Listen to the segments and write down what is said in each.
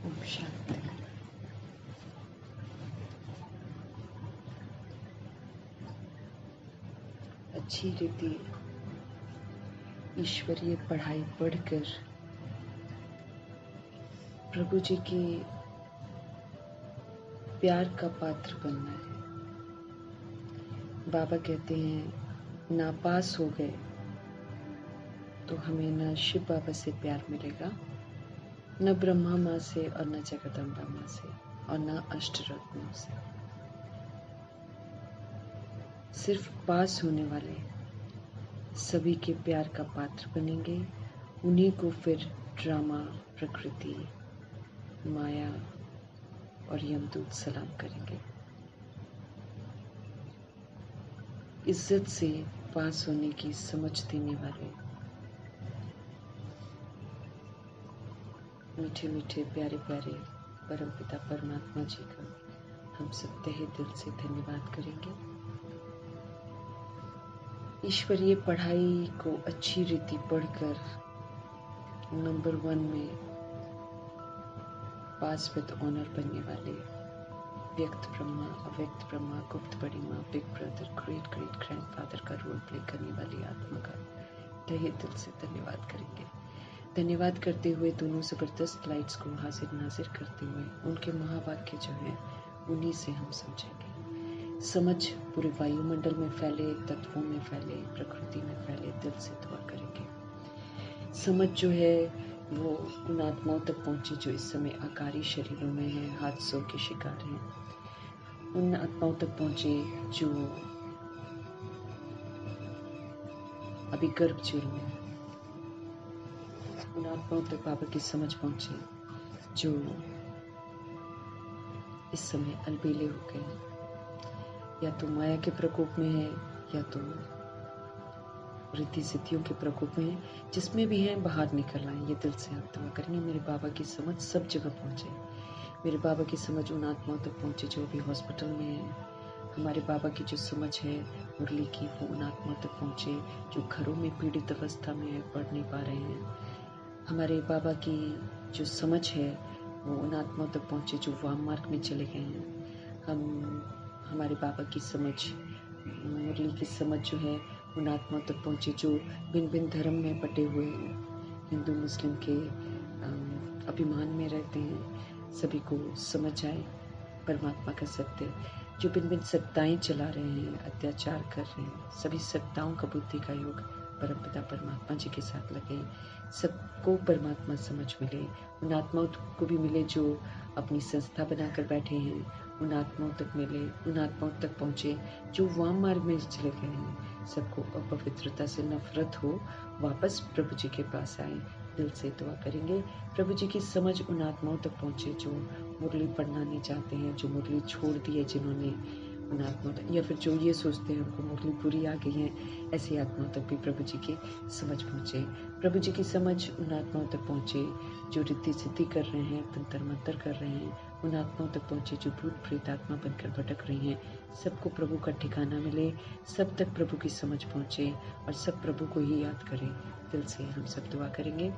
ओम शांति। अच्छी रीति ईश्वरीय पढ़ाई पढ़कर प्रभु जी के प्यार का पात्र बनना है। बाबा कहते हैं नापास हो गए तो हमें न शिव बाबा से प्यार मिलेगा, न ब्रह्मा माँ से और न जगदम्बा माँ से और न अष्टरत्नों से। सिर्फ पास होने वाले सभी के प्यार का पात्र बनेंगे। उन्हीं को फिर ड्रामा, प्रकृति, माया और यमदूत सलाम करेंगे। इज्जत से पास होने की समझ देने वाले मीठे मीठे प्यारे प्यारे परमपिता परमात्मा जी का हम सब तहे दिल से धन्यवाद करेंगे। ईश्वरीय पढ़ाई को अच्छी रीति पढ़कर नंबर 1 में पास विद ऑनर बनने वाले व्यक्त ब्रह्मा, अव्यक्त ब्रह्मा, गुप्त बड़ी माँ, big brother, great great grandfather का रोल प्ले करने वाली आत्मा का तहे दिल से धन्यवाद करेंगे। धन्यवाद करते हुए दोनों जबरदस्त लाइट्स को हाजिर नाजिर करते हुए उनके महावाक्य जो है उन्हीं से हम समझेंगे। समझ पूरे वायुमंडल में फैले, तत्वों में फैले, प्रकृति में फैले, दिल से दुआ करेंगे। समझ जो है वो उन आत्माओं तक पहुंचे जो इस समय आकारी शरीरों में हैं, हादसों के शिकार हैं। उन आत्माओं तक पहुंचे जो अभी गर्भ जूल में है। उन आत्माओं तक बाबा की समझ पहुंचे जो इस समय अलबेले हो गए, या तो माया के प्रकोप में है या तो रिद्धि सिद्धियों के प्रकोप में है। जिसमें भी हैं बाहर निकल आए। ये दिल से आप दुआ करेंगे मेरे बाबा की समझ सब जगह पहुंचे। मेरे बाबा की समझ उन आत्माओं तक पहुंचे जो अभी हॉस्पिटल में है। हमारे बाबा की जो समझ है मुरली की वो उन आत्माओं तक पहुंचे जो घरों में पीड़ित अवस्था में है, पढ़ नहीं पा रहे हैं। हमारे बाबा की जो समझ है वो उन आत्माओं तक पहुंचे जो वाम मार्ग में चले गए हैं। हमारे बाबा की समझ, मुरली की समझ जो है उन आत्माओं तक पहुंचे जो भिन्न भिन्न धर्म में बटे हुए हैं, हिंदू मुस्लिम के अभिमान में रहते हैं। सभी को समझ आए परमात्मा का सत्य। जो भिन्न भिन्न सत्ताएं चला रहे हैं, अत्याचार कर रहे हैं, सभी सत्ताओं का बुद्धि का योग परमपिता परमात्मा जी के साथ लगे। सबको परमात्मा समझ मिले। उन आत्माओं को भी मिले जो अपनी संस्था बनाकर बैठे हैं, उन आत्माओं तक मिले। उन आत्माओं तक पहुँचे जो वाम मार्ग में चले गए हैं। सबको अपवित्रता से नफरत हो, वापस प्रभु जी के पास आए। दिल से दुआ करेंगे प्रभु जी की समझ उन आत्माओं तक पहुँचे जो मुरली पढ़ना नहीं चाहते हैं, जो मुरली छोड़ दी है जिन्होंने, उन आत्माओं तक, या फिर जो ये सोचते हैं उनको मुरली बुरी आ गई है, ऐसी आत्माओं तक भी प्रभु जी की समझ पहुँचे। प्रभु जी की समझ उन आत्माओं तक पहुँचे जो रिद्धि सिद्धि कर रहे हैं, तंत्र मंत्र कर रहे हैं। उन आत्माओं तक पहुँचे जो भूत प्रेत आत्मा बनकर भटक रही हैं। सबको प्रभु का ठिकाना मिले, सब तक प्रभु की समझ पहुँचे और सब प्रभु को ही याद करें। दिल से हम सब दुआ करेंगे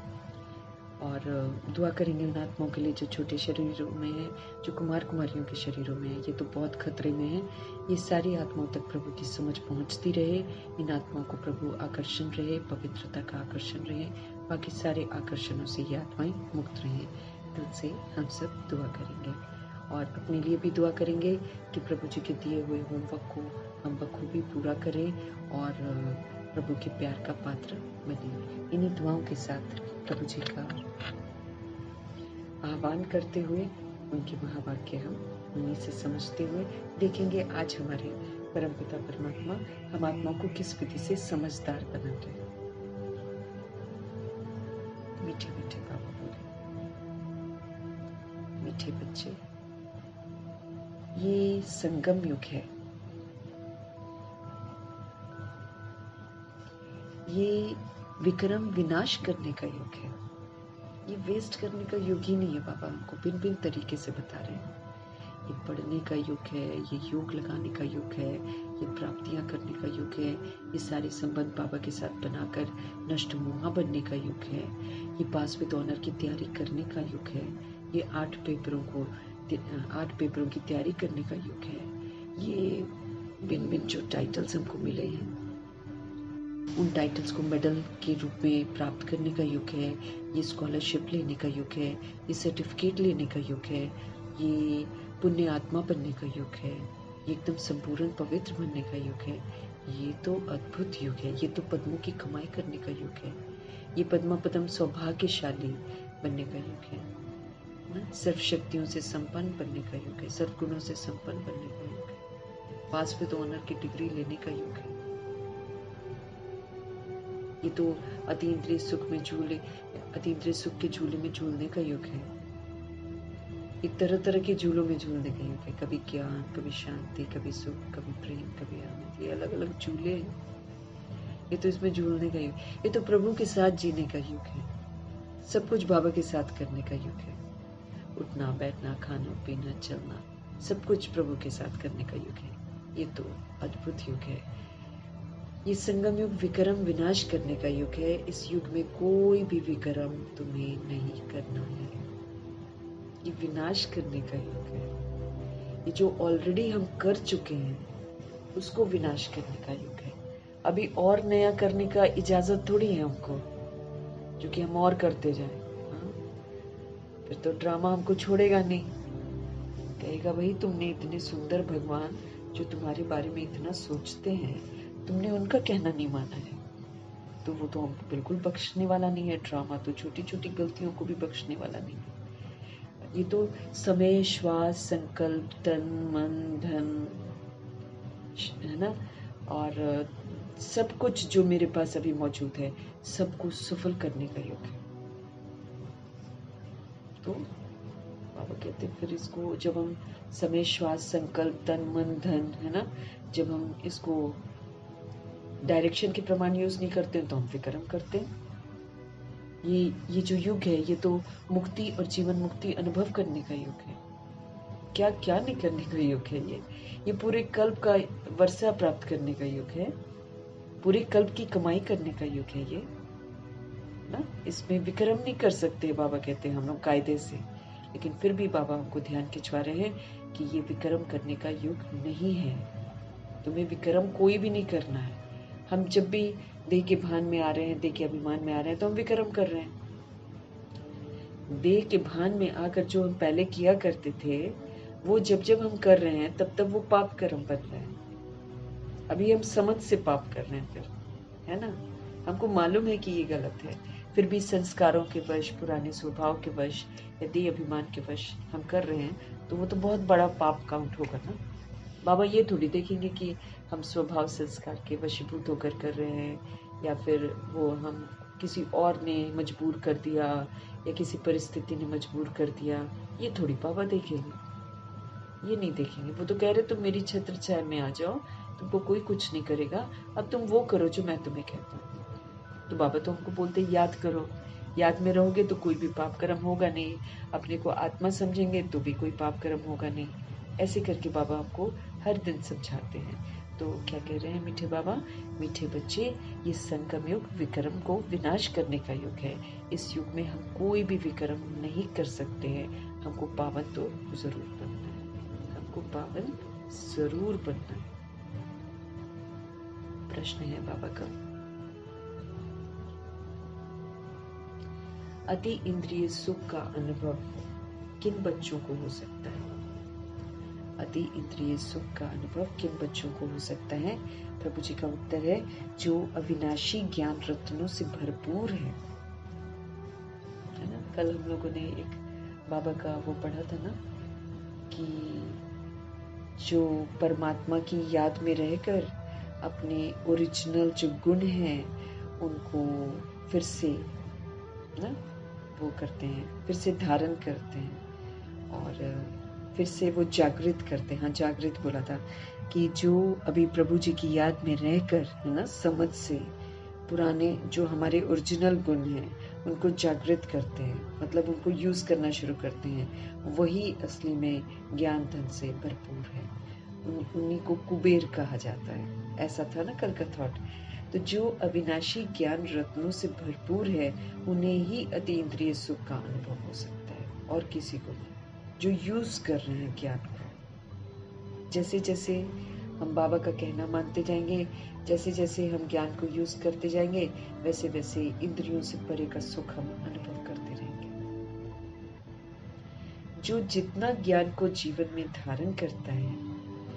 और दुआ करेंगे उन आत्माओं के लिए जो छोटे शरीरों में है, जो कुमार कुमारियों के शरीरों में है। ये तो बहुत खतरे में है। ये सारी आत्माओं तक प्रभु की समझ पहुंचती रहे। इन आत्माओं को प्रभु आकर्षण रहे, पवित्रता का आकर्षण रहे, बाकी सारे आकर्षणों से ये आत्माएं मुक्त रहें। दिल से हम सब दुआ करेंगे और अपने लिए भी दुआ करेंगे कि प्रभु जी के दिए हुए होमवर्क को हम बखूबी पूरा करें और प्रभु के प्यार का पात्र बने। इन्हीं दुआओं के साथ प्रभु जी का आह्वान करते हुए उनके महावाक्य हम उन्हीं से समझते हुए देखेंगे आज हमारे परमपिता परमात्मा हम आत्माओं को किस विधि से समझदार बनाते हैं। मीठे मीठे बाबा बोले, मीठे बच्चे, ये संगम युग है। ये विक्रम विनाश करने का युग है। ये वेस्ट करने का युग ही नहीं है। बाबा हमको भिन्न भिन्न तरीके से बता रहे हैं। ये पढ़ने का युग है, ये योग लगाने का युग है, ये प्राप्तियां करने का युग है, ये सारे संबंध बाबा के साथ बनाकर नष्ट मोहा बनने का युग है, ये पास विद ऑनर की तैयारी करने का युग है, ये 8 पेपरों की तैयारी करने का युग है। ये भिन्न भिन्न जो टाइटल्स हमको मिले हैं उन टाइटल्स को मेडल के रूप में प्राप्त करने का युग है। ये स्कॉलरशिप लेने का युग है, ये सर्टिफिकेट लेने का युग है, ये पुण्य आत्मा बनने का युग है, ये एकदम संपूर्ण पवित्र बनने का युग है। ये तो अद्भुत युग है। ये तो पद्मों की कमाई करने का युग है। ये पद्मा पदम सौभाग्यशाली बनने का युग है ना? सर्व शक्तियों से संपन्न बनने का युग है, सर्व गुणों से संपन्न बनने का युग है, पास विद ऑनर की डिग्री लेने का युग है। ये तो अतीन्द्रिय सुख के झूले में झूलने का युग है। ये तरह तरह के झूलों में झूलने का युग है। कभी ज्ञान, कभी शांति, कभी सुख, कभी प्रेम, कभी आनंद। ये अलग अलग झूले हैं। ये तो इसमें झूलने का युग। ये तो प्रभु के साथ जीने का युग है। सब कुछ बाबा के साथ करने का युग है। उठना, बैठना, खाना, पीना, चलना, सब कुछ प्रभु के साथ करने का युग है। ये तो अद्भुत युग है। ये संगम युग विक्रम विनाश करने का युग है। इस युग में कोई भी विक्रम तुम्हें नहीं करना है। ये विनाश करने का युग है। ये जो ऑलरेडी हम कर चुके हैं उसको विनाश करने का युग है। अभी और नया करने का इजाजत थोड़ी है हमको, जो कि हम और करते जाएं। फिर तो ड्रामा हमको छोड़ेगा नहीं, कहेगा भाई तुमने इतने सुंदर भगवान जो तुम्हारे बारे में इतना सोचते हैं, तुमने उनका कहना नहीं माना है, तो वो तो हमको बिल्कुल बख्शने वाला नहीं है। ड्रामा तो छोटी छोटी गलतियों को भी बख्शने वाला नहीं है। ये तो समय, श्वास, संकल्प, तन, मन, धन, है ना, और सब कुछ जो मेरे पास अभी मौजूद है सबको सफल करने का युग है। तो बाबा कहते हैं फिर इसको जब हम समय, श्वास, संकल्प, तन, मन, धन, है ना, जब हम इसको डायरेक्शन के प्रमाण यूज नहीं करते तो हम विक्रम करते हैं। ये जो युग है ये तो मुक्ति और जीवन मुक्ति अनुभव करने का युग है। क्या क्या नहीं करने का युग है। ये पूरे कल्प का वर्षा प्राप्त करने का युग है। पूरे कल्प की कमाई करने का युग है ये ना। इसमें विक्रम नहीं कर सकते बाबा कहते हैं हम लोग कायदे से, लेकिन फिर भी बाबा हमको ध्यान खिंचवा रहे हैं कि ये विक्रम करने का युग नहीं है। तुम्हें विक्रम कोई भी नहीं करना है। हम जब भी देह के भान में आ रहे हैं, देह के अभिमान में आ रहे हैं, तो हम विक्रम कर रहे हैं। देह के भान में आकर जो हम पहले किया करते थे वो जब हम कर रहे हैं तब वो पाप कर्म बन रहा है। अभी हम समझ से पाप कर रहे हैं फिर, है ना। हमको मालूम है कि ये गलत है, फिर भी संस्कारों के वश, पुराने स्वभाव के वश, यदि अभिमान के वश हम कर रहे हैं तो वो तो बहुत बड़ा पाप काउंट होगा ना। बाबा ये थोड़ी देखेंगे कि हम स्वभाव संस्कार के वशीभूत होकर कर रहे हैं या फिर वो हम किसी और ने मजबूर कर दिया या किसी परिस्थिति ने मजबूर कर दिया। ये थोड़ी बाबा देखेंगे, ये नहीं देखेंगे। वो तो कह रहे तुम मेरी छत्र छाया में आ जाओ, तुमको कोई कुछ नहीं करेगा, अब तुम वो करो जो मैं तुम्हें कहता हूँ। तो बाबा तो हमको बोलते याद करो, याद में रहोगे तो कोई भी पाप कर्म होगा नहीं, अपने को आत्मा समझेंगे तो भी कोई पाप कर्म होगा नहीं। ऐसे करके बाबा हमको हर दिन समझाते हैं। तो क्या कह रहे हैं मीठे बाबा, मीठे बच्चे, ये संगम युग विक्रम को विनाश करने का युग है। इस युग में हम कोई भी विक्रम नहीं कर सकते हैं। हमको पावन तो जरूर बनना है, हमको पावन जरूर बनना है। प्रश्न है बाबा का, अति इंद्रिय सुख का अनुभव किन बच्चों को हो सकता है? अति इंद्रिय सुख का अनुभव किन बच्चों को हो सकता है? प्रभु जी का उत्तर है जो अविनाशी ज्ञान रत्नों से भरपूर है ना। कल हम लोगों ने एक बाबा का वो पढ़ा था ना कि जो परमात्मा की याद में रहकर अपने ओरिजिनल जो गुण हैं उनको फिर से ना वो करते हैं, फिर से धारण करते हैं और फिर से वो जागृत करते हैं। हाँ, जागृत बोला था कि जो अभी प्रभु जी की याद में रहकर, है ना, समझ से पुराने जो हमारे ओरिजिनल गुण हैं उनको जागृत करते हैं, मतलब उनको यूज करना शुरू करते हैं, वही असली में ज्ञान धन से भरपूर है। उन्हीं को कुबेर कहा जाता है। ऐसा था ना कल का थॉट। तो जो अविनाशी ज्ञान रत्नों से भरपूर है उन्हें ही अति इंद्रिय सुख का अनुभव हो सकता है। और किसी को नहीं, जो यूज कर रहे हैं ज्ञान को। जैसे जैसे हम बाबा का कहना मानते जाएंगे, जैसे जैसे हम ज्ञान को यूज करते जाएंगे, वैसे वैसे इंद्रियों से परे का सुख हम अनुभव करते रहेंगे। जो जितना ज्ञान को जीवन में धारण करता है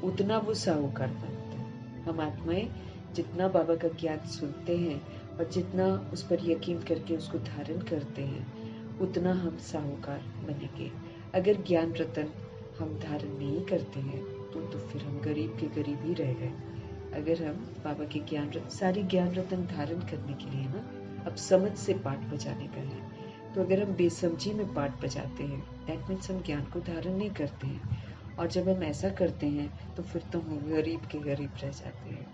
उतना वो साहूकार बनता है। हम आत्माएं जितना बाबा का ज्ञान सुनते हैं और जितना उस पर यकीन करके उसको धारण करते हैं उतना हम साहूकार बनेंगे। अगर ज्ञान रतन हम धारण नहीं करते हैं तो फिर हम गरीब के गरीब ही रह गए। अगर हम बाबा के ज्ञान रत्न, सारी ज्ञान रत्न धारण करने के लिए ना अब समझ से पाठ बजाने का है। तो अगर हम बेसमझी में पाठ बजाते हैं दैट मीन्स हम ज्ञान को धारण नहीं करते हैं, और जब हम ऐसा करते हैं तो फिर तो हम गरीब के गरीब रह जाते हैं।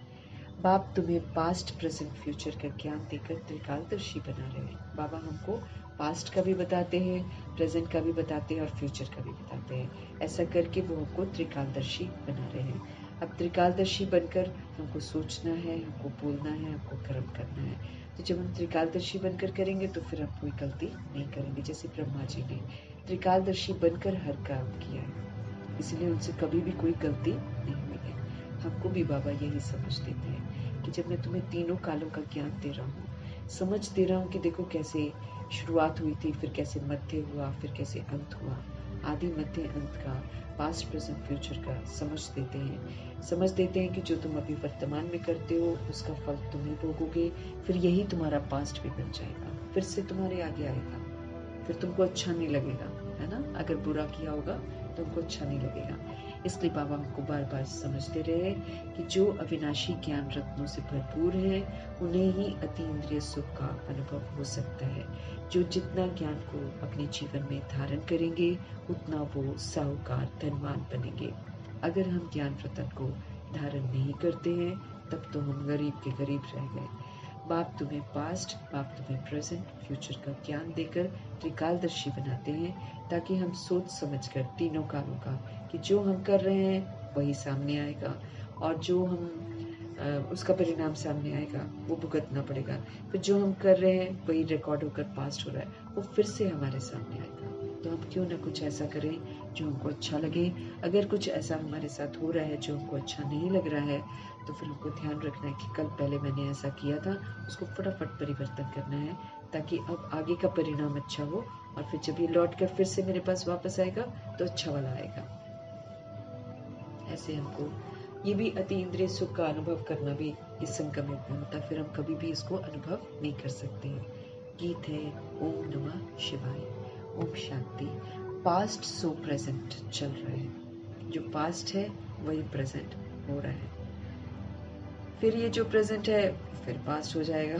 बाप तुम्हें पास्ट प्रेजेंट फ्यूचर का ज्ञान देकर त्रिकालदर्शी बना रहे हैं। बाबा हमको पास्ट का भी बताते हैं, प्रेजेंट का भी बताते हैं और फ्यूचर का भी बताते हैं। ऐसा करके वो हमको त्रिकालदर्शी बना रहे हैं। अब त्रिकालदर्शी बनकर हमको सोचना है, हमको बोलना है, हमको कर्म करना है। तो जब हम त्रिकालदर्शी बनकर करेंगे तो फिर हम कोई गलती नहीं करेंगे। जैसे ब्रह्मा जी ने त्रिकालदर्शी बनकर हर काम किया है, इसलिए उनसे कभी भी कोई गलती नहीं हुई है। हमको भी बाबा यही समझ देते हैं कि जब मैं तुम्हें तीनों कालों का ज्ञान दे रहा हूँ, समझ दे रहा हूँ कि देखो कैसे शुरुआत हुई थी, फिर कैसे मध्य हुआ, फिर कैसे अंत हुआ, आदि मध्य अंत का, पास्ट प्रेजेंट फ्यूचर का समझ देते हैं कि जो तुम अभी वर्तमान में करते हो उसका फल तुम ही भोगोगे। फिर यही तुम्हारा पास्ट भी बन जाएगा, फिर से तुम्हारे आगे आएगा, फिर तुमको अच्छा नहीं लगेगा, है ना। अगर बुरा किया होगा तो उनको अच्छा नहीं लगेगा। इसलिए बाबा हमको बार बार समझते रहे कि जो अविनाशी ज्ञान रत्नों से भरपूर हैं उन्हें ही अति इंद्रिय सुख का अनुभव हो सकता है। जो जितना ज्ञान को अपने जीवन में धारण करेंगे उतना वो साहूकार धनवान बनेंगे। अगर हम ज्ञान रत्न को धारण नहीं करते हैं तब तो हम गरीब के गरीब रह गए। बाप तुम्हें पास्ट, बाप तुम्हें प्रेजेंट, फ्यूचर का ज्ञान देकर त्रिकालदर्शी बनाते हैं ताकि हम सोच समझ कर तीनों कालों का कि जो हम कर रहे हैं वही सामने आएगा और जो हम उसका परिणाम सामने आएगा वो भुगतना पड़ेगा। फिर जो हम कर रहे हैं वही रिकॉर्ड होकर पास्ट हो रहा है, वो फिर से हमारे सामने आएगा। तो हम क्यों ना कुछ ऐसा करें जो हमको अच्छा लगे। अगर कुछ ऐसा हमारे साथ हो रहा है जो हमको अच्छा नहीं लग रहा है तो फिर हमको ध्यान रखना है कि कल पहले मैंने ऐसा किया था, उसको फटाफट परिवर्तन करना है ताकि अब आगे का परिणाम अच्छा हो और फिर जब ये लौट कर फिर से मेरे पास वापस आएगा तो अच्छा वाला आएगा। ऐसे हमको ये भी अति इंद्रिय सुख का अनुभव करना भी इस संगम युग में होता, फिर हम कभी भी इसको अनुभव नहीं कर सकते। गीत है ओम नमः शिवाय, Om Shanti. Past so present चल रहा है, जो पास्ट है वही प्रेजेंट हो रहा है, फिर ये जो प्रेजेंट है फिर पास्ट हो जाएगा,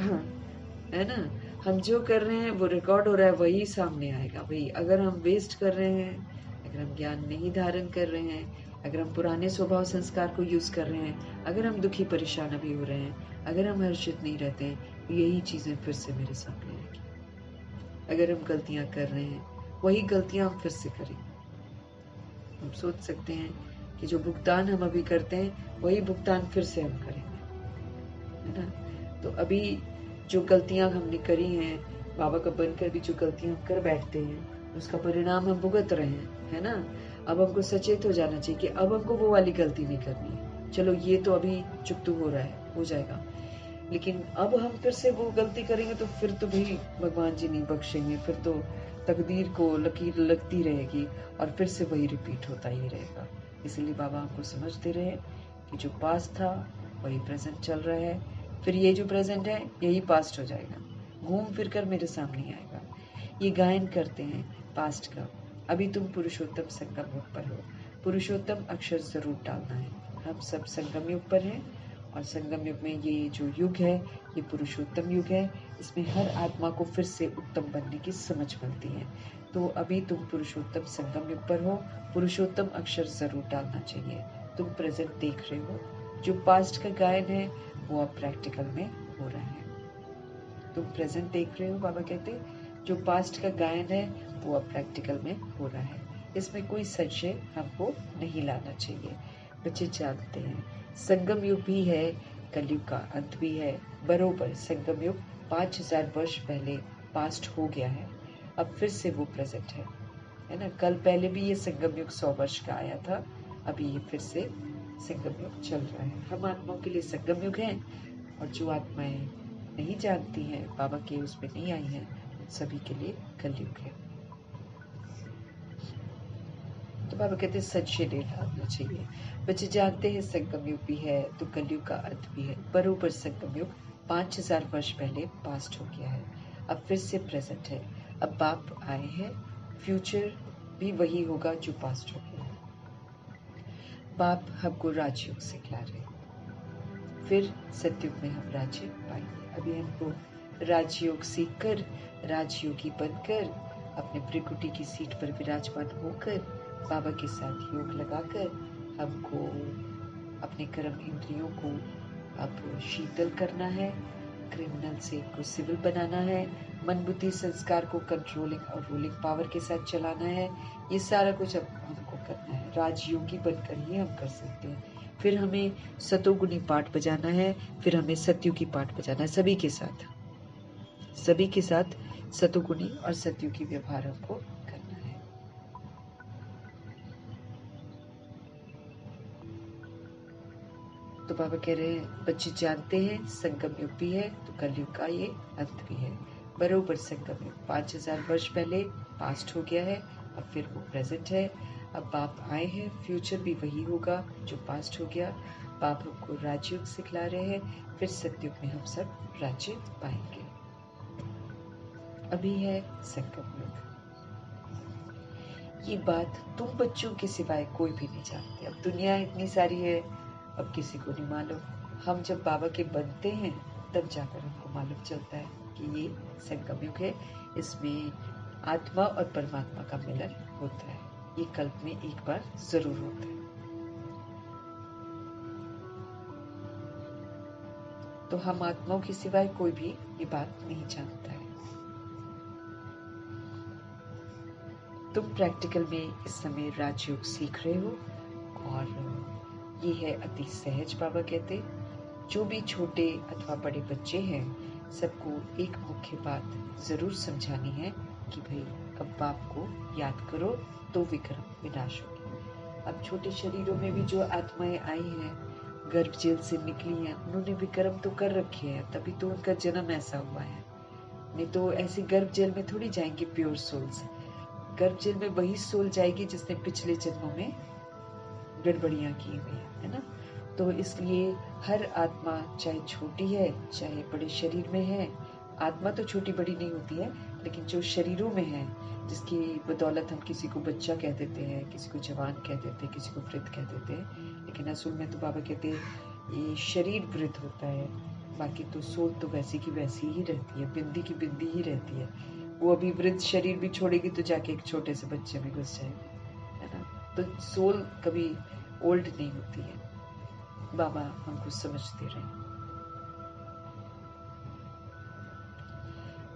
है ना। हम जो कर रहे हैं वो रिकॉर्ड हो रहा है, वही सामने आएगा। वही अगर हम वेस्ट कर रहे हैं, अगर हम ज्ञान नहीं धारण कर रहे हैं, अगर हम पुराने स्वभाव संस्कार को यूज कर रहे हैं, अगर हम दुखी परेशान अभी हो रहे हैं, अगर हम हर्षित नहीं रहते हैं, यही चीजें फिर से मेरे सामने आएगी। अगर हम गलतियां कर रहे हैं वही गलतियां हम फिर से करेंगे। हम सोच सकते हैं कि जो भुगतान हम अभी करते हैं वही भुगतान फिर से हम करेंगे, है ना। तो अभी जो गलतियां हमने करी हैं, बाबा का बनकर भी जो गलतियां हम कर बैठते हैं उसका परिणाम हम भुगत रहे हैं, है ना। अब हमको सचेत हो जाना चाहिए कि अब हमको वो वाली गलती नहीं करनी है। चलो ये तो अभी चुकतू हो रहा है, हो जाएगा, लेकिन अब हम फिर से वो गलती करेंगे तो फिर तो भी भगवान जी नहीं बख्शेंगे, फिर तो तकदीर को लकीर लगती रहेगी और फिर से वही रिपीट होता ही रहेगा। इसलिए बाबा हमको समझते रहे कि जो पास्ट था वही प्रेजेंट चल रहा है, फिर ये जो प्रेजेंट है यही पास्ट हो जाएगा, घूम फिर कर मेरे सामने आएगा। ये गायन करते हैं पास्ट का। अभी तुम पुरुषोत्तम संगम युग पर हो, पुरुषोत्तम अक्षर जरूर डालना है। हम सब संगम युग पर हैं और संगम युग में ये जो युग है ये पुरुषोत्तम युग है। इसमें हर आत्मा को फिर से उत्तम बनने की समझ मिलती है। तो अभी तुम पुरुषोत्तम संगम युग पर हो, पुरुषोत्तम अक्षर जरूर डालना चाहिए। तुम प्रेजेंट देख रहे हो, जो पास्ट का गायन है वो अब प्रैक्टिकल में हो रहा है। तुम प्रेजेंट देख रहे हो, बाबा कहते जो पास्ट का गायन है वो अब प्रैक्टिकल में हो रहा है। इसमें कोई संशय हमको नहीं लाना चाहिए। बच्चे जानते हैं संगम युग भी है, कलयुग का अंत भी है। बरोबर संगम युग 5000 वर्ष पहले पास्ट हो गया है, अब फिर से वो प्रेजेंट है। है ना। कल पहले भी ये संगम युग 100 वर्ष का आया था, अभी ये फिर से संगम युग चल रहा है। हम आत्माओं के लिए संगम युग है, और जो आत्माएं नहीं जानती हैं, बाबा के उसमें नहीं आई हैं, सभी के लिए कलयुग है। तो बाबा कहते हैं सच डेट डालना चाहिए। बच्चे जानते हैं संगम युग भी है तो कलयुग का अंत भी है। बरोबर संगम युग 5000 वर्ष पहले पास्ट हो गया है, अब फिर से प्रेजेंट है। अब बाप आए हैं, फ्यूचर भी वही होगा जो पास्ट हो गया है। बाप हमको राजयोग सिखला रहे हैं, फिर सतयुग में हम राज्य पाएंगे। अभी हमको राजयोग सीखकर, राजयोगी बनकर, अपने त्रिकुटी की सीट पर विराजमान होकर, बाबा के साथ योग लगाकर हमको अपने कर्म इंद्रियों को अब शीतल करना है, क्रिमिनल से को सिविल बनाना है, मन बुद्धि संस्कार को कंट्रोलिंग और रूलिंग पावर के साथ चलाना है। ये सारा कुछ अब हमको करना है, राजयोगी बनकर ही हम कर सकते हैं। फिर हमें सतोगुणी पाठ बजाना है, फिर हमें सत्युगी पाठ बजाना है, सभी के साथ सतोगुणी और सत्युगी व्यवहार हमको करना है। तो बाबा कह रहे हैं बच्चे जानते हैं संगम युग भी है तो कलयुग का ये अंत भी है। बरोबर संगम युग 5000 वर्ष पहले पास्ट हो गया है, अब फिर वो प्रेजेंट है। अब बाप आए हैं, फ्यूचर भी वही होगा जो पास्ट हो गया। बाप हमको राजयुग सिखला रहे हैं, फिर सतयुग में हम सब राज्य पाएंगे। अभी है संगम युग। ये बात तुम बच्चों के सिवाय कोई भी नहीं जानते। अब दुनिया इतनी सारी है, अब किसी को नहीं मालूम। हम जब बाबा के बनते हैं तब जाकर हमको मालूम चलता है कि ये संगम युग है, इसमें आत्मा और परमात्मा का मिलन होता है। ये कल्प में एक बार जरूर होता है। तो हम आत्माओं के सिवाय कोई भी ये बात नहीं जानता है। तुम प्रैक्टिकल में इस समय राजयोग सीख रहे हो, और ये है अति सहज। बाबा कहते जो भी छोटे अथवा बड़े बच्चे हैं, सबको एक मुख्य बात जरूर समझानी है कि भाई अब बाप को याद करो तो विक्रम विनाश होगी। अब छोटे शरीरों में भी जो आत्माएं आई हैं, गर्भ जेल से निकली हैं, उन्होंने विक्रम तो कर रखे हैं, तभी तो उनका जन्म ऐसा हुआ है। नहीं तो ऐसी गर्भ जेल में थोड़ी जाएंगे प्योर सोल्स। गर्भ जेल में वही सोल जाएगी जिसने पिछले जन्मों में गड़बड़ियां की हुई है ना। तो इसलिए हर आत्मा चाहे छोटी है चाहे बड़े शरीर में है, आत्मा तो छोटी बड़ी नहीं होती है, लेकिन जो शरीरों में है, जिसकी बदौलत हम किसी को बच्चा कह देते हैं, किसी को जवान कह देते हैं, किसी को वृद्ध कह देते हैं, लेकिन असल में तो बाबा कहते हैं ये शरीर वृद्ध होता है, बाकी तो सोल तो वैसी की वैसी ही रहती है, बिंदी की बिंदी ही रहती है। वो अभी वृद्ध शरीर भी छोड़ेगी तो जाके एक छोटे से बच्चे में घुस जाएगी, है ना। तो सोल कभी ओल्ड नहीं होती है। बाबा हमको समझते रहे।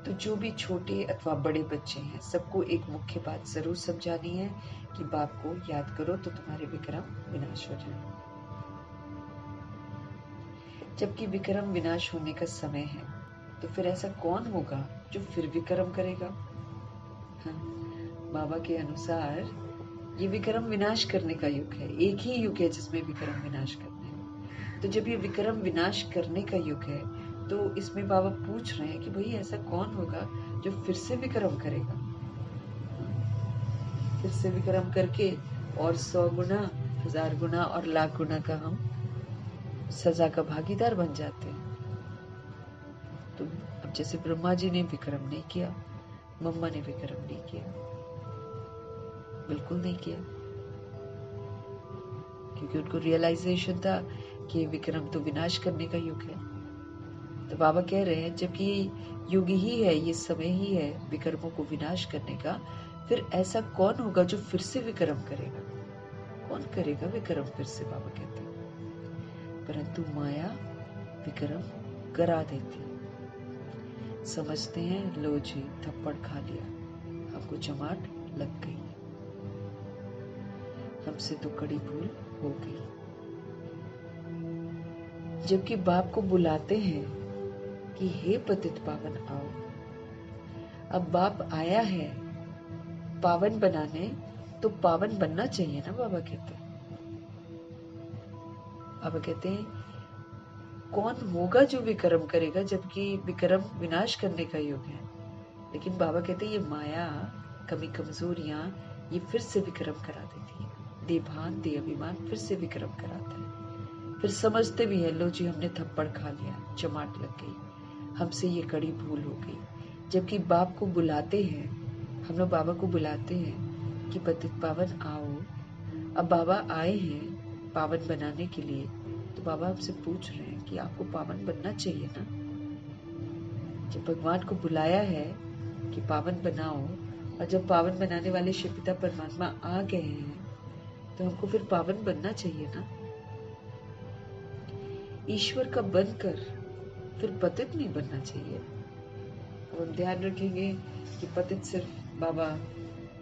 तो जो भी छोटे अथवा बड़े बच्चे हैं, सबको एक मुख्य बात जरूर समझानी है कि बाप को याद करो तो तुम्हारे विक्रम विनाश हो जाए। जबकि विक्रम विनाश होने का समय है, तो फिर ऐसा कौन होगा जो फिर विक्रम करेगा? हाँ, बाबा के अनुसार ये विक्रम विनाश करने का युग है। एक ही युग है जिसमें विक्रम विनाश करना है। तो जब ये विक्रम विनाश करने का युग है, तो इसमें बाबा पूछ रहे हैं कि भाई ऐसा कौन होगा जो फिर से विक्रम करेगा, फिर से विक्रम करके और 100 गुना, 1000 गुना और लाख गुना का हम सजा का भागीदार बन जाते हैं। तो अब जैसे ब्रह्मा जी ने विक्रम नहीं किया, मम्मा ने विक्रम नहीं किया, बिल्कुल नहीं किया, क्योंकि उनको रियलाइजेशन था कि विक्रम तो विनाश करने का युग है। तो बाबा कह रहे हैं जबकि युग ही है, ये समय ही है विक्रमों को विनाश करने का, फिर ऐसा कौन होगा जो फिर से विक्रम करेगा? कौन करेगा विक्रम फिर से? बाबा कहते हैं परंतु माया विक्रम करा देती। समझते हैं लो जी थप्पड़ खा लिया, हमको चमाट लग गई, हमसे तो कड़ी भूल हो गई। जबकि बाप को बुलाते हैं कि हे पतित पावन आओ। अब बाप आया है पावन बनाने तो पावन बनना चाहिए ना, बाबा कहते हैं। बाबा कहते हैं कौन होगा जो विक्रम करेगा, जबकि विक्रम विनाश करने का योग है। लेकिन बाबा कहते हैं ये माया, कमी कमजोरियां, ये फिर से विक्रम करा देती है। देभान दे अभिमान फिर से विक्रम कराता है। फिर समझते भी है, लो जी हमने थप्पड़ खा लिया, चमाट लग गई, हमसे ये कड़ी भूल हो गई। जबकि बाप को बुलाते हैं, हम लोग बाबा को बुलाते हैं कि पतित पावन आओ। अब बाबा आए हैं पावन बनाने के लिए, तो बाबा आपसे पूछ रहे हैं कि आपको पावन बनना चाहिए ना। जब भगवान को बुलाया है कि पावन बनाओ, और जब पावन बनाने वाले शिव पिता परमात्मा आ गए हैं, तो हमको फिर पावन बनना चाहिए ना। ईश्वर का बनकर फिर पतित नहीं बनना चाहिए। अब हम ध्यान रखेंगे कि पतित सिर्फ बाबा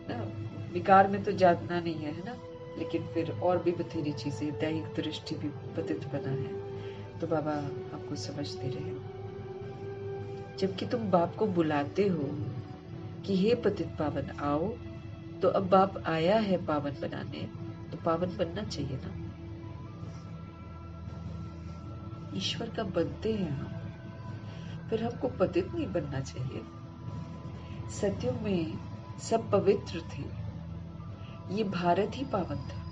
ना, विकार में तो जातना नहीं है ना, लेकिन फिर और भी बथेरी चीजें, दैहिक दृष्टि भी पतित बना है। तो बाबा आपको समझ दे रहे हैं। जबकि तुम बाप को बुलाते हो कि हे पतित पावन आओ, तो अब बाप आया है पावन बनाने, तो पावन बनना चाहिए ना। ईश्वर का बनते हैं हम, फिर हमको पतित नहीं बनना चाहिए। सत्युग में सब पवित्र थे, ये भारत ही पावन था।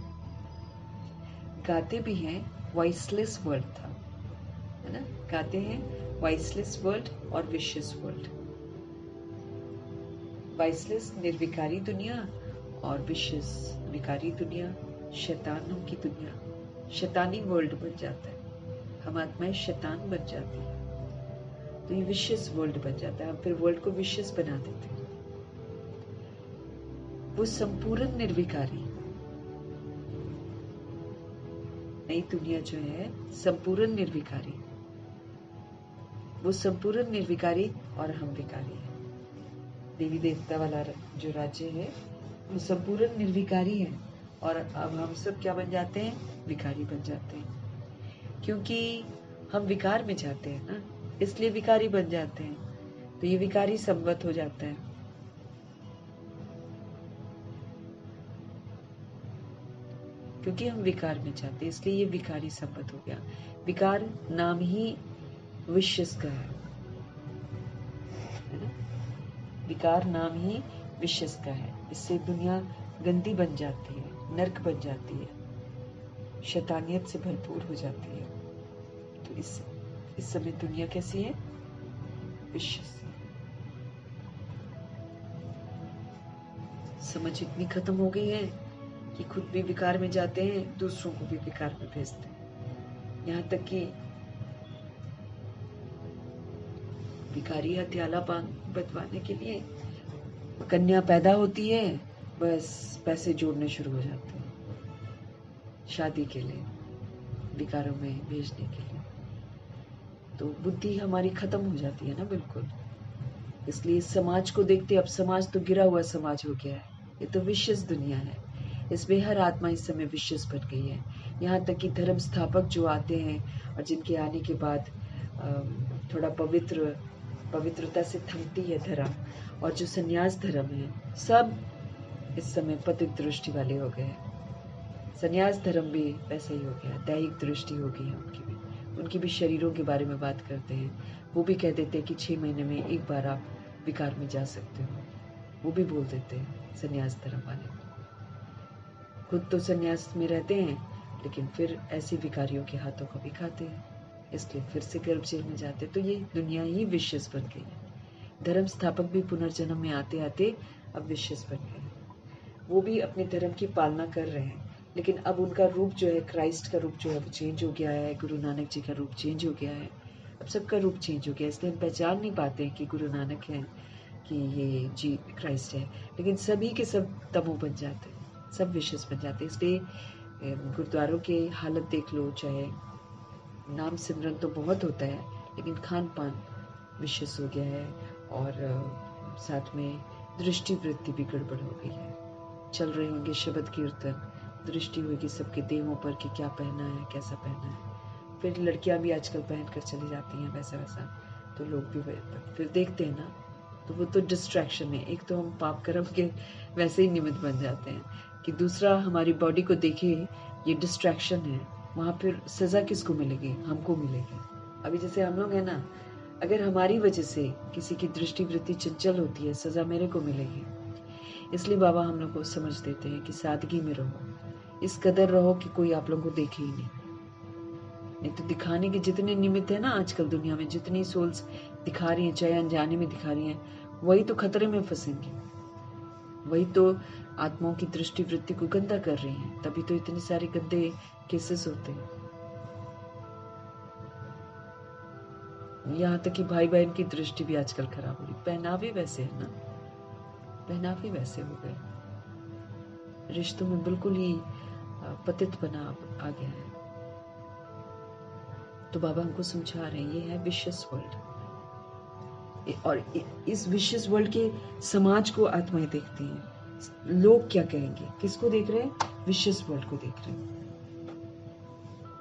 गाते भी हैं वॉइसलेस वर्ल्ड था, है ना। गाते हैं वॉइसलेस वर्ल्ड और विशेष वर्ल्ड। वॉइसलेस निर्विकारी दुनिया और विशेष विकारी दुनिया, शैतानों की दुनिया। शैतानी वर्ल्ड बन जाता है, हम आत्माएं शैतान बन जाती है, तो ये विशेष वर्ल्ड बन जाता है। हम फिर वर्ल्ड को विशेष बना देते हैं। वो संपूर्ण निर्विकारी, नई दुनिया जो है संपूर्ण निर्विकारी, वो संपूर्ण निर्विकारी और हम विकारी है। देवी देवता वाला जो राज्य है वो संपूर्ण निर्विकारी है, और अब हम सब क्या बन जाते हैं, विकारी बन जाते हैं। क्योंकि हम विकार में जाते हैं ना, इसलिए विकारी बन जाते हैं। तो ये विकारी संवत हो जाता है। क्योंकि हम विकार में जाते हैं, इसलिए ये विकारी संवत हो गया। विकार नाम ही विशेष का है ना। विकार नाम ही विशेष का है। इससे दुनिया गंदी बन जाती है, नर्क बन जाती है, शैतानियत से भरपूर हो जाती है। तो इस समय दुनिया कैसी है, विशेष। समझ इतनी खत्म हो गई है कि खुद भी विकार में जाते हैं, दूसरों को भी विकार में भेजते हैं। यहाँ तक कि भिखारी हथियाला बंधवाने के लिए कन्या पैदा होती है, बस पैसे जोड़ने शुरू हो जाते हैं शादी के लिए, विकारों में भेजने के लिए। तो बुद्धि हमारी खत्म हो जाती है ना, बिल्कुल। इसलिए समाज को देखते, अब समाज तो गिरा हुआ समाज हो गया है, ये तो विशेष दुनिया है। इसमें हर आत्मा इस समय विशेष बन गई है। यहाँ तक कि धर्म स्थापक जो आते हैं और जिनके आने के बाद थोड़ा पवित्रता से थमती है धर्म, और जो संन्यास धर्म है, सब इस समय पतित दृष्टि वाले हो गए हैं। संन्यास धर्म भी वैसे ही हो गया, दैहिक दृष्टि हो गई है उनकी भी शरीरों के बारे में बात करते हैं। वो भी कह देते हैं कि 6 महीने में एक बार आप विकार में जा सकते हो, वो भी बोल देते हैं संन्यास धर्म वाले। खुद तो संन्यास में रहते हैं, लेकिन फिर ऐसे विकारियों के हाथों को भी खाते हैं, इसलिए फिर से गर्भ जेल में जाते। तो ये दुनिया ही विशेष बन गई है। धर्म स्थापक भी पुनर्जन्म में आते आते अब विशेष बन गए हैं। वो भी अपने धर्म की पालना कर रहे हैं, लेकिन अब उनका रूप जो है, क्राइस्ट का रूप जो है वो चेंज हो गया है, गुरु नानक जी का रूप चेंज हो गया है, अब सबका रूप चेंज हो गया। इसलिए हम पहचान नहीं पाते हैं कि गुरु नानक हैं, कि ये जी क्राइस्ट है, लेकिन सभी के सब तमो बन जाते हैं, सब विशेष बन जाते हैं। इसलिए गुरुद्वारों की हालत देख लो, चाहे नाम सिमरन तो बहुत होता है, लेकिन खान पान विशेष हो गया है, और साथ में दृष्टि वृत्ति भी गड़बड़ हो गई है। चल रहे होंगे शब्द कीर्तन, दृष्टि होगी सबके देहों पर कि क्या पहना है, कैसा पहना है। फिर लड़कियां भी आजकल पहन कर चली जाती हैं वैसा वैसा, तो लोग भी फिर देखते हैं ना, तो वो तो डिस्ट्रैक्शन है। एक तो हम पाप कर्म के वैसे ही निमित्त बन जाते हैं कि दूसरा हमारी बॉडी को देखे, ये डिस्ट्रैक्शन है। वहां फिर सजा किसको मिलेगी? हमको मिलेगी। अभी जैसे हम लोग हैं ना, अगर हमारी वजह से किसी की दृष्टि वृत्ति चंचल होती है, सजा मेरे को मिलेगी। इसलिए बाबा हम लोग को समझ देते हैं कि सादगी में रहो, इस कदर रहो कि कोई आप लोगों को देखे ही नहीं तो दिखाने के जितने निमित्त है ना आजकल दुनिया में, जितनी सोल्स दिखा रही हैं, चाहे अनजाने में दिखा रही हैं, वही तो खतरे में फंसेंगी, वही तो आत्माओं की दृष्टि वृत्ति को गंदा कर रही हैं। तभी तो इतने सारे गंदे केसेस होते हैं। यहाँ तक कि भाई बहन की दृष्टि भी आजकल खराब हो रही। पहनावे वैसे है ना, पहनावे वैसे हो गए, रिश्तों में बिल्कुल ही पतित बना आ गया है। तो बाबा हमको समझा रहे हैं ये है विशियस वर्ल्ड, और इस विशियस वर्ल्ड के समाज को आत्माएं देखती हैं। लोग क्या कहेंगे? किसको देख रहे हैं? विशियस वर्ल्ड को देख रहे हैं।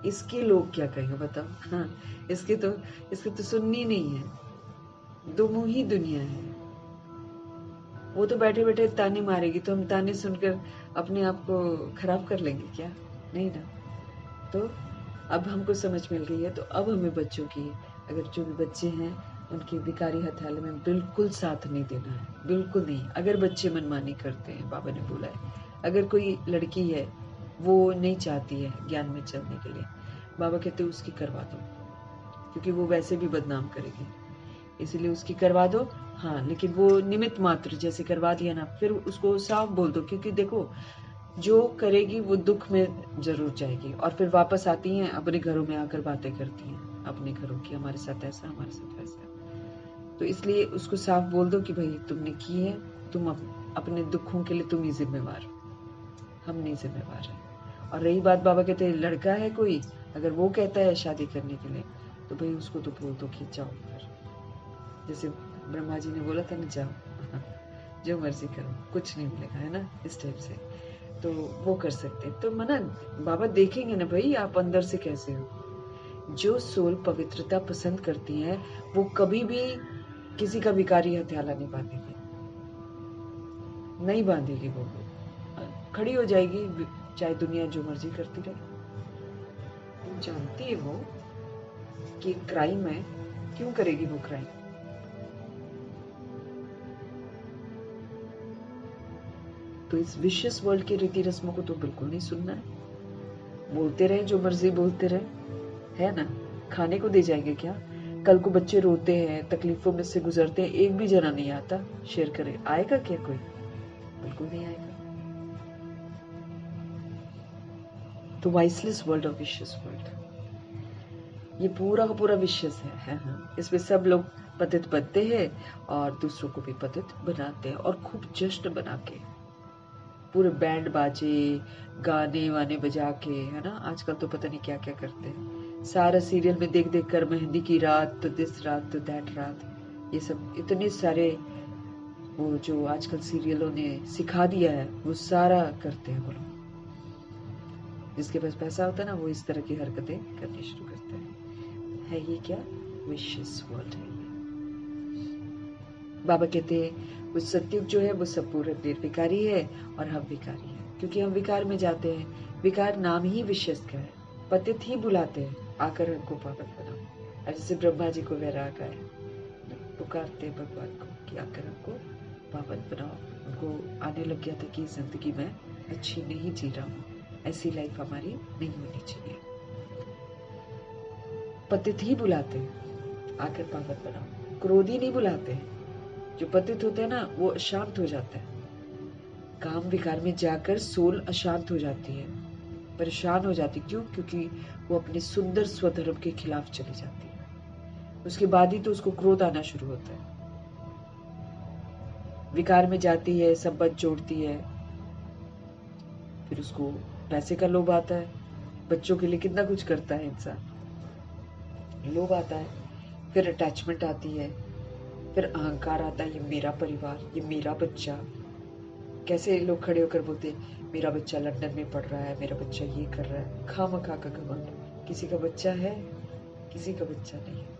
इसके लोग क्या कहेंगे बताओ? हाँ, इसके तो सुननी नहीं है। दो मुंही दुनिया है। वो तो बैठे बैठे ताने मारेगी, तो हम ताने सुनकर अपने आप को खराब कर लेंगे क्या? नहीं ना। तो अब हमको समझ मिल गई है। तो अब हमें बच्चों की, अगर जो भी बच्चे हैं, उनके विकारी हथेली में बिल्कुल साथ नहीं देना है, बिल्कुल नहीं। अगर बच्चे मनमानी करते हैं, बाबा ने बोला है, अगर कोई लड़की है वो नहीं चाहती है ज्ञान में चलने के लिए, बाबा कहते हैं उसकी करवा दो, क्योंकि वो वैसे भी बदनाम करेगी, इसलिए उसकी करवा दो। हाँ, लेकिन वो निमित्त मात्र, जैसे करवा दिया ना, फिर उसको साफ बोल दो, क्योंकि देखो जो करेगी वो दुख में जरूर जाएगी, और फिर वापस आती हैं अपने घरों में आकर बातें करती हैं अपने घरों की, हमारे साथ ऐसा, हमारे साथ वैसा। तो इसलिए उसको साफ बोल दो कि भाई तुमने की है, तुम अपने दुखों के लिए तुम ही जिम्मेवार, हम नहीं जिम्मेवार है। और रही बात, बाबा कहते हैं लड़का है कोई, अगर वो कहता है शादी करने के लिए, तो भाई उसको तो बोल दो कि जाओ, फिर जैसे ब्रह्मा जी ने बोला था ना, जाओ जो मर्जी करो, कुछ नहीं मिलेगा, है ना, इस टाइप से। तो वो कर सकते हैं। तो मना बाबा देखेंगे ना भाई आप अंदर से कैसे हो। जो सोल पवित्रता पसंद करती है, वो कभी भी किसी का विकारी हथियाला नहीं बांधेगी, नहीं बांधेगी। वो खड़ी हो जाएगी, चाहे दुनिया जो मर्जी करती रहे। जानती है वो कि क्राइम है, क्यों करेगी वो क्राइम? तो इस विशियस वर्ल्ड के रीति रस्मों को तो बिल्कुल नहीं सुनना है। बोलते रहे जो मर्जी बोलते रहे, है ना, खाने को दे जाएंगे क्या? कल को बच्चे रोते हैं, तकलीफों में से गुजरते हैं, एक भी जना नहीं आता शेयर करे, आएगा क्या कोई? बिल्कुल नहीं आएगा। तो वाइसलेस वर्ल्ड और विशियस वर्ल्ड, ये पूरा का पूरा विशियस है। हाँ। इसमें सब लोग पतित बनते हैं और दूसरों को भी पतित बनाते हैं, और खूब जश्न बना के, पूरे बैंड बाजे गाने वाने बजा के, है ना। आजकल तो पता नहीं क्या क्या करते हैं, सारा सीरियल में देख देख कर, मेहंदी की रात तो दिस रात तो दैट रात, ये सब इतने सारे वो जो आजकल सीरियलों ने सिखा दिया है, वो सारा करते हैं वो लोग। जिसके पास पैसा होता है ना, वो इस तरह की हरकतें करनी शुरू करते हैं। है ये क्या? विशियस वर्ल्ड है। बाबा कहते हैं वो सत्युग जो है वो सब पूर्ण निर्विकारी है, और हम विकारी हैं, क्योंकि हम विकार में जाते हैं। विकार नाम ही विशेष का है, पतित ही बुलाते हैं, आकर हमको पावन बनाओ। जैसे ब्रह्मा जी को वैराग आए, पुकारते भगवान को कि आकर हमको पावन बनाओ। उनको आने लग गया था कि जिंदगी में अच्छी नहीं जी रहा हूँ, ऐसी लाइफ हमारी नहीं होनी चाहिए। पतित ही बुलाते हैं, आकर पावन बनाओ। क्रोधी नहीं बुलाते हैं। जो पतित होते हैं ना, वो अशांत हो जाता है। काम विकार में जाकर सोल अशांत हो जाती है, परेशान हो जाती। क्यों? क्योंकि वो अपने सुंदर स्वधर्म के खिलाफ चली जाती है। उसके बाद ही तो उसको क्रोध आना शुरू होता है। विकार में जाती है, संबंध जोड़ती है, फिर उसको पैसे का लोभ आता है। बच्चों के लिए कितना कुछ करता है इंसान, लोभ आता है। फिर अटैचमेंट आती है, फिर अहंकार आता है, ये मेरा परिवार, ये मेरा बच्चा। कैसे लोग खड़े होकर बोलते हैं मेरा बच्चा लंदन में पढ़ रहा है, मेरा बच्चा ये कर रहा है। खामखा का घमंड। किसी का बच्चा है, किसी का बच्चा नहीं है।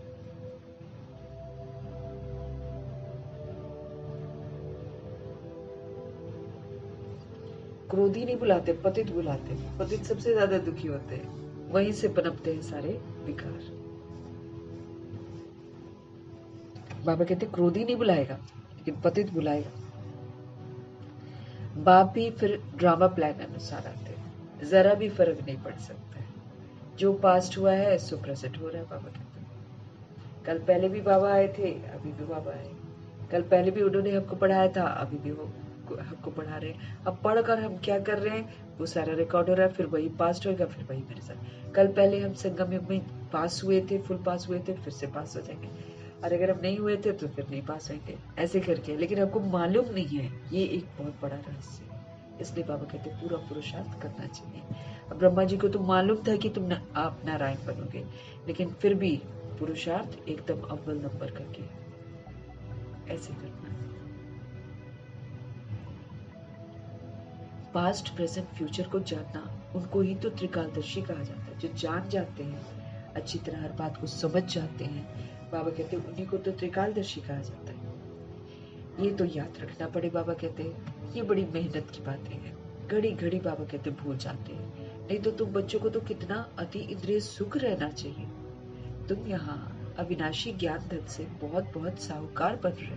क्रोधी नहीं बुलाते, पतित बुलाते। पतित सबसे ज्यादा दुखी होते हैं, वहीं से पनपते हैं सारे विकार। बाबा कहते क्रोधी नहीं बुलाएगा, लेकिन पतित बुलाएगा। बाप भी फिर ड्रामा प्लान अनुसार आते हैं, जरा भी फर्क नहीं पड़ सकता है। जो पास्ट हुआ है सो प्रेजेंट हो रहा है। बाबा कहते हैं कल पहले भी बाबा आए थे, अभी भी बाबा आए। कल पहले भी उन्होंने हमको पढ़ाया था, अभी भी वो हमको पढ़ा रहे हैं। अब पढ़कर हम क्या कर रहे हैं वो सारा रिकॉर्ड हो रहा है, फिर वही पास्ट होएगा, फिर वही मेरे साथ। कल पहले हम संगम युग में पास हुए थे, फुल पास हुए थे, फिर से पास हो जाएंगे। और अगर हम नहीं हुए थे तो फिर नहीं पास होंगे, ऐसे करके। लेकिन हमको मालूम नहीं है, ये एक बहुत बड़ा रहस्य है। इसलिए बाबा कहते पूरा पुरुषार्थ करना चाहिए। अब ब्रह्मा जी को तो मालूम था कि आप नारायण बनोगे, लेकिन फिर भी पुरुषार्थ एकदम अव्वल नंबर करके ऐसे करना। पास्ट प्रेजेंट फ्यूचर को जानना, उनको ही तो त्रिकालदर्शी कहा जाता है। जो जान जाते हैं, अच्छी तरह हर बात को समझ जाते हैं, बाबा कहते हैं उन्हीं को तो त्रिकालदर्शी कहा जाता है। ये तो याद रखना पड़े। बाबा कहते हैं ये बड़ी मेहनत की बातें हैं। घड़ी घड़ी बाबा कहते भूल जाते हैं। नहीं तो तुम बच्चों को तो कितना अति इंद्रिय सुख रहना चाहिए। तुम यहाँ अविनाशी ज्ञान धन से बहुत बहुत साहूकार बन रहे हो।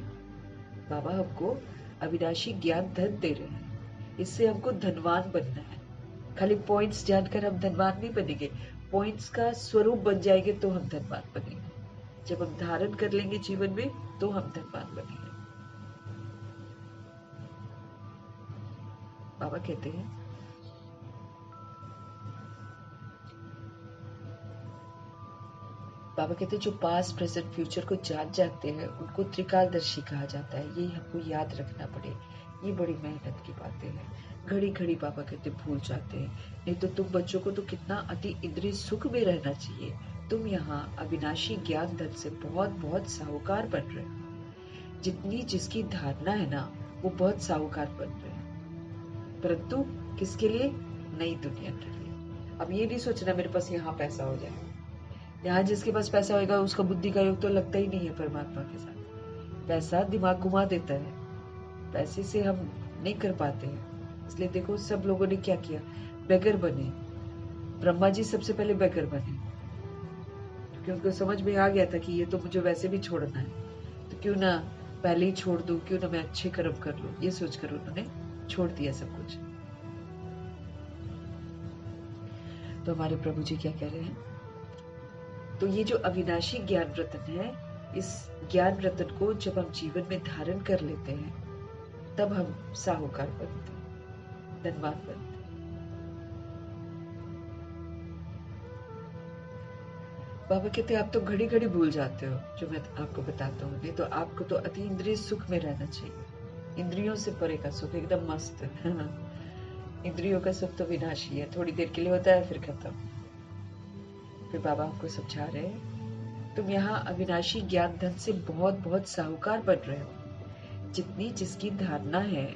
बाबा हमको अविनाशी ज्ञान धन दे रहे हैं, इससे हमको धनवान बनना है। खाली पॉइंट्स जानकर हम धनवान नहीं बनेंगे, पॉइंट्स का स्वरूप बन जाएंगे तो हम धनवान बनेंगे। जब हम धारण कर लेंगे जीवन में तो हम धनवान बनेंगे। बाबा कहते हैं जो पास्ट प्रेजेंट फ्यूचर को जान जाते हैं उनको त्रिकालदर्शी कहा जाता है। ये हमको याद रखना पड़े। ये बड़ी मेहनत की बातें हैं। घड़ी घड़ी बाबा कहते भूल जाते हैं। नहीं तो तुम बच्चों को तो कितना अति इंद्रिय सुख में रहना चाहिए। तुम यहाँ अविनाशी ज्ञान धन से बहुत बहुत साहूकार बन रहे हो। जितनी जिसकी धारणा है ना वो बहुत साहूकार बन रहे हैं, परंतु किसके लिए? नई दुनिया के लिए। अब ये नहीं सोचना मेरे पास यहाँ पैसा हो जाए। यहाँ जिसके पास पैसा होगा उसका बुद्धि का योग तो लगता ही नहीं है परमात्मा के साथ। पैसा दिमाग घुमा देता है, पैसे से हम नहीं कर पाते हैं। इसलिए देखो सब लोगों ने क्या किया, बेगर बने। ब्रह्मा जी सबसे पहले बेगर बने, क्योंकि उनको समझ में आ गया था कि ये तो मुझे वैसे भी छोड़ना है, तो क्यों ना पहले ही छोड़ दूं, क्यों ना मैं अच्छे कर्म कर लूं। ये सोचकर उन्होंने छोड़ दिया सब कुछ। तो हमारे प्रभु जी क्या कह रहे हैं, तो ये जो अविनाशी ज्ञान रत्न है, इस ज्ञान रत्न को जब हम जीवन में धारण कर लेते हैं तब हम साहूकार बनते हैं, धनवान बनते हैं। बाबा कहते हैं आप तो घड़ी घड़ी भूल जाते हो जो मैं आपको बताता हूँ। नहीं तो आपको तो अति इंद्रिय सुख में रहना चाहिए। इंद्रियों से परे का सुख एकदम मस्त है। इंद्रियों का सुख तो विनाशी है, थोड़ी देर के लिए होता है फिर खत्म। फिर बाबा हमको समझा रहे हैं तुम यहाँ अविनाशी ज्ञान धन से बहुत बहुत साहूकार बन रहे हो। जितनी जिसकी धारणा है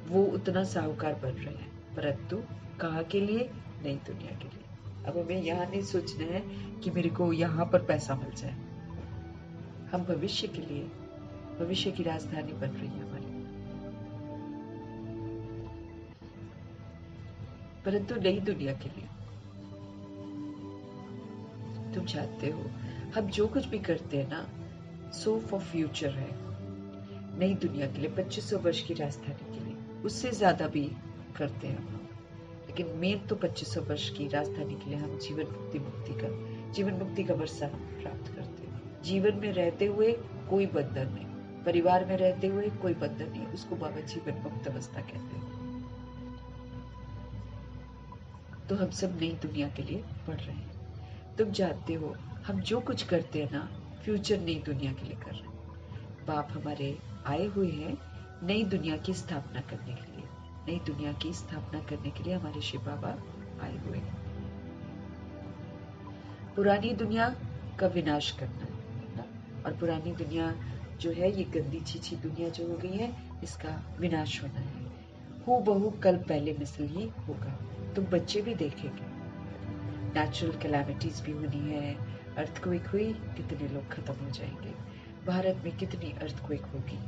वो उतना साहूकार बन रहे हैं, परंतु कहाँ के लिए? नई दुनिया के लिए। अब हमें यहाँ नहीं सोचना है कि मेरे को यहाँ पर पैसा मिल जाए। हम भविष्य के लिए, भविष्य की राजधानी बन रही है हमारी, परंतु नई दुनिया के लिए। तुम जानते हो हम जो कुछ भी करते हैं ना, सो फॉर फ्यूचर है, नई दुनिया के लिए, 2500 वर्ष की राजधानी के लिए। उससे ज्यादा भी करते हैं हम, लेकिन मेन तो 2500 वर्ष की राजधानी के लिए हम जीवन मुक्ति का वर्षा प्राप्त करते हैं। जीवन में रहते हुए कोई बंधन नहीं, परिवार में रहते हुए कोई बंधन नहीं, उसको बाबा जीवन मुक्त अवस्था कहते हैं। तो हम सब नई दुनिया के लिए पढ़ रहे हैं। तुम जानते हो हम जो कुछ करते हैं ना, फ्यूचर नई दुनिया के लिए कर रहे हैं। बाप हमारे आए हुए हैं नई दुनिया की स्थापना करने के लिए। नई दुनिया की स्थापना करने के लिए हमारे शिव बाबा आए हुए हैं। पुरानी दुनिया का विनाश करना है ना, और पुरानी दुनिया जो है, ये गंदी छीछी दुनिया जो हो गई है, इसका विनाश होना है। हूबहू कल पहले मिसल ही होगा। तुम बच्चे भी देखेंगे, नेचुरल कैलामिटीज भी होनी है। अर्थक्वेक हुई, कितने लोग खत्म हो जाएंगे। भारत में कितनी अर्थक्वेक होगी।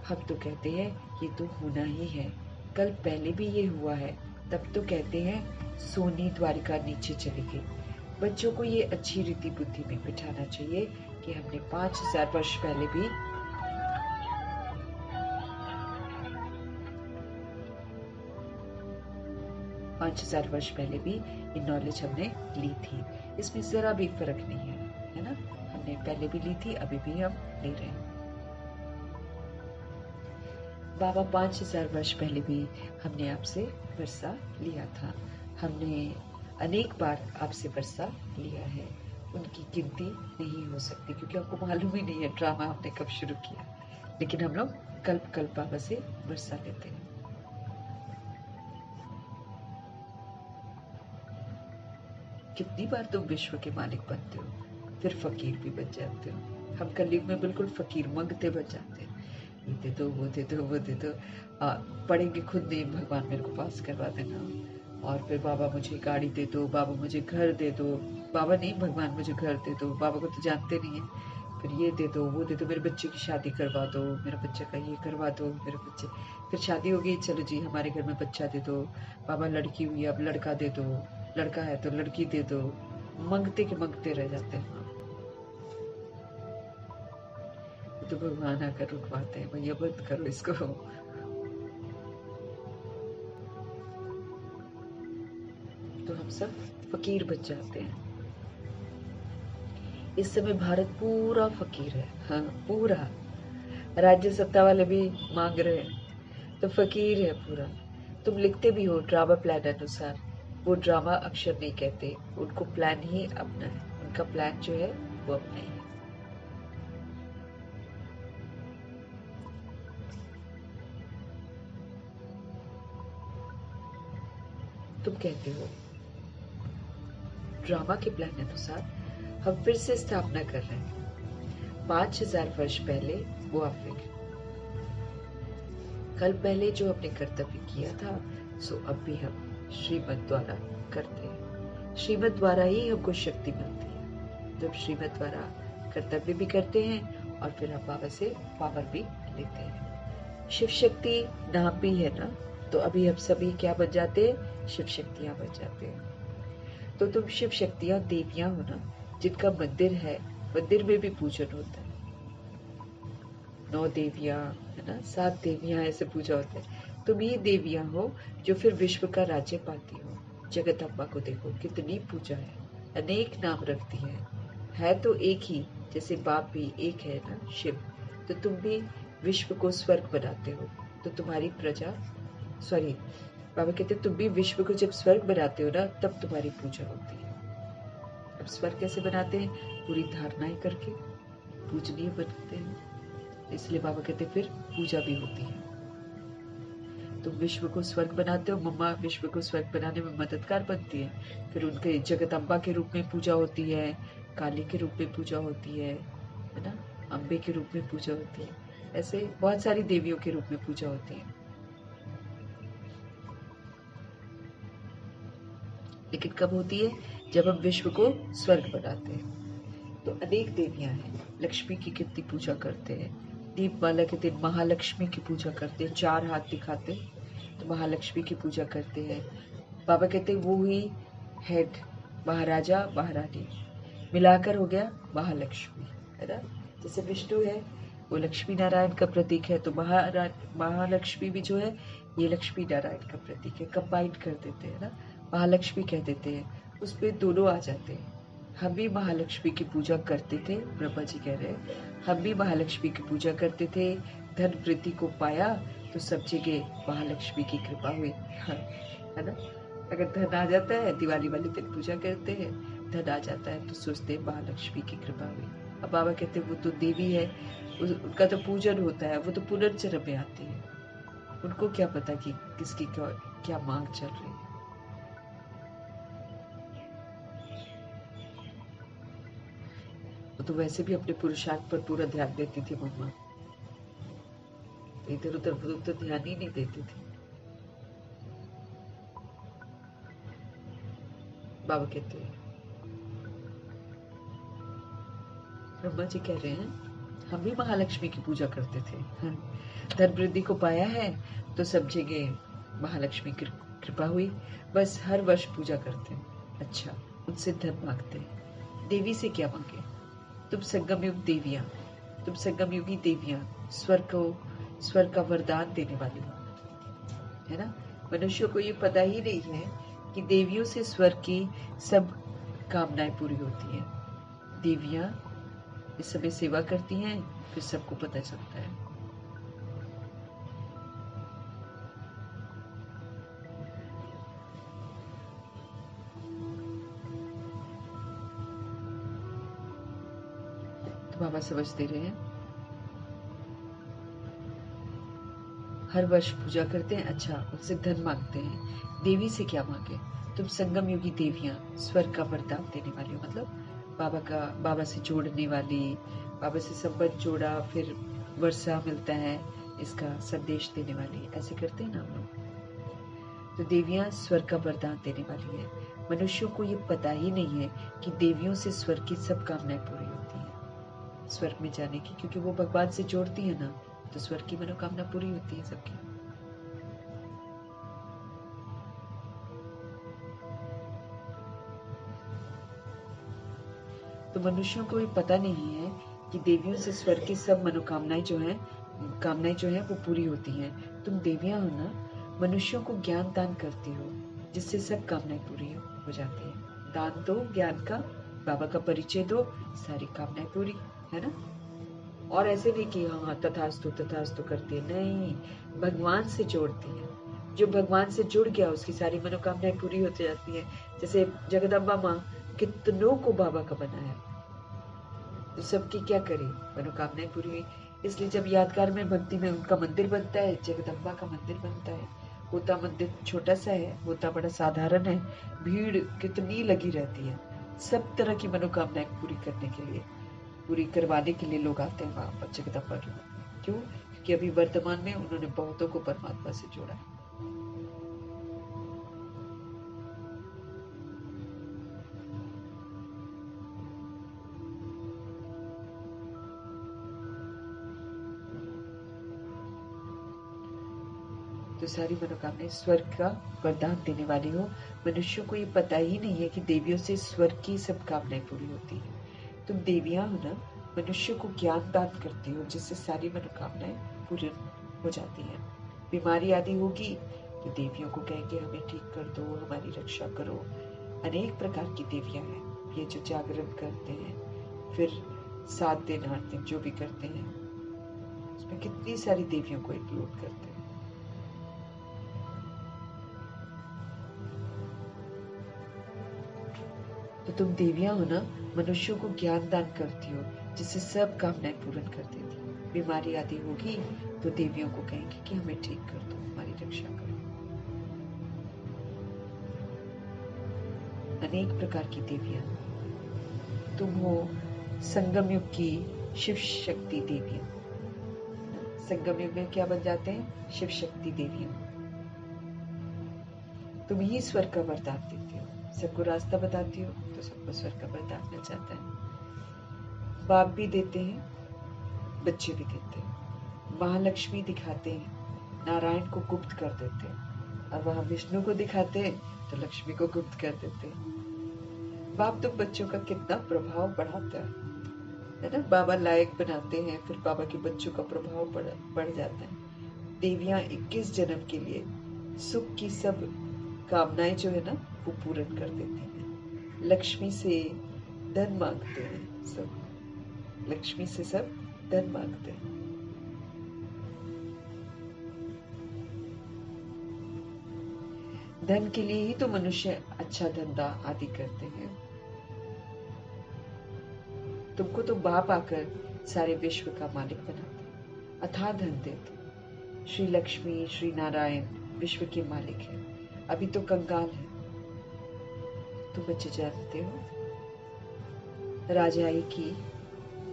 हम तो कहते हैं ये तो होना ही है, कल पहले भी ये हुआ है, तब तो कहते हैं सोनी द्वारिका नीचे चली गई। बच्चों को ये अच्छी रीति बुद्धि में बिठाना चाहिए कि हमने 5000 वर्ष पहले भी 5000 वर्ष पहले भी ये नॉलेज हमने ली थी। इसमें जरा भी फर्क नहीं है ना? हमने पहले भी ली थी, अभी भी हम ले रहे हैं। बाबा 5000 वर्ष पहले भी हमने आपसे वर्षा लिया था। हमने अनेक बार आपसे वर्षा लिया है। उनकी गिनती नहीं हो सकती, क्योंकि आपको मालूम ही नहीं है ड्रामा हमने कब शुरू किया। लेकिन हम लोग कल्प कल्प बाबा से वर्षा लेते हैं। कितनी बार तुम विश्व के मालिक बनते हो, फिर फकीर भी बन जाते हो। हम कलयुग में बिल्कुल फकीर मंगते बन जाते हैं। ये दे दो, वो दे दो, वो दे दो। पढ़ेंगे खुद नहीं, भगवान मेरे को पास करवा देना, और फिर बाबा मुझे गाड़ी दे दो, बाबा मुझे घर दे दो। बाबा नहीं, भगवान मुझे घर दे दो। बाबा को तो जानते नहीं है। फिर ये दे दो, वो दे दो, मेरे बच्चे की शादी करवा दो, मेरे बच्चे का ये करवा दो, मेरे बच्चे। फिर शादी हो गई, चलो जी हमारे घर में बच्चा दे दो। बाबा लड़की हुई, अब लड़का दे दो, लड़का है तो लड़की दे दो। मंगते के मंगते रह जाते हैं। तो भगवान आकर रुकवाते हैं, भैया बंद करो इसको। तो हम सब फकीर बन जाते हैं। इस समय भारत पूरा फकीर है। हाँ, पूरा। राज्य सत्ता वाले भी मांग रहे हैं, तो फकीर है पूरा। तुम लिखते भी हो ड्रामा प्लान अनुसार। वो ड्रामा अक्षर नहीं कहते, उनको प्लान ही अपना है। उनका प्लान जो है वो अपना ही है। तुम कहते हो ड्रामा के प्लान अनुसार हम फिर से स्थापना कर रहे हैं 5000 वर्ष पहले वो अफ्रीका। कल पहले जो हमने कर्तव्य किया था, सो अब भी हम श्रीमत द्वारा करते हैं। श्रीमत द्वारा ही हमको शक्ति मिलती है। जब श्रीमत द्वारा कर्तव्य भी करते हैं और फिर हम बाबा से पावर भी लेते हैं। शिव शक्ति नाम भी है ना, तो अभी हम सभी क्या बन जाते हैं? शिव शक्तियां बन जाते हैं। तो तुम शिव शक्तियां देवियां हो ना, जिनका मंदिर है, मंदिर में भी पूजन होता है। 9 देवियां है ना, 7 देवियां, ऐसे पूजा होता है। तुम ही देवियां हो जो फिर विश्व का राज्य पाती हो। जगत अम्बा को देखो, कितनी पूजा है, अनेक नाम रखती है तो एक ही, जैसे बाप भी एक है ना, शिव। तो तुम भी विश्व को स्वर्ग बनाते हो, तो तुम्हारी प्रजा, सॉरी, बाबा कहते तुम भी विश्व को जब स्वर्ग बनाते हो ना, तब तुम्हारी पूजा होती है। अब स्वर्ग कैसे बनाते हैं? पूरी धारणाएं करके पूजनीय बनते हैं। इसलिए बाबा कहते फिर पूजा भी होती है। तुम विश्व को स्वर्ग बनाते हो, मम्मा विश्व को स्वर्ग बनाने में मददगार बनती है। फिर उनके जगत अम्बा के रूप में पूजा होती है, काली के रूप में पूजा होती है ना, अम्बे के रूप में पूजा होती है। ऐसे बहुत सारी देवियों के रूप में पूजा होती है। लेकिन कब होती है? जब हम विश्व को स्वर्ग बनाते हैं। तो अनेक देवियां हैं। लक्ष्मी की कितनी पूजा करते हैं। दीपमाला के दिन महालक्ष्मी की पूजा करते हैं, 4 हाथ दिखाते हैं, तो महालक्ष्मी की पूजा करते हैं। बाबा कहते हैं वो ही हेड, महाराजा महारानी मिलाकर हो गया महालक्ष्मी, है ना। जैसे विष्णु है वो लक्ष्मी नारायण का प्रतीक है, तो महालक्ष्मी भी जो है ये लक्ष्मी नारायण का प्रतीक है। कंबाइन कर देते हैं ना, महालक्ष्मी कह देते हैं, उसमें दोनों आ जाते हैं। हम भी महालक्ष्मी की पूजा करते थे, ब्रह्मा जी कह रहे हैं, हम भी महालक्ष्मी की पूजा करते थे। धन वृद्धि को पाया तो सब जगह महालक्ष्मी की कृपा हुई, है ना। अगर धन आ जाता है, दिवाली वाले दिन पूजा करते हैं, धन आ जाता है तो सोचते हैं महालक्ष्मी की कृपा हुई। अब बाबा कहते हैं वो तो देवी है, उनका तो पूजन होता है, वो तो पुनर्जन्म में आती है। उनको क्या पता कि किसकी क्या मांग चल रही है। वो तो वैसे भी अपने पुरुषार्थ पर पूरा ध्यान देती थी मम्मा, इधर उधर तो ध्यान ही नहीं देती थी। बाबा कहते हैं, ब्रह्मा जी कह रहे हैं हम भी महालक्ष्मी की पूजा करते थे। धन वृद्धि को पाया है तो सब जगह महालक्ष्मी की कृपा हुई, बस हर वर्ष पूजा करते हैं। अच्छा, उनसे धन मांगते हैं। देवी से क्या मांगे? तुम संगम युग देवियां, तुम संगम युगी देवियां, स्वर्ग का वरदान देने वाली हो, है ना। मनुष्यों को ये पता ही नहीं है कि देवियों से स्वर्ग की सब कामनाएं पूरी होती हैं। देवियां इस समय सेवा करती हैं, फिर सबको पता चलता है। तो बाबा समझ दे रहे हैं, हर वर्ष पूजा करते हैं। अच्छा, उनसे धन मांगते हैं। देवी से क्या मांगे? तुम संगम युगी देवियां, स्वर्ग का वरदान देने वाली हो, मतलब बाबा से जोड़ने वाली, बाबा से संबंध जोड़ा फिर वर्षा मिलता है, इसका संदेश देने वाली, ऐसे करते हैं ना हम लोग। तो देवियां स्वर्ग का वरदान देने वाली है। मनुष्यों को ये पता ही नहीं है कि देवियों से स्वर्ग की सब कामनाएं पूरी होती हैं, स्वर्ग में जाने की, क्योंकि वो भगवान से जोड़ती है ना, तो स्वर्ग की मनोकामना पूरी होती है सबकी। तो मनुष्यों को ये पता नहीं है कि देवियों से स्वर्ग की सब मनोकामनाएं जो हैं वो पूरी होती हैं। तुम देवियां हो ना, मनुष्यों को ज्ञान दान करती हो, जिससे सब कामनाएं पूरी हो जाती हैं। दान दो ज्ञान का, बाबा का परिचय दो, सारी कामनाएं पूरी, है ना। और ऐसे नहीं कि हाँ तथास्तु करती है, नहीं, भगवान से जोड़ती है। जो भगवान से जुड़ गया उसकी सारी मनोकामनाएं पूरी होती जाती है। जैसे जगदम्बा माँ कितनों को बाबा का बनाया, तो सबकी क्या करी, मनोकामनाएं पूरी हुई। इसलिए जब यादगार में भक्ति में उनका मंदिर बनता है, जगदम्बा का मंदिर बनता है। होता मंदिर छोटा सा है, होता बड़ा साधारण है, भीड़ कितनी लगी रहती है, सब तरह की मनोकामनाएं पूरी करने के लिए, पूरी करवाने के लिए लोग आते हैं वहां पर जगदम्बा के मंदिर। क्यों? क्योंकि अभी वर्तमान में उन्होंने बहुतों को परमात्मा से जोड़ा है। तो सारी मनोकामनाएं स्वर्ग का वरदान देने वाली हो। मनुष्यों को ये पता ही नहीं है कि देवियों से स्वर्ग की सब कामनाएं पूरी होती हैं। तुम देवियां हो ना, मनुष्य को ज्ञान दान करती हो, जिससे सारी मनोकामनाएं पूरी हो जाती हैं। बीमारी आदि होगी तो देवियों को कहेंगे हमें ठीक कर दो, हमारी रक्षा करो। अनेक प्रकार की देवियां हैं, ये जो जागरण करते हैं, फिर 7 दिन 8 दिन जो भी करते हैं, उसमें कितनी सारी देवियों को इंक्लूड करते हैं। तो तुम देवियां हो ना, मनुष्यों को ज्ञान दान करती हो, जिससे सब कामनाएं पूर्ण कर देती। बीमारी आदि होगी तो देवियों को कहेंगे कि हमें ठीक कर दो, हमारी रक्षा करो। अनेक प्रकार की देवियां, तुम हो संगम युग की शिव शक्ति देवियां। संगम युग में क्या बन जाते हैं? शिव शक्ति देवियां। तुम ही स्वर्ग का वरदान देती हो, सबको रास्ता बताती हो, तो सबको स्वर्ग का वरदान मिल जाता है। बाप भी देते हैं, बच्चे भी देते हैं। महालक्ष्मी दिखाते हैं, नारायण को गुप्त कर देते हैं, और वहां विष्णु को दिखाते हैं तो लक्ष्मी को गुप्त कर देते हैं। बाप तो बच्चों का कितना प्रभाव बढ़ाता है ना। बाबा लायक बनाते हैं, फिर बाबा के बच्चों का प्रभाव बढ़ जाता है। देवियां 21 जन्म के लिए सुख की सब कामनाएं जो है ना वो पूर्ण कर देती हैं। लक्ष्मी से धन मांगते हैं सब, लक्ष्मी से सब धन मांगते हैं। धन के लिए ही तो मनुष्य अच्छा धंधा आदि करते हैं। तुमको तो बाप आकर सारे विश्व का मालिक बनाते, अथाह धन देते। श्री लक्ष्मी श्री नारायण विश्व के मालिक हैं, अभी तो कंगाल है। तुम बच्चे जानते हो राजाई की,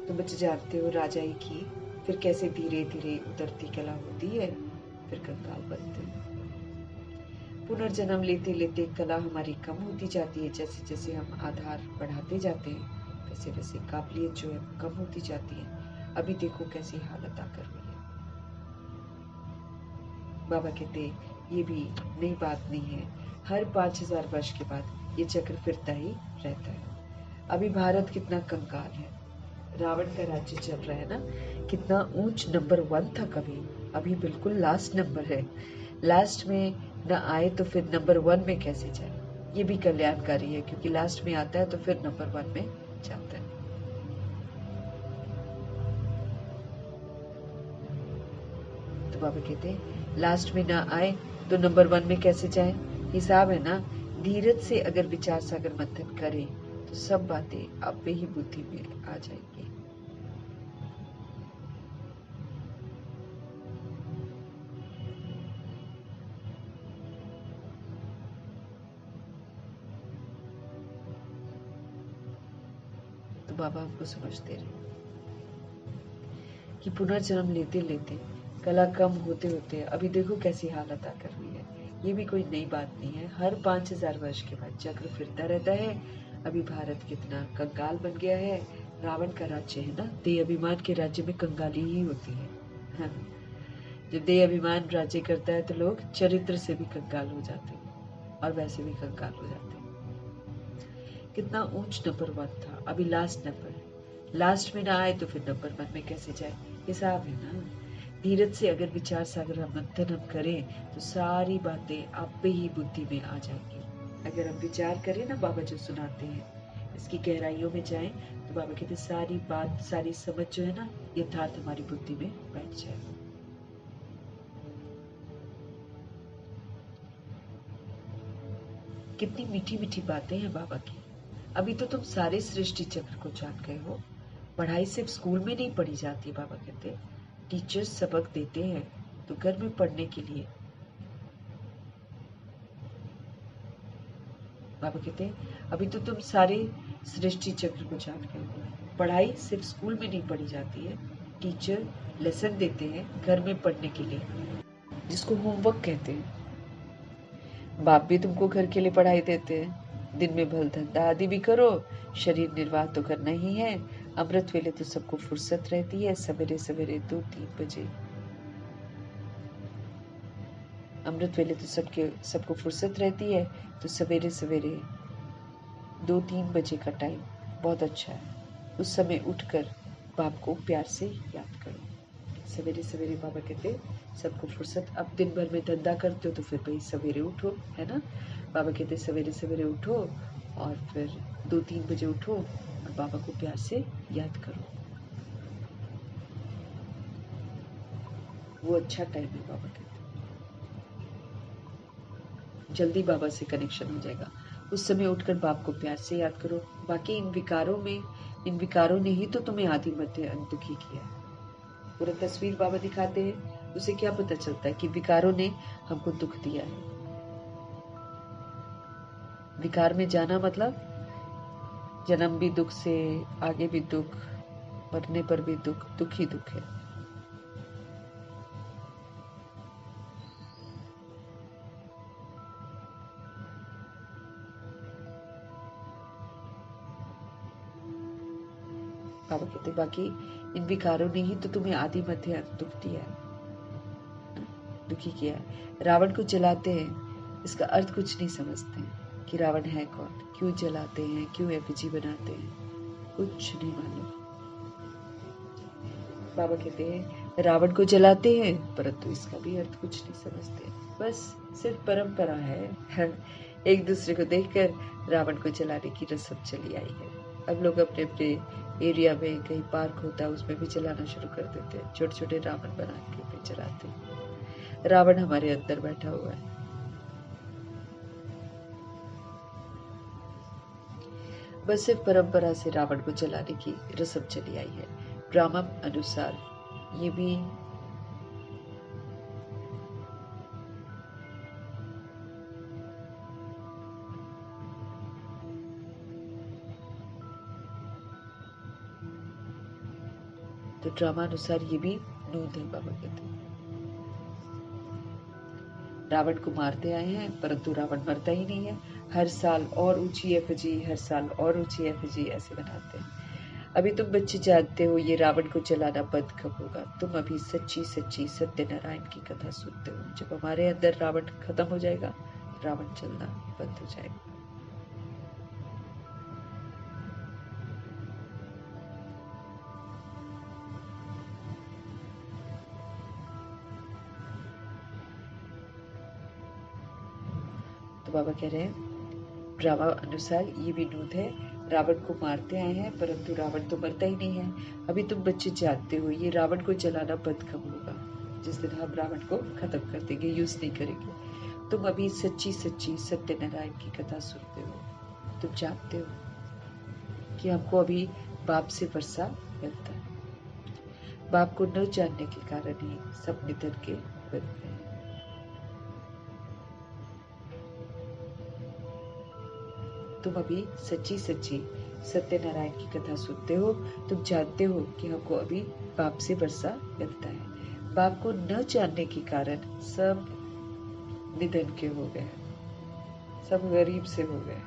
तुम बच्चे जानते हो राजाई की, फिर कैसे धीरे धीरे उतरती कला होती है, फिर कंगाल बनते हैं। पुनर्जन्म लेते लेते कला हमारी कम होती जाती है। जैसे जैसे हम आधार बढ़ाते जाते हैं, वैसे वैसे काबिलियत जो है कम होती जाती है। अभी देखो कैसी हालत आकर हुई है। बाबा कहते ये भी नई बात नहीं है। हर 5000 वर्ष के बाद ये चक्र फिरता ही रहता है। अभी भारत कितना कंगाल है, रावण का राज्य चल रहा है ना, कितना ऊंच नंबर 1 था कभी, अभी बिल्कुल लास्ट नंबर है। लास्ट में न आए तो फिर नंबर 1 में कैसे जाए? ये भी कल्याणकारी है, क्योंकि लास्ट में आता है तो फिर नंबर 1 में जाता है। तो बाबा कहते हैं लास्ट में ना आए तो नंबर 1 में कैसे जाए? हिसाब है ना, धीरज से अगर विचार सागर मंथन करें तो सब बातें आप पे ही बुद्धि में आ जाएंगी। तो बाबा हमको समझते रहे कि पुनर्जन्म लेते लेते कला कम होते होते अभी देखो कैसी हालत आ कर हुई है। ये भी कोई नई बात नहीं है, हर 5000 वर्ष के बाद चक्र फिरता रहता है। अभी भारत कितना कंगाल बन गया है। रावण का राज्य है ना, देह अभिमान के राज्य में कंगाली ही होती है। हाँ। जब देह अभिमान राज्य करता है तो लोग चरित्र से भी कंगाल हो जाते हैं और वैसे भी कंगाल हो जाते हैं। कितना ऊंच नंबर 1 था, अभी लास्ट नंबर, लास्ट में ना आए तो फिर नंबर 1 में कैसे जाए? हिसाब है ना, धीरज से अगर विचार सागर मंथन हम करें तो सारी बातें आप पे ही बुद्धि में आ जाएंगी। अगर हम विचार करें ना, बाबा जो सुनाते हैं इसकी गहराइयों में जाएं तो बाबा कहते सारी बात, सारी समझ जो है ना, यथार्थ हमारी बुद्धि में बैठ जाए। कितनी मीठी मीठी बातें हैं बाबा की। अभी तो तुम सारे सृष्टि चक्र को जान गए हो। पढ़ाई सिर्फ स्कूल में नहीं पढ़ी जाती, बाबा कहते टीचर्स सबक देते हैं तो घर में पढ़ने के लिए। बाबा कहते अभी तो तुम सारे सृष्टि चक्र को जान गए हो। पढ़ाई सिर्फ स्कूल में नहीं पढ़ी जाती है, टीचर लेसन देते हैं घर में पढ़ने के लिए, जिसको होमवर्क कहते हैं। बाप भी तुमको घर के लिए पढ़ाई देते हैं। दिन में भल धंधा आदि भी करो, शरीर निर्वाह तो करना ही है। अमृत वेले तो सबको फुर्सत रहती है, सवेरे सवेरे 2-3 बजे। अमृत वेले तो सबको फुर्सत रहती है, तो सवेरे सवेरे 2-3 बजे का टाइम बहुत अच्छा है। उस समय उठकर बाप को प्यार से याद करो। सवेरे सवेरे बाबा कहते सबको फुर्सत, अब दिन भर में धंधा करते हो तो फिर भाई सवेरे उठो, है ना। बाबा कहते सवेरे सवेरे उठो और फिर 2-3 बजे उठो और बाबा को प्यार से याद करो। वो अच्छा टाइम है, बाबा कहते जल्दी बाबा से कनेक्शन हो जाएगा। उस समय उठकर बाप को प्यार से याद करो। बाकी इन विकारों ने ही तो तुम्हें आदि मध्य अंत दुखी किया है। पूरा तस्वीर बाबा दिखाते हैं, उसे क्या पता चलता है कि विकारों ने हमको दुख दिया है। विकार में जाना मतलब जन्म भी दुख से, आगे भी दुख, मरने पर भी दुख, दुख ही दुख है। बाबा कहते बाकी इन विकारों ने ही तो तुम्हें आदि मध्य अंत दुख दिया है, दुखी किया है। रावण को जलाते हैं, इसका अर्थ कुछ नहीं समझते हैं कि रावण है कौन, क्यों जलाते हैं, क्यों एफिजी बनाते हैं, कुछ नहीं मालूम। बाबा कहते हैं रावण को जलाते हैं, परंतु इसका भी अर्थ कुछ नहीं समझते, बस सिर्फ परंपरा है। एक दूसरे को देखकर रावण को जलाने की रस्म चली आई है। अब लोग अपने अपने एरिया में कहीं पार्क होता है उसमें भी जलाना शुरू कर देते हैं, छोटे छोटे रावण बना के भी जलाते हैं। रावण हमारे अंदर बैठा हुआ है। बस सिर्फ परंपरा से रावण को जलाने की रस्म चली आई है। ड्रामा अनुसार ये भी तो ड्रामा अनुसार ये भी नूत है। बाबा कहते हैं रावण को मारते आए हैं, परंतु रावण मरता ही नहीं है। हर साल और ऊंची एफिजी, हर साल और ऊंची एफिजी ऐसे बनाते हैं। अभी तुम बच्चे जानते हो ये रावण को जलाना बंद कब होगा। तुम अभी सच्ची सच्ची सत्यनारायण की कथा सुनते हो। जब हमारे अंदर रावण खत्म हो जाएगा, रावण चलना बंद हो जाएगा। तो बाबा कह रहे हैं ड्रामा अनुसार ये विनोद है, रावण को मारते आए हैं परंतु रावण तो मरता ही नहीं है। अभी तुम बच्चे जानते हो ये रावण को जलाना बंद कब होगा, जिस दिन हम रावण को खत्म कर देंगे, यूज नहीं करेंगे। तुम अभी सच्ची सच्ची सत्यनारायण की कथा सुनते हो। तुम जानते हो कि हमको अभी बाप से वर्षा मिलता है। बाप को न जानने के कारण ही सब निधन के बनते हैं। तुम अभी सच्ची सच्ची सत्यनारायण की कथा सुनते हो। तुम जानते हो कि हमको अभी बाप से वर्षा मिलता है। बाप को न जानने के कारण सब निधन के हो गए, सब गरीब से हो गए,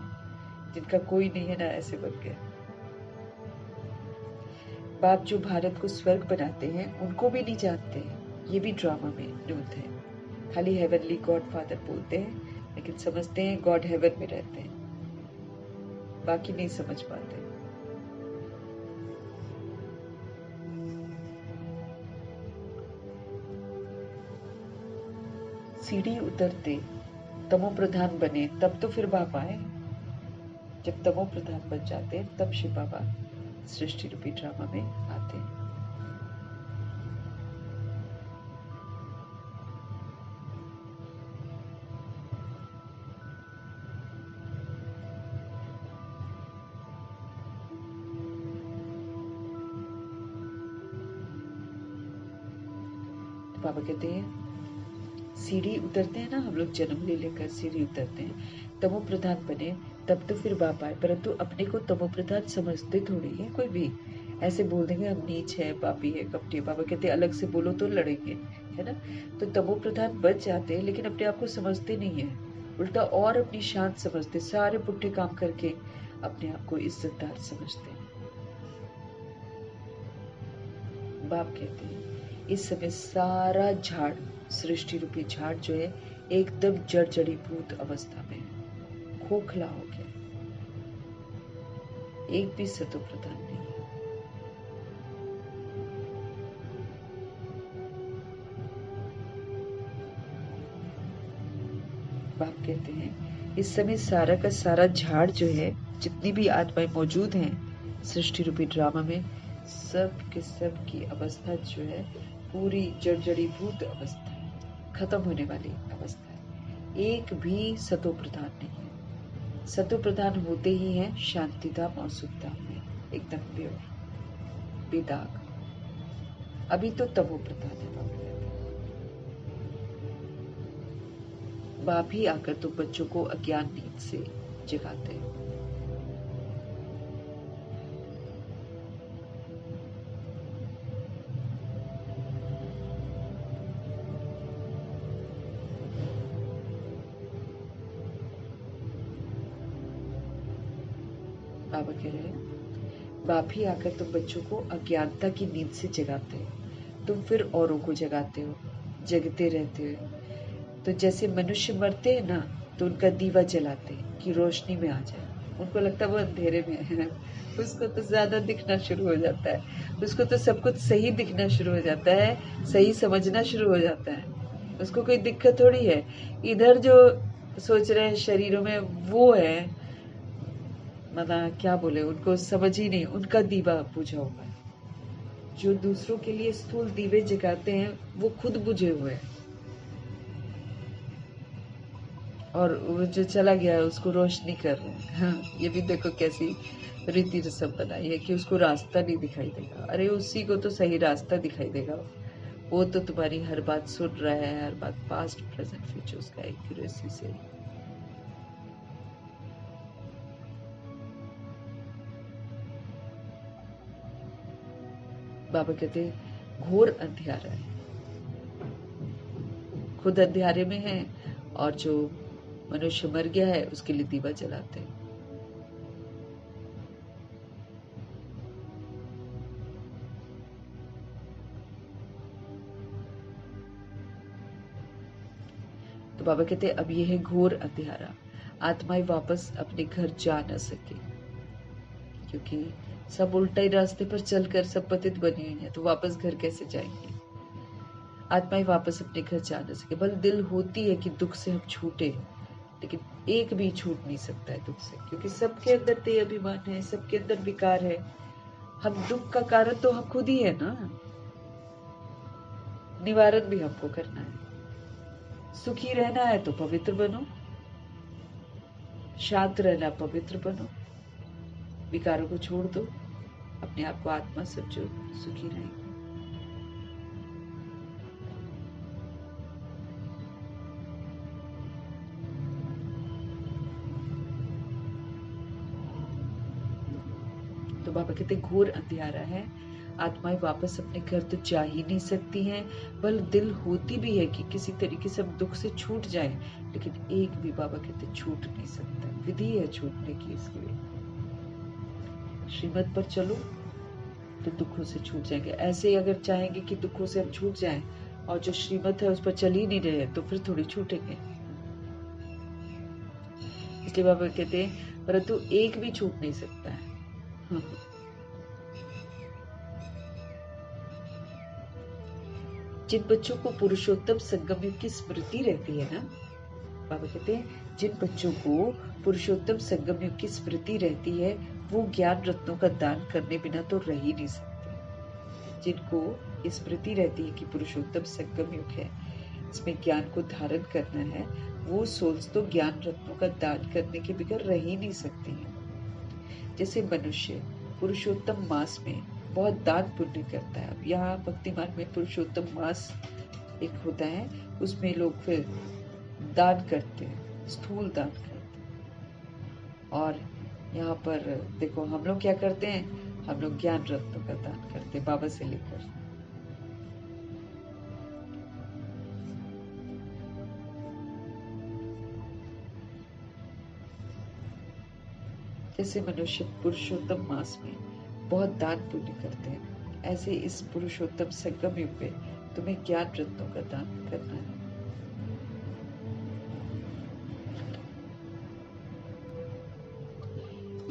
जिनका कोई नहीं है ना ऐसे बन गए। बाप जो भारत को स्वर्ग बनाते हैं उनको भी नहीं जानते। ये भी ड्रामा में नूत है। खाली हेवनली गॉड फादर बोलते हैं लेकिन समझते हैं गॉड हेवन में रहते हैं, बाकी नहीं समझ पाते। सीढ़ी उतरते तमो प्रधान बने तब तो फिर बाप आए। जब तमो प्रधान बन जाते तब शिव बाबा सृष्टि रूपी ड्रामा में आते हैं। तो बाबा कहते हैं सीढ़ी उतरते हैं ना, हम लोग जन्म ले लेकर सीढ़ी उतरते हैं। तमो प्रधान बने तब तो फिर बाप आए, परंतु अपने को तमो प्रधान समझते थोड़ी है। कोई भी ऐसे बोल देंगे हम नीच है, पापी है, कपटी है। बाबा कहते हैं अलग से बोलो तो लड़ेंगे, है ना। तो तमो प्रधान बच जाते हैं लेकिन अपने आप को समझते नहीं है, उल्टा और अपनी शान समझते, सारे पुट्ठे काम करके अपने आप को इज्जतदार समझते हैं। बाप कहते हैं इस समय सारा झाड़, सृष्टि रूपी झाड़ जो है एकदम जड़ीभूत अवस्था में है, खोखला हो गया, एक भी सतो प्रधान नहीं है। बाप कहते हैं इस समय सारा का सारा झाड़ जो है, जितनी भी आत्माएं मौजूद हैं सृष्टि रूपी ड्रामा में, सब के सब की अवस्था जो है पूरी जड़ीभूत अवस्था है, खत्म होने वाली अवस्था है। एक भी सतो प्रधान नहीं है। सतो प्रधान होते ही हैं शांतिधाम और सुखधाम में, एकदम प्योर बेदाग। अभी तो तमो प्रधान है। बाप ही आकर तो बच्चों को अज्ञान नींद से जगाते हैं। बाबा कह रहे हैं बाप ही आकर तुम बच्चों को अज्ञानता की नींद से जगाते हैं। तुम फिर औरों को जगाते हो, जगते रहते हो। तो जैसे मनुष्य मरते हैं ना तो उनका दीवा जलाते हैं कि रोशनी में आ जाए। उनको लगता है वो अंधेरे में है, उसको तो ज्यादा दिखना शुरू हो जाता है, उसको तो सब कुछ सही दिखना शुरू हो जाता है, सही समझना शुरू हो जाता है। उसको कोई दिक्कत थोड़ी है। इधर जो सोच रहे हैं शरीरों में वो है, मतलब क्या बोले, उनको समझ ही नहीं, उनका दीवा बुझा हुआ है। जो दूसरों के लिए स्थूल दीवे जगाते हैं वो खुद बुझे हुए हैं, और वो जो चला गया है उसको रोशनी कर रहे हैं। हाँ, ये भी देखो कैसी रीति रस्म बनाई है कि उसको रास्ता नहीं दिखाई देगा। अरे उसी को तो सही रास्ता दिखाई देगा, वो तो तुम्हारी हर बात सुन रहा है, हर बात पास्ट प्रेजेंट फ्यूचर उसका एक्यूरेसी से। बाबा कहते घोर अंधियारा है, खुद अंधियारे में है और जो मनुष्य मर गया है उसके लिए दीवा जलाते हैं। बाबा कहते हैं अब ये है घोर अंधियारा, आत्माएं वापस अपने घर जा न सके, क्योंकि सब उल्टे रास्ते पर चलकर सब पतित बनी हुई है, तो वापस घर कैसे जाएंगे। आत्माएं वापस अपने घर जा न सके। बल दिल होती है कि दुख से हम छूटे, लेकिन एक भी छूट नहीं सकता है दुख से, क्योंकि सबके अंदर देह अभिमान है, सबके अंदर विकार है। हम दुख का कारण तो हम खुद ही है ना, निवारण भी हमको करना है। सुखी रहना है तो पवित्र बनो, शांत रहना पवित्र बनो, विकारों को छोड़ दो, अपने आप को आत्मा समझो, सुखी रहेंगे। तो बाबा कहते घोर अंधियारा है, आत्माएं वापस अपने घर तो जा ही नहीं सकती हैं। बल दिल होती भी है कि किसी तरीके से हम दुख से छूट जाए, लेकिन एक भी बाबा कहते छूट नहीं सकता। विधि है छूटने की, इसके लिए श्रीमत पर चलो तो दुखों से छूट जाएंगे। ऐसे ही अगर चाहेंगे कि दुखों से हम छूट जाएं और जो श्रीमत है उस पर चल ही नहीं रहे, तो फिर थोड़ी छूटेंगे। इसलिए बाबा कहते हैं परंतु एक भी छूट नहीं सकता है। जिन बच्चों को पुरुषोत्तम संगम युग की स्मृति रहती है ना, बाबा कहते हैं जिन बच्चों को पुरुषोत्तम संगम युग की स्मृति रहती है, वो ज्ञान रत्नों का दान करने बिना तो रह ही नहीं सकते। जिनको स्मृति रहती है कि पुरुषोत्तम संगम युग है, इसमें ज्ञान को धारण करना है, वो सोच तो ज्ञान रत्नों का दान करने के बगैर रह ही नहीं सकती है। जैसे मनुष्य पुरुषोत्तम मास में बहुत दान पुण्य करता है। अब यहाँ भक्तिमान में पुरुषोत्तम मास एक होता है, उसमें लोग फिर दान करते हैं, स्थूल दान करते हैं। और यहाँ पर देखो हम लोग क्या करते हैं, हम लोग ज्ञान रत्नों का दान करते हैं, बाबा से लेकर। जैसे मनुष्य पुरुषोत्तम मास में बहुत दान पुण्य करते हैं, ऐसे इस पुरुषोत्तम संगम युग में तुम्हें ज्ञान रत्नों का दान करना है।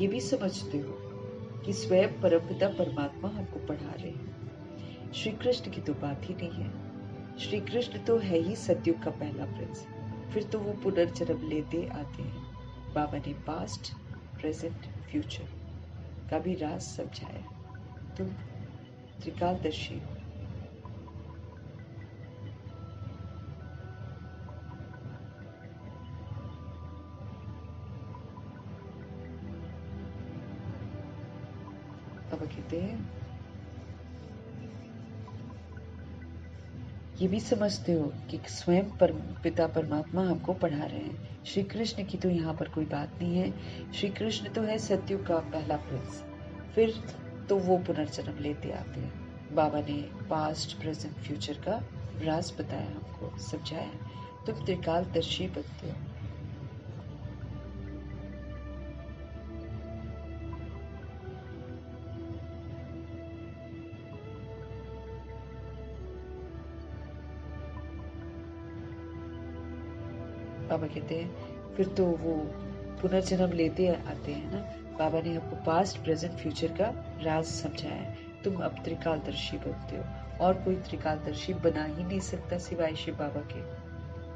ये भी समझते हो कि स्वयं परमपिता परमात्मा हमको पढ़ा रहे हैं। श्री कृष्ण की तो बात ही नहीं है। श्री कृष्ण तो है ही सतयुग का पहला प्रिंस, फिर तो वो पुनर्जन्म लेते आते हैं। बाबा ने पास्ट, प्रेजेंट, फ्यूचर का भी राज समझाया। तुम त्रिकालदर्शी हो। बाबा कहते हैं ये भी समझते हो कि स्वयं पिता परमात्मा हमको पढ़ा रहे हैं। श्री कृष्ण की तो यहाँ पर कोई बात नहीं है। श्री कृष्ण तो है सतयुग का पहला प्रिंस, फिर तो वो पुनर्जन्म लेते आते हैं। बाबा ने पास्ट, प्रेजेंट, फ्यूचर का राज बताया, हमको समझाया। तुम त्रिकालदर्शी बनते हो। बाबा कहते हैं फिर तो वो पुनर्जन्म लेते आते हैं ना। बाबा ने आपको पास्ट, प्रेजेंट, फ्यूचर का राज समझाया। तुम अब त्रिकालदर्शी बनते हो, और कोई त्रिकालदर्शी बना ही नहीं सकता सिवाय शिव बाबा के।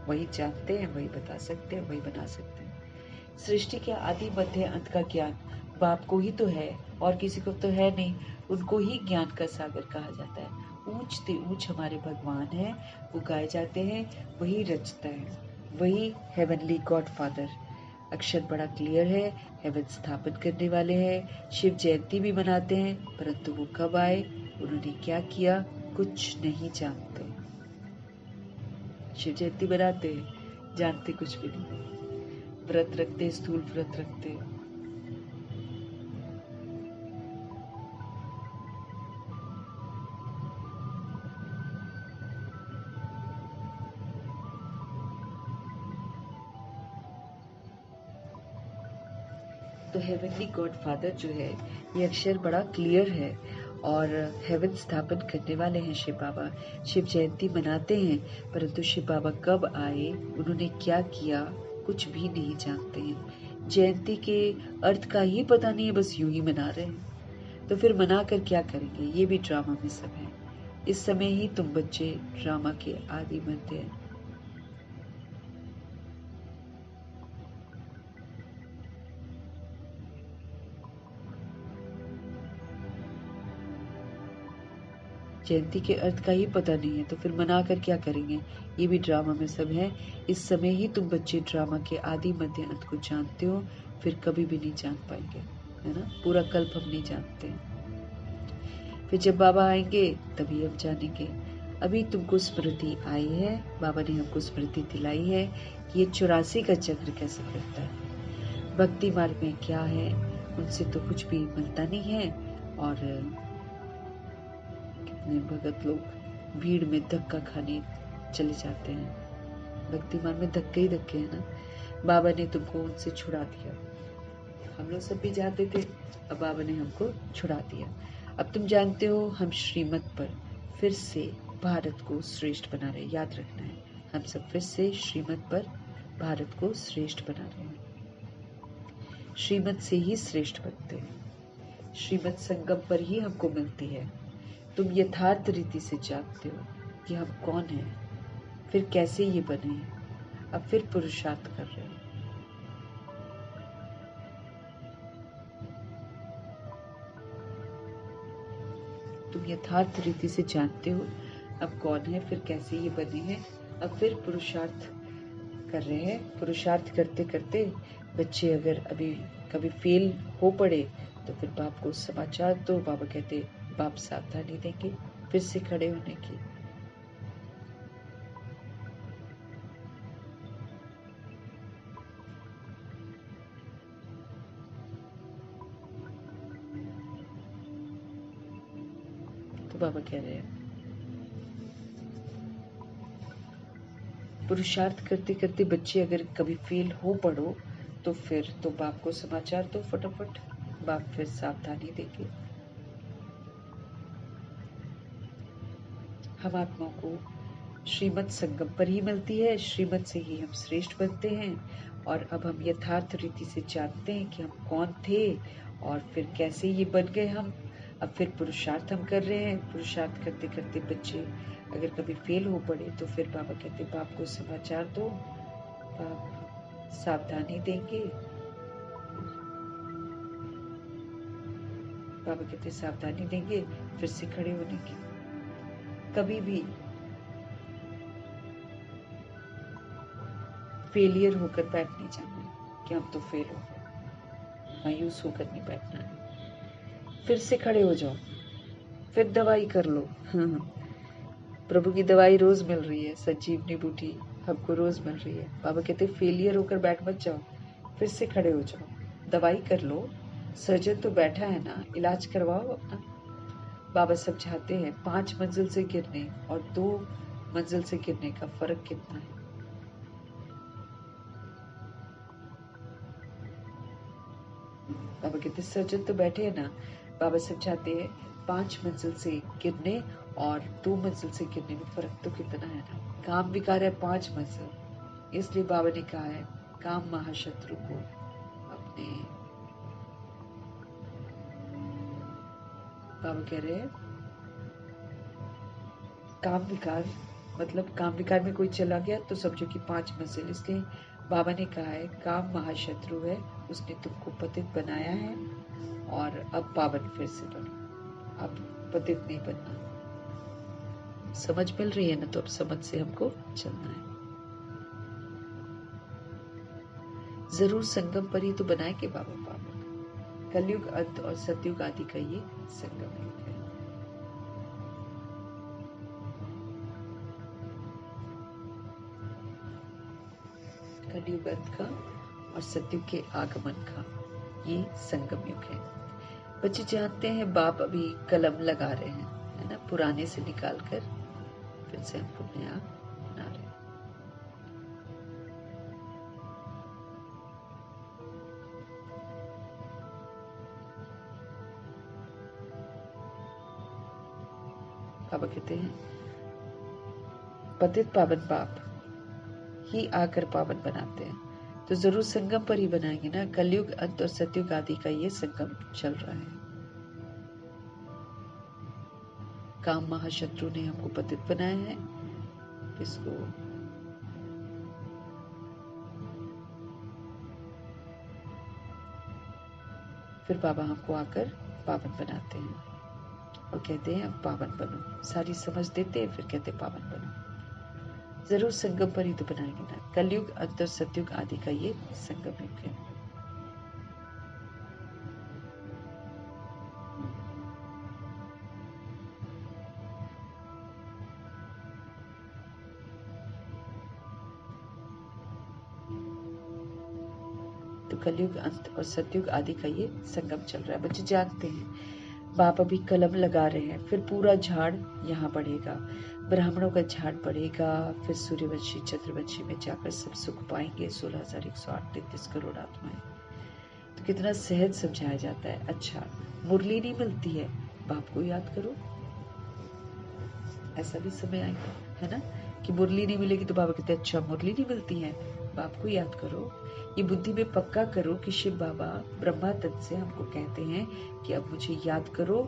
वही जानते हैं, वही बता सकते हैं, वही बना सकते हैं। सृष्टि के आदि मध्य अंत का ज्ञान बाप को ही तो है, और किसी को तो है नहीं। उनको ही ज्ञान का सागर कहा जाता है। ऊंच ते ऊंच हमारे भगवान है, वो गाए जाते हैं, वही रचता है, वही हेवनली गॉड फादर। अक्षर बड़ा क्लियर है, हेवन स्थापित करने वाले हैं। शिव जयंती भी मनाते हैं, परंतु वो कब आए, उन्होंने क्या किया, कुछ नहीं जानते। शिव जयंती मनाते हैं, जानते कुछ भी नहीं। व्रत रखते, स्थूल व्रत रखते। तो हेवनली गॉड फादर जो है, ये अक्षर बड़ा क्लियर है, और हेवन स्थापन करने वाले हैं शिव बाबा। शिव जयंती मनाते हैं, परंतु शिव बाबा कब आए, उन्होंने क्या किया, कुछ भी नहीं जानते हैं। जयंती के अर्थ का ही पता नहीं है, बस यूं ही मना रहे हैं। तो फिर मना कर क्या करेंगे? ये भी ड्रामा में सब है। इस समय ही तुम बच्चे ड्रामा के आदी बनते हैं। जयंती के अर्थ का ही पता नहीं है, तो फिर मना कर क्या करेंगे? ये भी ड्रामा में सब है। इस समय ही तुम बच्चे ड्रामा के आदि मध्य अंत को जानते हो, फिर कभी भी नहीं जान पाएंगे, है ना? पूरा कल्प हम नहीं जानते। फिर जब बाबा आएंगे तभी हम जानेंगे। अभी तुमको स्मृति आई है, बाबा ने हमको स्मृति दिलाई है कि ये 84 का चक्र कैसे करता है। भक्ति मार्ग में क्या है, उनसे तो कुछ भी मिलता नहीं है। और कितने भगत लोग भीड़ में धक्का खाने चले जाते हैं। भक्ति मार्ग में धक्के ही धक्के है ना। बाबा ने तुमको उनसे छुड़ा दिया। हम लोग सब भी जाते थे, अब बाबा ने हमको छुड़ा दिया। अब तुम जानते हो, हम श्रीमत पर फिर से भारत को श्रेष्ठ बना रहे हैं। याद रखना है, हम सब फिर से श्रीमत पर भारत को श्रेष्ठ बना रहे हैं। श्रीमत से ही श्रेष्ठ बनते हैं। श्रीमत संगम पर ही हमको मिलती है। तुम यथार्थ रीति से जानते हो कि हम कौन हैं, फिर कैसे ये बने हैं। अब फिर पुरुषार्थ कर रहे हो। तुम यथार्थ रीति से जानते हो अब कौन है, फिर कैसे ये बने हैं। अब फिर पुरुषार्थ कर रहे हैं। पुरुषार्थ करते करते बच्चे अगर अभी कभी फेल हो पड़े तो फिर बाप को समाचार दो। बाबा कहते बाप सावधानी देंगे फिर से खड़े होने की। तो बाबा कह रहे हैं पुरुषार्थ करते करते बच्चे अगर कभी फेल हो पड़ो तो फिर तो बाप को समाचार दो फटाफट, बाप फिर सावधानी देंगे। हम आत्माओं को श्रीमत संगम पर ही मिलती है, श्रीमत से ही हम श्रेष्ठ बनते हैं। और अब हम यथार्थ रीति से जानते हैं कि हम कौन थे और फिर कैसे ये बन गए हम। अब फिर पुरुषार्थ हम कर रहे हैं। पुरुषार्थ करते करते बच्चे अगर कभी फेल हो पड़े तो फिर बाबा कहते बाप को समाचार दो, बाप सावधानी देंगे। बाबा कहते सावधानी देंगे फिर से खड़े होने की। कभी भी फेलियर होकर बैठ नहीं जाना कि हम तो फेल हो गए, मायूस होकर नहीं बैठना है। फिर से खड़े हो जाओ, फिर दवाई कर लो। प्रभु की दवाई रोज मिल रही है, संजीवनी बूटी हमको रोज मिल रही है। बाबा कहते फेलियर होकर बैठ मत जाओ, फिर से खड़े हो जाओ, दवाई कर लो। सर्जन तो बैठा है ना, इलाज करवाओ अपना। बाबा समझाते हैं 5 मंजिल से गिरने और 2 मंजिल से गिरने का फर्क कितना है। बाबा कहते सर्जन तो बैठे हैं ना। बाबा समझाते हैं 5 मंजिल से गिरने और 2 मंजिल से गिरने में फर्क तो कितना है ना। काम विकार है 5 मंजिल, इसलिए बाबा ने कहा है काम महाशत्रु को अपने। बाबा कह रहे हैं काम विकार, मतलब काम विकार में कोई चला गया तो समझो कि 5 मंजिल। इसलिए बाबा ने कहा है काम महाशत्रु है, उसने तुमको पतित बनाया है और अब पावन फिर से बनो, अब पतित नहीं बनना। समझ मिल रही है ना? तो अब समझ से हमको चलना है। जरूर संगम पर ही तो बनाएंगे बाबा पावन। कलयुग अंत और सतयुग आदि का ये संगम युग है। कलयुग अंत का और सतयुग के आगमन का ये संगम युग है। बच्चे जानते हैं बाप अभी कलम लगा रहे हैं, है ना, पुराने से निकाल कर फिर से हमको नया बना रहे हैं। बाबा कहते हैं पतित पावन पाप ही आकर पावन बनाते हैं, तो जरूर संगम पर ही बनाएंगे ना। कलयुग, अंत और सतयुग आदि का ये संगम चल रहा है। काम महाशत्रु ने हमको पतित बनाया है, इसको फिर बाबा हमको आकर पावन बनाते हैं और कहते हैं अब पावन बनो। सारी समझ देते हैं, फिर कहते हैं पावन बनो। जरूर संगम पर ही तो बनाएंगे ना। कलयुग, अंत और सतयुग आदि का ये संगम युग है। तो कलयुग, अंत और सतयुग आदि का ये संगम चल रहा है। बच्चे जानते हैं बाप अभी कलम लगा रहे हैं, फिर पूरा झाड़ यहाँ बढ़ेगा, ब्राह्मणों का झाड़ बढ़ेगा, फिर सूर्यवंशी चंद्रवंशी में जाकर सब सुख पाएंगे। 16,108 करोड़ आत्माएं। तो कितना सहज समझाया जाता है। अच्छा, मुरली नहीं मिलती है, बाप को याद करो। ऐसा भी समय आएगा, है ना, कि मुरली नहीं मिलेगी तो बाबा कहते हैं अच्छा मुरली नहीं मिलती है, बाप को याद करो। ये बुद्धि में पक्का करो कि शिव बाबा ब्रह्मा तत्व से हमको कहते हैं कि अब मुझे याद करो,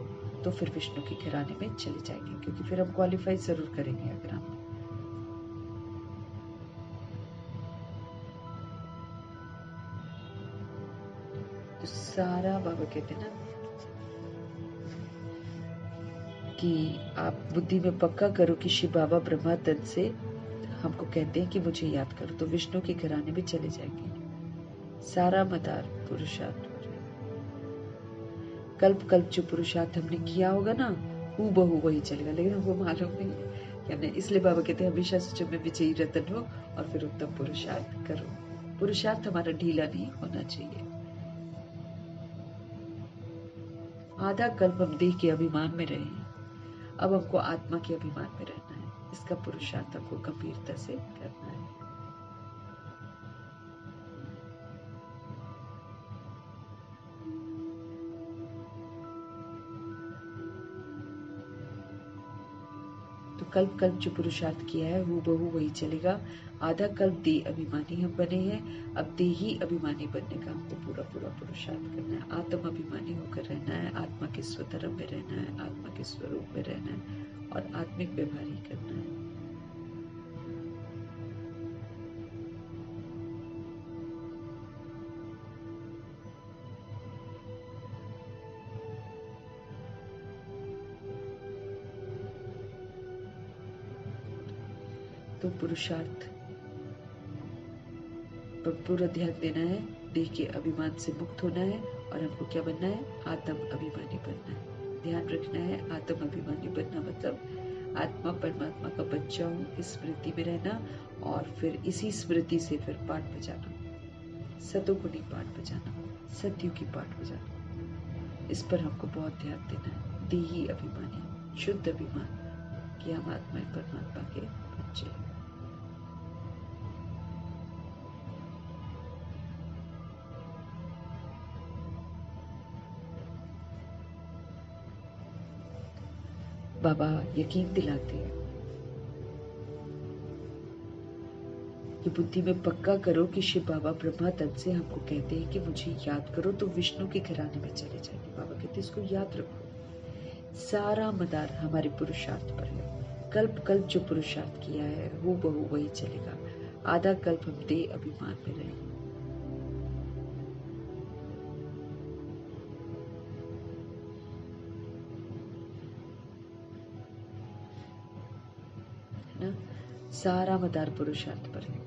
तो फिर विष्णु के घराने में चले जाएंगे, क्योंकि फिर हम क्वालिफाई जरूर करेंगे अगर हम। तो सारा बाबा कहते हैं ना कि आप बुद्धि में पक्का करो कि शिव बाबा ब्रह्मा तत्व से हमको कहते हैं कि मुझे याद करो, तो विष्णु के घराने में चले जाएंगे। सारा मदार पुरुषार्थ पर है। कल्प कल्प जो पुरुषार्थ हमने किया होगा ना, हूबहू वही चलेगा, लेकिन हमको मालूम नहीं है कि हमने। इसलिए बाबा कहते हैं हमेशा सोचो मैं विजयी रतन हो और फिर उत्तम पुरुषार्थ करो। पुरुषार्थ हमारा ढीला नहीं होना चाहिए। आधा कल्प हम देह के अभिमान में रहे हैं, अब हमको आत्मा के अभिमान में रहना है। इसका पुरुषार्थ हमको गंभीरता से करना है। तो कल्प कल्प जो पुरुषार्थ किया है हूबहू वही चलेगा। आधा कल्प देह अभिमानी हम बने हैं, अब देही अभिमानी बनने का हमको पूरा पूरा पुरुषार्थ करना है। आत्म अभिमानी होकर रहना है, आत्मा के स्वधर्म में रहना है, आत्मा के स्वरूप में रहना है और आत्मिक व्यवहार ही करना है। तो पुरुषार्थ पर पूरा ध्यान देना है। देह के अभिमान से मुक्त होना है और हमको क्या बनना है, आत्म अभिमानी बनना है। ध्यान रखना है, आत्म अभिमानी बनना मतलब आत्मा परमात्मा का बच्चा हूँ, इस स्मृति में रहना और फिर इसी स्मृति से फिर पाठ बजाना, सतोगुणी पाठ बजाना, सतयुग की पाठ बजाना। इस पर हमको बहुत ध्यान देना है। देही अभिमानी, शुद्ध अभिमान कि हम आत्मा परमात्मा के बच्चे हैं। बाबा यकीन दिलाते हैं कि बुद्धि में पक्का करो कि शिव बाबा ब्रह्मा तत्व से हमको कहते हैं कि मुझे याद करो, तो विष्णु के घराने में चले जाएंगे। बाबा कहते हैं इसको याद रखो। सारा मदार हमारे पुरुषार्थ पर है। कल्प कल्प जो पुरुषार्थ किया है हूबहू वही चलेगा। आधा कल्प हम देह अभिमान में रहेंगे। सारा मदार पुरुषार्थ पर है।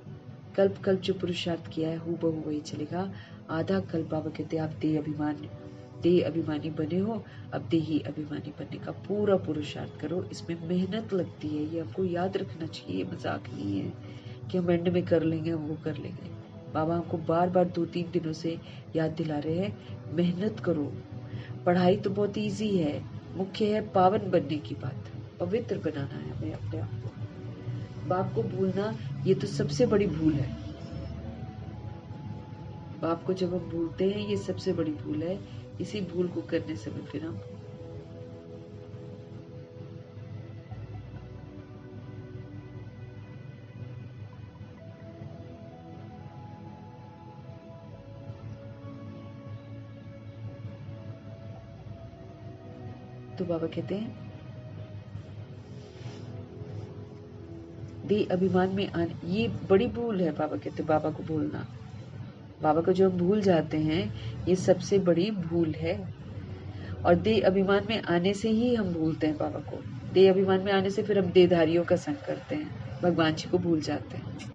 कल्प कल्प जो पुरुषार्थ किया है हूबहू वही चलेगा। आधा कल्प बाबा कहते हैं आप देह अभिमानी बने हो, अब देही अभिमानी बनने का पूरा पुरुषार्थ करो। इसमें मेहनत लगती है, ये हमको याद रखना चाहिए। मजाक नहीं है कि हम एंड में कर लेंगे, हम वो कर लेंगे। बाबा हमको बार बार 2-3 दिनों से याद दिला रहे हैं मेहनत करो। पढ़ाई तो बहुत इजी है, मुख्य है पावन बनने की बात, पवित्र बनाना है हमें अपने आप को। बाप को भूलना ये तो सबसे बड़ी भूल है। बाप को जब हम भूलते हैं ये सबसे बड़ी भूल है। इसी भूल को करने से फिर हम तो बाबा कहते हैं देह अभिमान में आने, ये बड़ी भूल है। बाबा कहते हैं बाबा को भूलना, बाबा को जो हम भूल जाते हैं ये सबसे बड़ी भूल है। और देह अभिमान में आने से ही हम भूलते हैं बाबा को। देह अभिमान में आने से फिर हम देहधारियों का संग करते हैं, भगवान जी को भूल जाते हैं।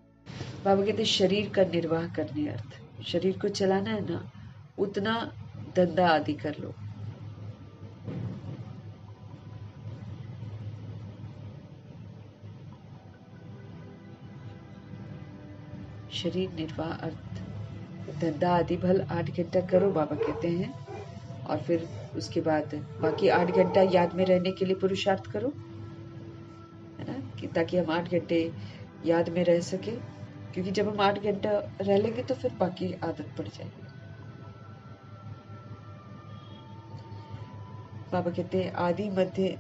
बाबा कहते हैं शरीर का निर्वाह करने अर्थ, शरीर को चलाना है ना, उतना धंधा आदि कर लो। शरीर निर्वाह अर्थ धंधा आदि भल 8 घंटा करो बाबा कहते हैं। और फिर उसके बाद बाकी 8 घंटा याद में रहने के लिए पुरुषार्थ करो, है ना, कि ताकि हम 8 घंटे याद में रह सके। क्योंकि जब हम 8 घंटा रह लेंगे तो फिर बाकी आदत पड़ जाएगी। बाबा कहते हैं आदि मध्य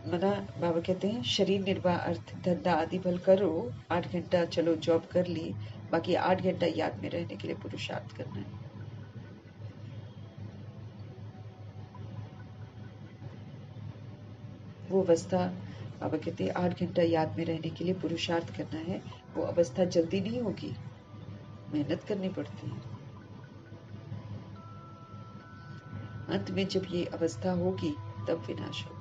मना, बाबा कहते हैं शरीर निर्वाह अर्थ धंधा आदि भल करो, 8 घंटा चलो जॉब कर ली, बाकी 8 घंटा याद में रहने के लिए पुरुषार्थ करना है। वो अवस्था, बाबा कहते हैं 8 घंटा याद में रहने के लिए पुरुषार्थ करना है। वो अवस्था जल्दी नहीं होगी, मेहनत करनी पड़ती है। अंत में जब ये अवस्था होगी तब विनाश होगा।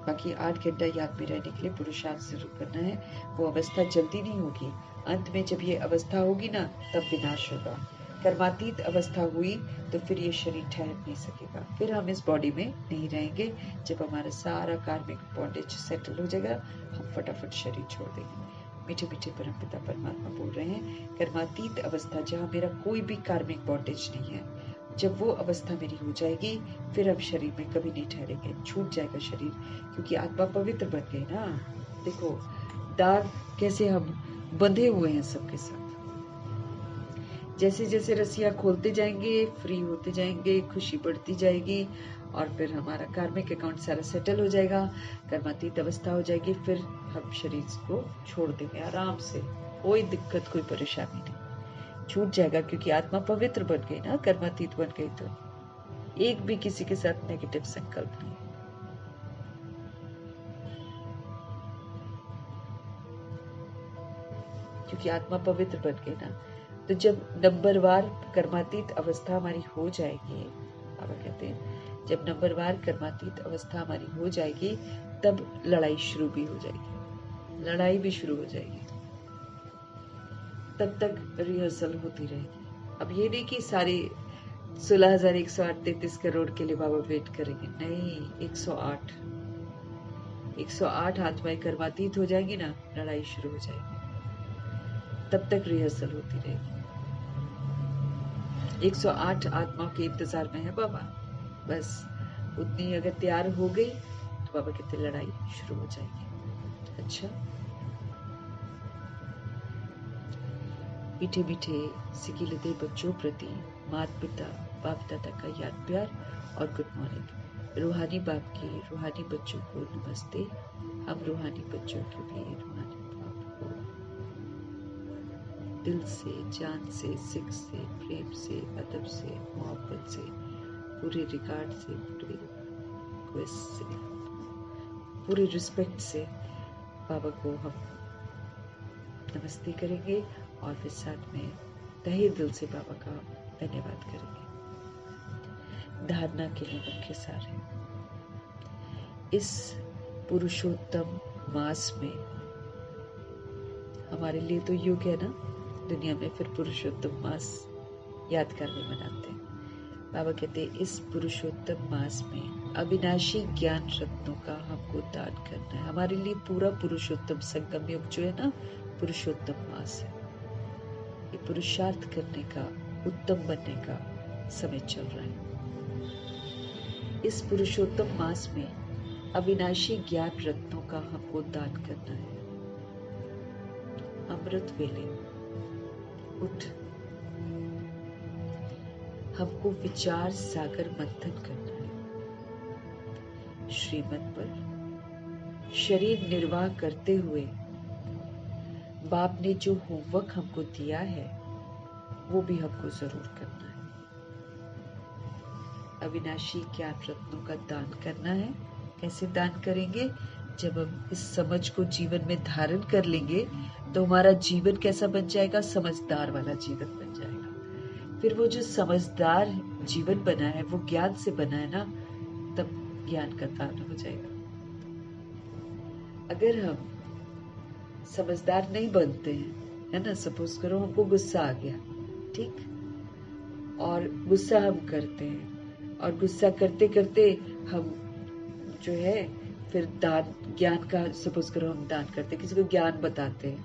बाकी 8 घंटा याद में रहने के लिए पुरुषार्थ जरूर करना है। वो अवस्था जल्दी नहीं होगी, अंत में जब ये अवस्था होगी ना तब विनाश होगा। कर्मातीत अवस्था हुई तो फिर ये शरीर ठहर नहीं सकेगा, फिर हम इस बॉडी में नहीं रहेंगे। जब हमारा सारा कार्मिक बॉन्डेज सेटल हो जाएगा हम फटाफट शरीर छोड़ देंगे। मीठे मीठे परमपिता परमात्मा बोल रहे हैं कर्मातीत अवस्था जहाँ मेरा कोई भी कार्मिक बॉन्डेज नहीं है, जब वो अवस्था मेरी हो जाएगी फिर हम शरीर में कभी नहीं ठहरेंगे, छूट जाएगा शरीर। क्योंकि आत्मा पवित्र बन गई ना। देखो दाग कैसे हम बंधे हुए हैं सबके साथ। जैसे जैसे रस्सियां खोलते जाएंगे, फ्री होते जाएंगे, खुशी बढ़ती जाएगी और फिर हमारा कार्मिक अकाउंट सारा सेटल हो जाएगा, कर्मातीत अवस्था हो जाएगी। फिर हम शरीर को छोड़ देंगे आराम से, कोई दिक्कत कोई परेशानी नहीं, छूट जाएगा। क्योंकि आत्मा पवित्र बन गई ना, कर्मातीत बन गई तो एक भी किसी के साथ नेगेटिव संकल्प नहीं। क्योंकि आत्मा पवित्र बन गई ना, तो जब नंबरवार कर्मातीत अवस्था हमारी हो जाएगी, बाबा कहते हैं जब नंबरवार कर्मातीत अवस्था हमारी हो जाएगी तब लड़ाई शुरू भी हो जाएगी, लड़ाई भी शुरू हो जाएगी। तब तक रिहर्सल होती रहेगी। अब ये नहीं कि सारी 16,133 करोड़ के लिए बाबा वेट करेंगे, नहीं, 108 आत्माएं कर्मातीत हो जाएंगी ना, लड़ाई शुरू हो जाएगी। तब तक रिहर्सल होती रहेगी। 108 आत्माओं के इंतजार में है बाबा, बस उतनी अगर तैयार हो गई तो बाबा कहते लड़ाई शुरू हो जाएगी। अच्छा, मीठे मीठे सिकिलते बच्चों प्रति माता पिता बाप दादा का याद प्यार और गुड मॉर्निंग। रूहानी बाप के रूहानी बच्चों को नमस्ते। हम रूहानी बच्चों के भी रूहानी बाप को दिल से, जान से, सिख से, प्रेम से, अदब से, मोहब्बत से, पूरे रिगार्ड से, पूरे रिक्वेस्ट से, पूरे रिस्पेक्ट से बाबा को हम नमस्ते करेंगे और फिर साथ में तहे दिल से बाबा का धन्यवाद करेंगे। धारणा के लिए मुख्य सार है, इस पुरुषोत्तम मास में हमारे लिए तो युग है ना, दुनिया में फिर पुरुषोत्तम मास यादगार में मनाते हैं। बाबा कहते हैं इस पुरुषोत्तम मास में अविनाशी ज्ञान रत्नों का हमको दान करना है। हमारे लिए पूरा पुरुषोत्तम संगम युग जो है ना, पुरुषोत्तम मास है। ये पुरुषार्थ करने का, उत्तम बनने का समय चल रहा है। इस पुरुषोत्तम मास में अविनाशी ज्ञान रत्नों का हमको दान करना है। अमृत वेले उठ, हमको विचार सागर मंथन करना है। श्रीमत पर शरीर निर्वाह करते हुए बाप ने जो होमवर्क हमको दिया है वो भी हमको जरूर करना है। अविनाशी ज्ञान रत्नों का दान करना है। कैसे दान करेंगे? जब हम इस समझ को जीवन में धारण कर लेंगे तो हमारा जीवन कैसा बन जाएगा? समझदार वाला जीवन बन जाएगा। फिर वो जो समझदार जीवन बना है वो ज्ञान से बना है ना, तब ज्ञान का दान हो जाएगा। अगर हम समझदार नहीं बनते हैं, है ना, सपोज करो हमको गुस्सा आ गया, ठीक, और गुस्सा हम करते हैं और गुस्सा करते करते हम जो है फिर दान ज्ञान का, सपोज करो हम दान करते, किसी को ज्ञान बताते हैं,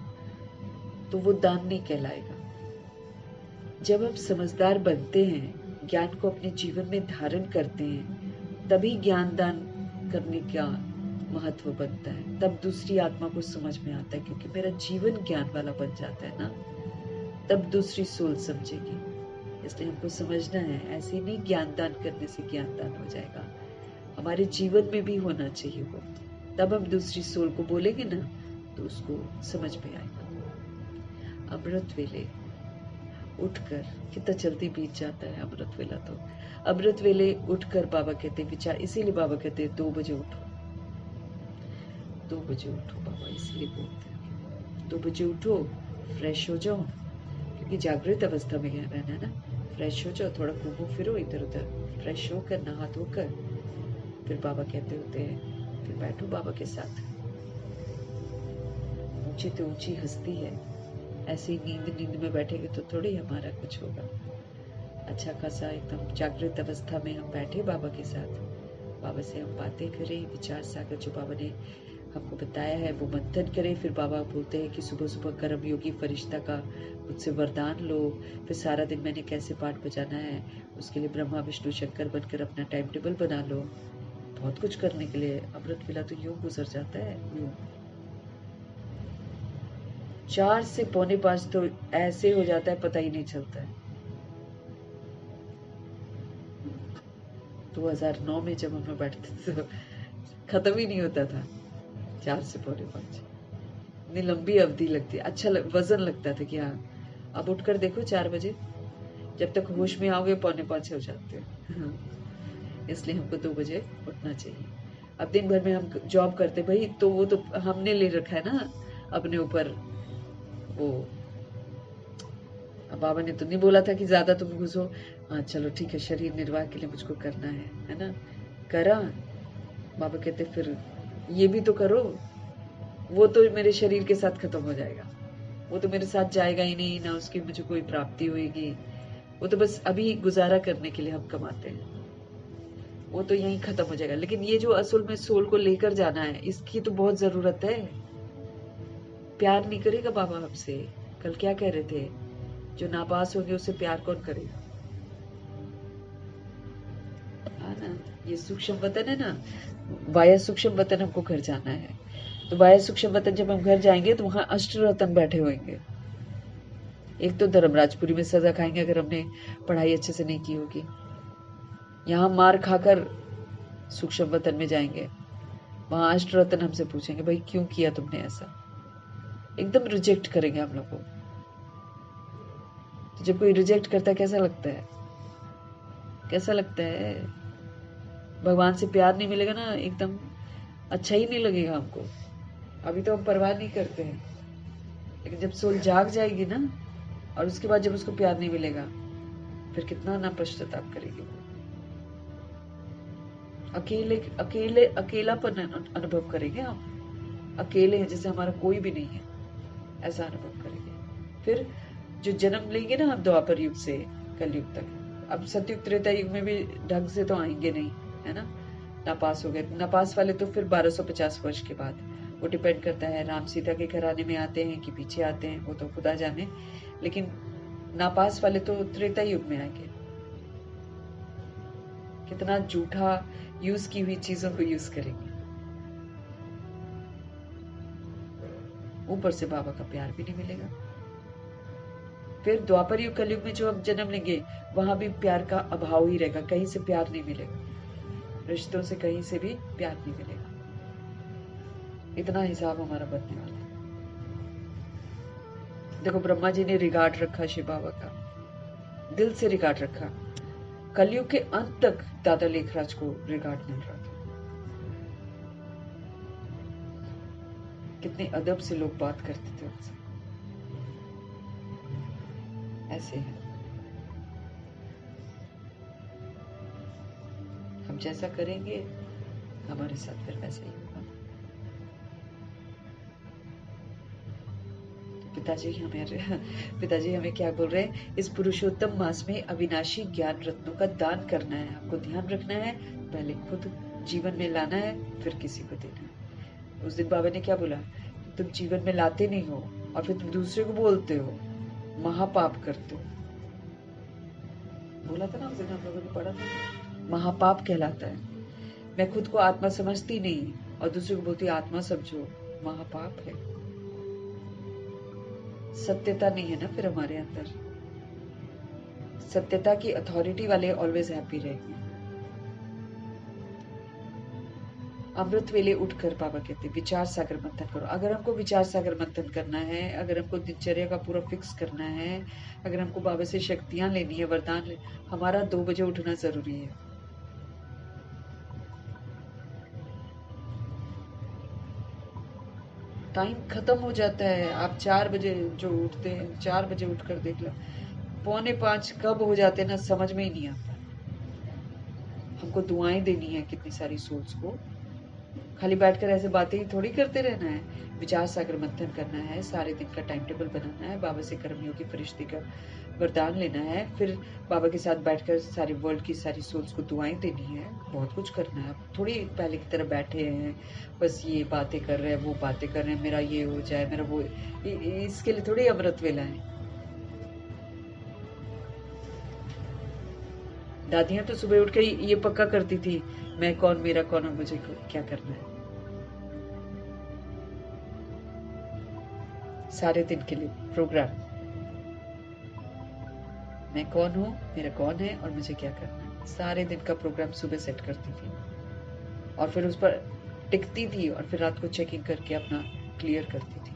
तो वो दान नहीं कहलाएगा। जब हम समझदार बनते हैं, ज्ञान को अपने जीवन में धारण करते हैं, तभी ज्ञान दान करने का महत्व बनता है। तब दूसरी आत्मा को समझ में आता है, क्योंकि मेरा जीवन ज्ञान वाला बन जाता है ना, तब दूसरी सोल समझेगी। इसलिए हमको समझना है, ऐसे नहीं ज्ञान दान करने से ज्ञान दान हो जाएगा, हमारे जीवन में भी होना चाहिए वो, तब हम दूसरी सोल को बोलेंगे ना तो उसको समझ में आएगा। अमृत वेले उठकर, कितना जल्दी बीत जाता है अमृत वेला। तो अमृत वेले उठकर बाबा कहते विचार, इसीलिए बाबा कहते 2 बजे उठो, 2 बजे उठो, बाबा इसलिए बोलते हैं 2 बजे उठो, फ्रेश हो जाओ, क्योंकि जागृत अवस्था में रहना है ना। फ्रेश हो जाओ, थोड़ा घूमो फिरो इधर उधर, फ्रेश होकर नहा धोकर फिर बाबा कहते होते हैं फिर बैठो बाबा के साथ। ऊंची तो ऊंची हस्ती है, ऐसी नींद में बैठेंगे तो थोड़ी हमारा कुछ होगा। अच्छा खासा एकदम जागृत अवस्था में हम बैठे बाबा के साथ, बाबा से हम बातें करें, विचार सागर जो बाबा ने हमको बताया है वो मंथन करें। फिर बाबा बोलते हैं कि सुबह सुबह कर्म योगी फरिश्ता का मुझसे वरदान लो, फिर सारा दिन मैंने कैसे पाठ बजाना है उसके लिए ब्रह्मा विष्णु शंकर बनकर अपना टाइम टेबल बना लो। बहुत कुछ करने के लिए अमृत वेला तो यूं गुजर जाता है, यूं 4 से पौने 5 तो ऐसे हो जाता है पता ही नहीं चलता है। 2009 में जब हम लोग बैठते थे तो खत्म ही नहीं होता था 4 से पौने 5, इतनी लंबी अवधि लगती, अच्छा वजन लगता था कि हाँ अब उठकर देखो 4 बजे, जब तक होश में आओगे पौने 5 हो जाते हैं। इसलिए हमको 2 बजे उठना चाहिए। अब दिन भर में हम जॉब करते भाई, तो वो तो हमने ले रखा है ना अपने ऊपर वो, बाबा ने तो नहीं बोला था कि ज्यादा तुम घुसो, हाँ चलो ठीक है शरीर निर्वाह के लिए मुझको करना है ना, करा। बाबा कहते फिर ये भी तो करो, वो तो मेरे शरीर के साथ खत्म हो जाएगा, वो तो मेरे साथ जाएगा ही नहीं ना, उसकी मुझे कोई प्राप्ति होगी, वो तो बस अभी गुजारा करने के लिए हम कमाते हैं, वो तो यहीं खत्म हो जाएगा। लेकिन ये जो असल में सोल को लेकर जाना है, इसकी तो बहुत जरूरत है। प्यार नहीं करेगा बाबा हमसे, कल क्या कह रहे थे, जो नापास होंगे उससे प्यार कौन करेगा, हाँ ना। ये सूक्ष्म वतन है ना, वाया सूक्ष्म वतन हमको घर जाना है, तो वाया सूक्ष्म वतन जब हम घर जाएंगे तो वहां अष्ट रतन बैठे होंगे। एक तो धर्मराजपुरी में सजा खाएंगे अगर हमने पढ़ाई अच्छे से नहीं की होगी, यहाँ मार खाकर सूक्ष्म वतन में जाएंगे, वहां अष्ट रतन हमसे पूछेंगे भाई क्यों किया तुमने ऐसा, एकदम रिजेक्ट करेंगे हम लोग को। तो जब कोई रिजेक्ट करता है कैसा लगता है, कैसा लगता है, भगवान से प्यार नहीं मिलेगा ना, एकदम अच्छा ही नहीं लगेगा हमको। अभी तो हम परवाह नहीं करते हैं, लेकिन जब सोल जाग जाएगी ना और उसके बाद जब उसको प्यार नहीं मिलेगा फिर कितना ना पश्चाताप करेगी वो, अकेलापन अनुभव करेंगे हम, अकेले हैं जैसे हमारा कोई भी नहीं है, ऐसा अनुभव करेंगे। फिर जो जन्म लेंगे ना हम द्वापर युग से कलयुग तक, अब सतयुग त्रेता युग में भी ढंग से तो आएंगे नहीं, है ना, नापास हो गए, नापास वाले तो फिर 1250 वर्ष के बाद, वो डिपेंड करता है राम सीता के घराने में आते हैं कि पीछे आते हैं, वो तो खुदा जाने, लेकिन नापास वाले तो त्रेता युग में आएंगे। कितना झूठा यूज की हुई चीजों को यूज करेंगे, ऊपर से बाबा का प्यार भी नहीं मिलेगा। फिर द्वापर युग कलयुग में जो हम जन्म लेंगे वहां भी प्यार का अभाव ही रहेगा, कहीं से प्यार नहीं मिलेगा, रिश्तों से कहीं से भी प्यार नहीं मिलेगा। इतना हिसाब हमारा बनने वाला है। देखो ब्रह्मा जी ने रिगार्ड रखा शिव बाबा का, दिल से रिगार्ड रखा। कलयुग के अंत तक दादा लेखराज को रिगार्ड मिल रहा था। कितने अदब से लोग बात करते थे उनसे। ऐसे है, हम जैसा करेंगे हमारे साथ फिर वैसा ही होगा। पिताजी हमें क्या बोल रहे हैं, इस पुरुषोत्तम मास में अविनाशी ज्ञान रत्नों का दान करना है। हमको ध्यान रखना है, पहले खुद जीवन में लाना है, फिर किसी को देना है। उस दिन बाबा ने क्या बोला, तुम जीवन में लाते नहीं हो और फिर तुम दूसरे को बोलते हो, महापाप करते हो। बोला था ना उस दिन, हम लोगों ने पढ़ा था, महापाप कहलाता है। मैं खुद को आत्मा समझती नहीं और दूसरे को बोलती आत्मा समझो, महापाप है। सत्यता नहीं है ना फिर हमारे अंदर। सत्यता की अथॉरिटी वाले ऑलवेज हैप्पी रहेंगे। अमृत वेले उठकर बाबा कहते विचार सागर मंथन करो। अगर हमको विचार सागर मंथन करना है, अगर हमको दिनचर्या का पूरा फिक्स करना है, अगर हमको बाबा से शक्तियां लेनी है, वरदान हमारा 2 बजे उठना जरूरी है। टाइम खत्म हो जाता है। आप 4 बजे जो उठते हैं, 4 बजे उठकर देख लो, 4:45 कब हो जाते हैं ना, समझ में ही नहीं आता। हमको दुआएं देनी है कितनी सारी सोल्स को। खाली बैठकर ऐसे बातें ही थोड़ी करते रहना है। विचार सागर मंथन करना है, सारे दिन का टाइम टेबल बनाना है, बाबा से कर्मयोगी फरिश्ते का वरदान लेना है, फिर बाबा के साथ बैठकर सारे वर्ल्ड की सारी सोल्स को दुआएं देनी है। बहुत कुछ करना है। थोड़ी पहले की तरह बैठे हैं बस ये बातें कर रहे हैं, वो बातें कर रहे हैं, मेरा ये हो जाए, मेरा वो, इसके लिए थोड़ी अमृत वेला है। दादियां तो सुबह उठ के ये पक्का करती थी, मैं कौन, मेरा कौन और मुझे क्या करना है। सारे दिन के लिए प्रोग्राम, मैं कौन हूँ, मेरा कौन है और मुझे क्या करना है। सारे दिन का प्रोग्राम सुबह सेट करती थी और फिर उस पर टिकती थी और फिर रात को चेकिंग करके अपना क्लियर करती थी।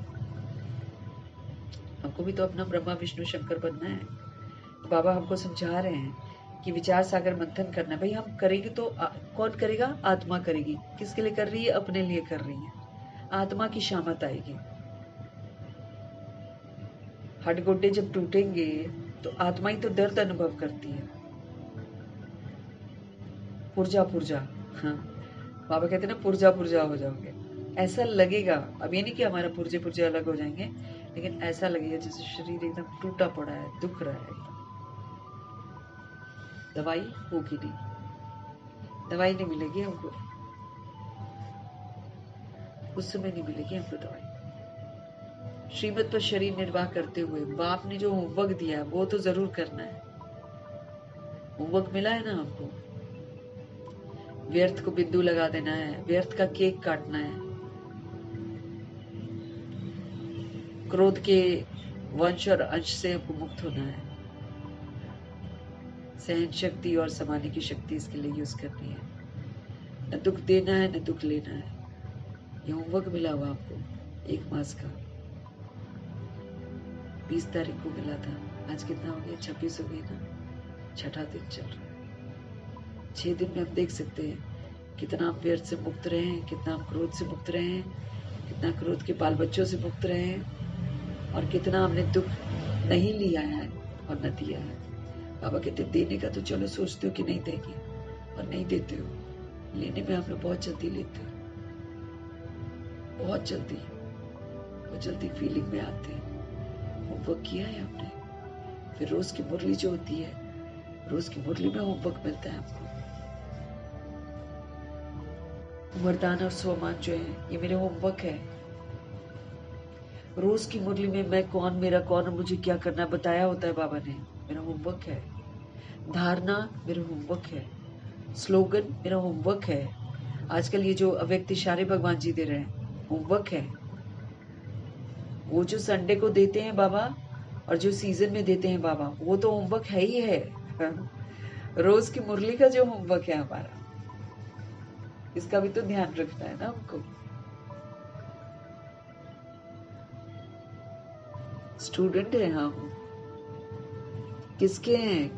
हमको भी तो अपना ब्रह्मा विष्णु शंकर बनना है। तो बाबा हमको समझा रहे हैं कि विचार सागर मंथन करना है। भाई हम करेंगे तो कौन करेगा, आत्मा करेगी। किसके लिए कर रही है, अपने लिए कर रही है। आत्मा की शामत आएगी। हड्ड-गोडे जब टूटेंगे तो आत्मा ही तो दर्द अनुभव करती है। पुर्जा पुर्जा, हाँ बाबा कहते हैं ना, पुर्जा पुर्जा हो जाओगे। ऐसा लगेगा। अब ये नहीं कि हमारा पुर्जे पुर्जे अलग हो जाएंगे, लेकिन ऐसा लगेगा जैसे शरीर एकदम टूटा पड़ा है, दुख रहा है एकदम। दवाई होगी नहीं, दवाई नहीं मिलेगी हमको, उस समय नहीं मिलेगी हमको दवाई। श्रीमत पर शरीर निर्वाह करते हुए बाप ने जो होमवर्क दिया है वो तो जरूर करना है। होमवर्क मिला है ना हमको। व्यर्थ को बिंदु लगा देना है, व्यर्थ का केक काटना है, क्रोध के वंश और अंश से हमको मुक्त होना है, सहन शक्ति और समाने की शक्ति इसके लिए यूज करनी है। न दुख देना है न दुख लेना है। ये होमवर्क मिला हुआ आपको 1 मास का। 20 तारीख को मिला था, आज कितना हो गया, 26 हो गई ना, 6ठा दिन चल रहा है। 6 दिन में हम देख सकते हैं कितना हम व्यर्थ से मुक्त रहे हैं, कितना हम क्रोध से मुक्त रहे हैं, कितना क्रोध के बाल बच्चों से मुक्त रहे हैं, और कितना हमने दुख नहीं लिया है और न दिया है। बाबा कहते देने का तो चलो सोचते हो कि नहीं देंगे और नहीं देते हो, लेने में हम लोग बहुत जल्दी लेते हो, बहुत जल्दी फीलिंग में आते हैं। होमवर्क किया है आपने, फिर रोज की मुरली जो होती है, रोज की मुरली में होमवर्क मिलता है आपको। वरदान और स्वमान जो है ये मेरे होमवर्क है। रोज की मुरली में मैं कौन, मेरा कौन और मुझे क्या करना बताया होता है बाबा ने, मेरा होमवर्क है। धारणा मेरा होमवर्क है, स्लोगन मेरा होमवर्क है। आजकल ये जो अव्यक्त इशारे भगवान जी दे रहे हैं, होमवर्क है। वो जो संडे को देते हैं बाबा और जो सीजन में देते हैं बाबा, वो तो होमवर्क है ही है। रोज की मुरली का जो होमवर्क है हमारा, इसका भी तो ध्यान रखना है ना हमको। स्टूडेंट हैं हम। किसके हैं?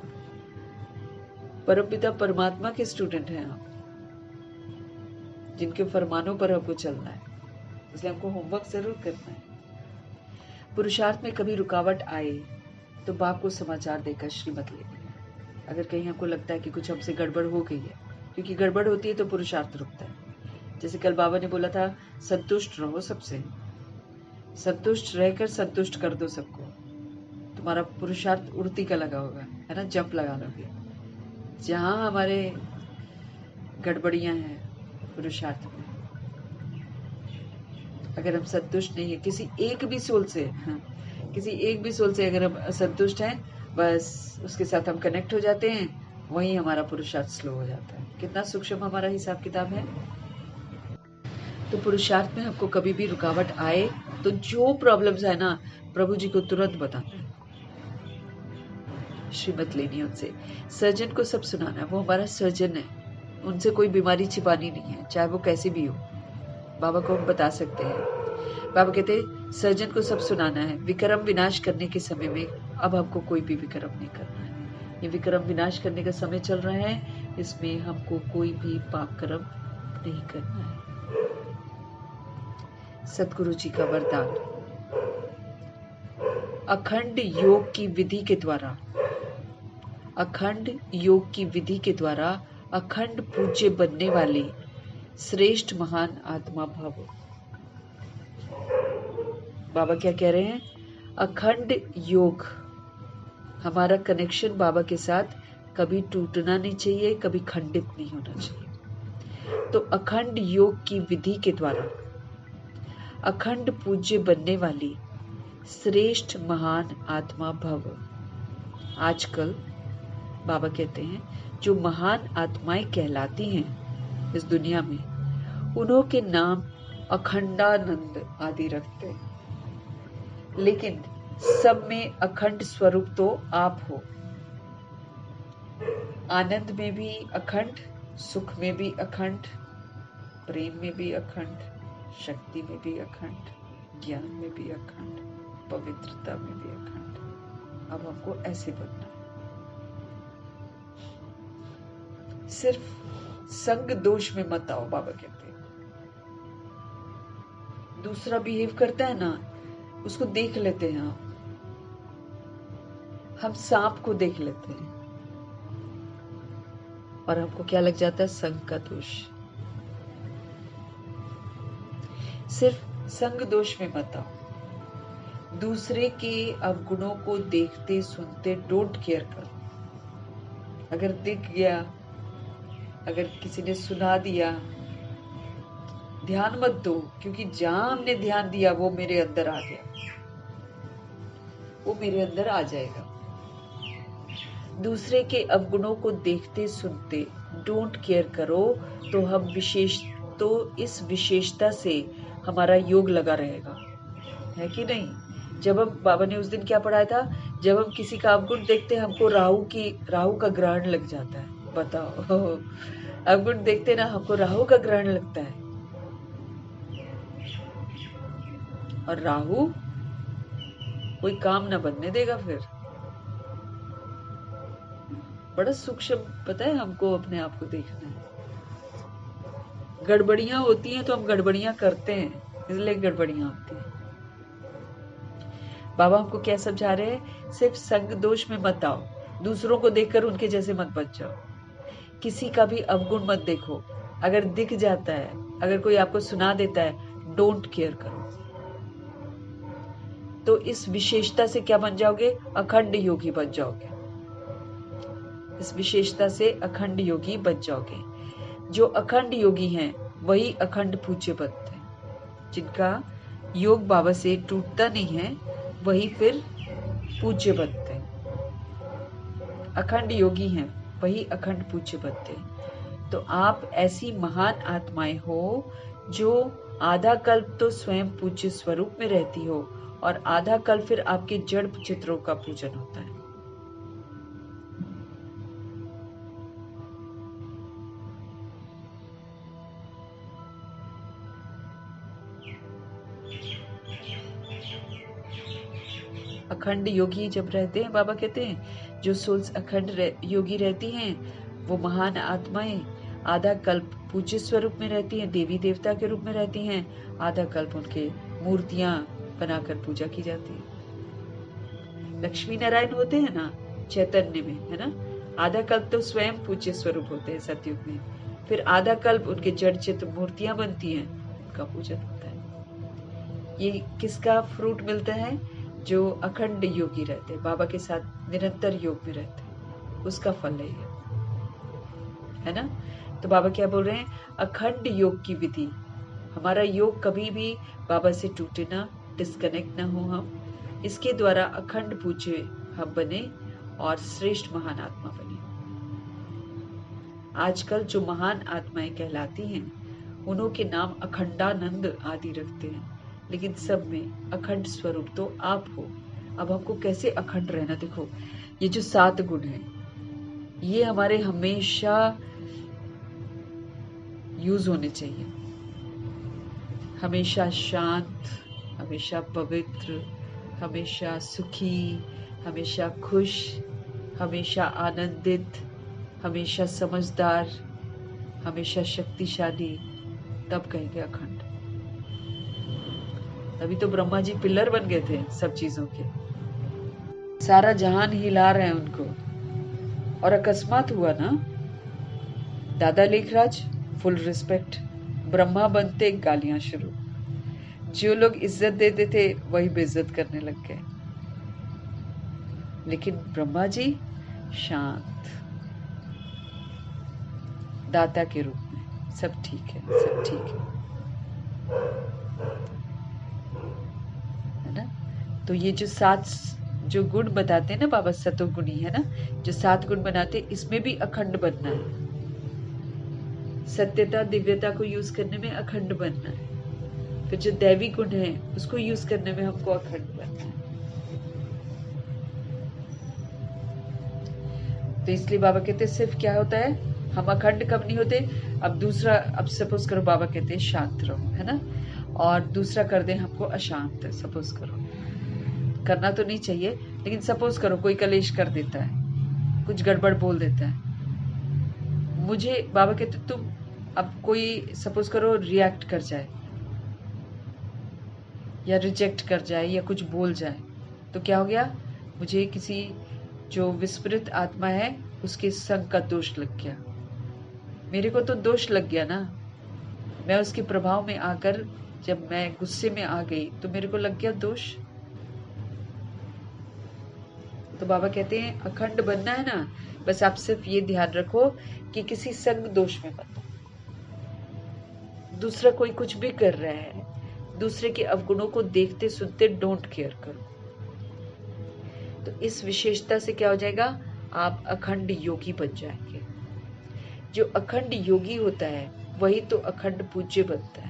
परमपिता परमात्मा के स्टूडेंट हैं हम, जिनके फरमानों पर हमको चलना है। इसलिए हमको होमवर्क जरूर करना है। पुरुषार्थ में कभी रुकावट आए तो बाप को समाचार देकर श्रीमत लेनी है। अगर कहीं हमको लगता है कि कुछ हमसे गड़बड़ हो गई है, क्योंकि गड़बड़ होती है तो पुरुषार्थ रुकता है। जैसे कल बाबा ने बोला था, संतुष्ट रहो सबसे, संतुष्ट रहकर संतुष्ट कर दो सबको। तुम्हारा पुरुषार्थ उड़ती का लगा होगा, है ना, जंप लगा लोगे। जहां हमारे गड़बड़ियां हैं पुरुषार्थ में, अगर हम संतुष्ट नहीं है किसी एक भी सोल से, किसी एक भी सोल से अगर हम असंतुष्ट हैं, बस उसके साथ हम कनेक्ट हो जाते हैं, वहीं हमारा पुरुषार्थ स्लो हो जाता है। कितना सूक्ष्म हमारा हिसाब किताब है। तो पुरुषार्थ में हमको कभी भी रुकावट आए तो जो प्रॉब्लम्स है ना, प्रभु जी को तुरंत बताना है, श्रीमत लेनी है उनसे। सर्जन को सब सुनाना है, वो हमारा सर्जन है, उनसे कोई बीमारी छिपानी नहीं है, चाहे वो कैसी भी हो। बाबा को हम बता सकते हैं। बाबा कहते हैं सर्जन को सब सुनाना है। विक्रम विनाश करने के समय में अब हमको कोई भी विक्रम नहीं करना है। ये विक्रम विनाश करने का समय चल रहा है, इसमें हमको कोई भी पाप कर्म नहीं करना है। सतगुरु जी का वरदान, अखंड योग की विधि के द्वारा, अखंड योग की विधि के द्वारा अखंड पूज्य बनने वाले श्रेष्ठ महान आत्मा भव। बाबा क्या कह रहे हैं? अखंड योग, हमारा कनेक्शन बाबा के साथ कभी टूटना नहीं चाहिए, कभी खंडित नहीं होना चाहिए। तो अखंड योग की विधि के द्वारा अखंड पूज्य बनने वाली श्रेष्ठ महान आत्मा भव। आजकल बाबा कहते हैं जो महान आत्माएं कहलाती हैं इस दुनिया में, उन्हों के नाम अखंडानंद आदि रखते हैं, लेकिन सब में अखंड स्वरूप तो आप हो। आनंद में भी अखंड, सुख में भी अखंड, प्रेम में भी अखंड, शक्ति में भी अखंड, ज्ञान में भी अखंड, पवित्रता में भी अखंड। अब हमको ऐसे बनना, सिर्फ संग दोष में मत आओ। बाबा कहते हैं दूसरा बिहेव करता है ना, उसको देख लेते हैं हम सांप को देख लेते हैं और हमको क्या लग जाता है? संग का दोष। सिर्फ संग दोष में मत आओ। दूसरे के अवगुणों को देखते सुनते डोंट केयर करो। अगर दिख गया, अगर किसी ने सुना दिया, ध्यान मत दो, क्योंकि जहां हमने ध्यान दिया वो मेरे अंदर आ गया, वो मेरे अंदर आ जाएगा। दूसरे के अवगुणों को देखते सुनते डोंट केयर करो, तो हम तो इस विशेषता से हमारा योग लगा रहेगा, है कि नहीं? जब हम, बाबा ने उस दिन क्या पढ़ाया था, जब हम किसी का अवगुण देखते हैं हमको राहु का ग्रहण लग जाता है। बताओ, अवगुण देखते ना हमको राहु का ग्रहण लगता है। और राहु कोई काम ना बनने देगा फिर। बड़ा सूक्ष्म, पता है, हमको अपने आप को देखना है। गड़बड़ियां होती हैं तो हम गड़बड़ियां करते हैं, इसलिए गड़बड़ियां होती हैं। बाबा हमको क्या समझा रहे हैं? सिर्फ संग दोष में मत आओ, दूसरों को देखकर उनके जैसे मत बन जाओ। किसी का भी अवगुण मत देखो। अगर दिख जाता है, अगर कोई आपको सुना देता है, डोंट केयर करो। तो इस विशेषता से क्या बन जाओगे? अखंड योगी बन जाओगे। इस विशेषता से अखंड योगी बन जाओगे। जो अखंड योगी हैं वही अखंड पूज्य बनते हैं। जिनका योग बाबा से टूटता नहीं है वही फिर पूज्य बनते हैं। अखंड योगी हैं वही अखंड पूज्य बनते हैं। तो आप ऐसी महान आत्माएं हो जो आधा कल्प तो स्वयं पूज्य स्वरूप में रहती हो और आधा कल्प फिर आपके जड़ चित्रों का पूजन होता है। अखंड योगी जब रहते हैं, बाबा कहते हैं जो सोल्स अखंड योगी रहती हैं वो महान आत्माएं आधा कल्प पूज्य स्वरूप में रहती हैं, देवी देवता के रूप में रहती हैं, आधा कल्प उनके मूर्तियां बनाकर पूजा की जाती है। लक्ष्मी नारायण होते हैं ना चैतन्य में, है ना, आधा कल्प तो स्वयं पूज्य स्वरूप होते हैं सतयुग में, फिर आधा कल्प उनके जड़ चित्र मूर्तियां बनती हैं, उनका पूजन होता है। ये किसका फ्रूट मिलता है? जो अखंड योगी रहते हैं, बाबा के साथ निरंतर योग में रहते हैं, उसका फल है ये, है ना। तो बाबा क्या बोल रहे हैं? अखंड योग की विधि, हमारा योग कभी भी बाबा से टूटे ना, डिस्कनेक्ट ना हो हम, इसके द्वारा अखंड पूज्य हम बने और श्रेष्ठ महान आत्मा बने। आजकल जो महान आत्माएं कहलाती हैं उन्हों के नाम अखंडानंद आदि रखते हैं, लेकिन सब में अखंड स्वरूप तो आप हो। अब हमको कैसे अखंड रहना? देखो ये जो 7 गुण हैं ये हमारे हमेशा यूज होने चाहिए, हमेशा शांत, हमेशा पवित्र, हमेशा सुखी, हमेशा खुश, हमेशा आनंदित, हमेशा समझदार, हमेशा शक्तिशाली, तब कहेंगे अखंड। तभी तो ब्रह्मा जी पिलर बन गए थे सब चीजों के, सारा जहान हिला रहे हैं उनको। और अकस्मात हुआ ना, दादा लेखराज फुल रिस्पेक्ट, ब्रह्मा बनते गालियां शुरू, जो लोग इज्जत देते थे वही बेइज्जत करने लग गए। लेकिन ब्रह्मा जी शांत, दाता के रूप में, सब ठीक है, सब ठीक है ना। तो ये जो 7 जो गुण बताते हैं ना बाबा, सतोगुणी है ना, जो 7 गुण बनाते, इसमें भी अखंड बनना है। सत्यता दिव्यता को यूज करने में अखंड बनना है, फिर जो दैवी गुण है उसको यूज करने में हमको अखंड बनना है। तो इसलिए बाबा कहते हैं सिर्फ क्या होता है, हम अखंड कब नहीं होते। अब दूसरा, अब सपोज करो बाबा कहते हैं शांत रहो, है ना, और दूसरा कर दे हमको अशांत, सपोज करो, करना तो नहीं चाहिए लेकिन सपोज करो कोई कलेश कर देता है, कुछ गड़बड़ बोल देता है, मुझे बाबा कहते तुम, अब कोई सपोज करो रिएक्ट कर जाए या रिजेक्ट कर जाए या कुछ बोल जाए, तो क्या हो गया, मुझे किसी जो विस्मृत आत्मा है उसके संग का दोष लग गया, मेरे को तो दोष लग गया ना, मैं उसके प्रभाव में आकर जब मैं गुस्से में आ गई तो मेरे को लग गया दोष। तो बाबा कहते हैं अखंड बनना है ना, बस आप सिर्फ ये ध्यान रखो कि किसी संग दोष में मत हो। दूसरा कोई कुछ भी कर रहा है, दूसरे के अवगुणों को देखते सुनते डोंट केयर करो। तो इस विशेषता से क्या हो जाएगा, आप अखंड योगी बन जाएंगे। जो अखंड योगी होता है वही तो अखंड पूज्य बनता है।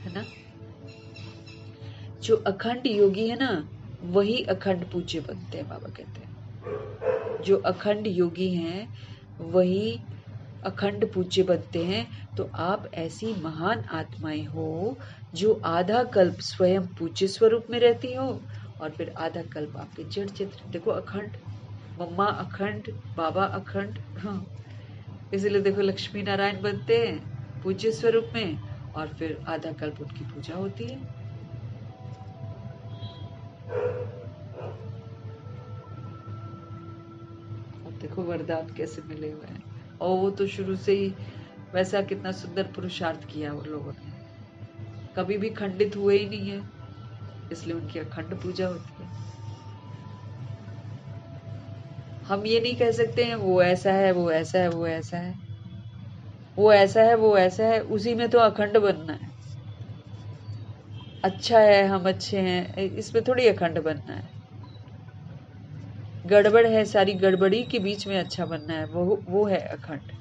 है ना, जो अखंड योगी है ना वही अखंड पूज्य बनते हैं। बाबा कहते हैं जो अखंड योगी हैं वही अखंड पूज्य बनते हैं। तो आप ऐसी महान आत्माएं हो जो आधा कल्प स्वयं पूज्य स्वरूप में रहती हो और फिर आधा कल्प आपके जड़ चित्र। देखो अखंड, मम्मा अखंड, बाबा अखंड, हाँ, इसलिए देखो लक्ष्मी नारायण बनते हैं पूज्य स्वरूप में और फिर आधा कल्प उनकी पूजा होती है। अब देखो वरदान कैसे मिले हुए हैं, और वो तो शुरू से ही वैसा कितना सुंदर पुरुषार्थ किया वो लोगों ने, कभी भी खंडित हुए ही नहीं है, इसलिए उनकी अखंड पूजा होती है। हम ये नहीं कह सकते हैं वो ऐसा है, वो ऐसा है, वो ऐसा है, वो ऐसा है, वो ऐसा है, उसी में तो अखंड बनना है। अच्छा है, हम अच्छे हैं, इसमें थोड़ी अखंड बनना है। गड़बड़ है, सारी गड़बड़ी के बीच में अच्छा बनना है, वो है अखंड।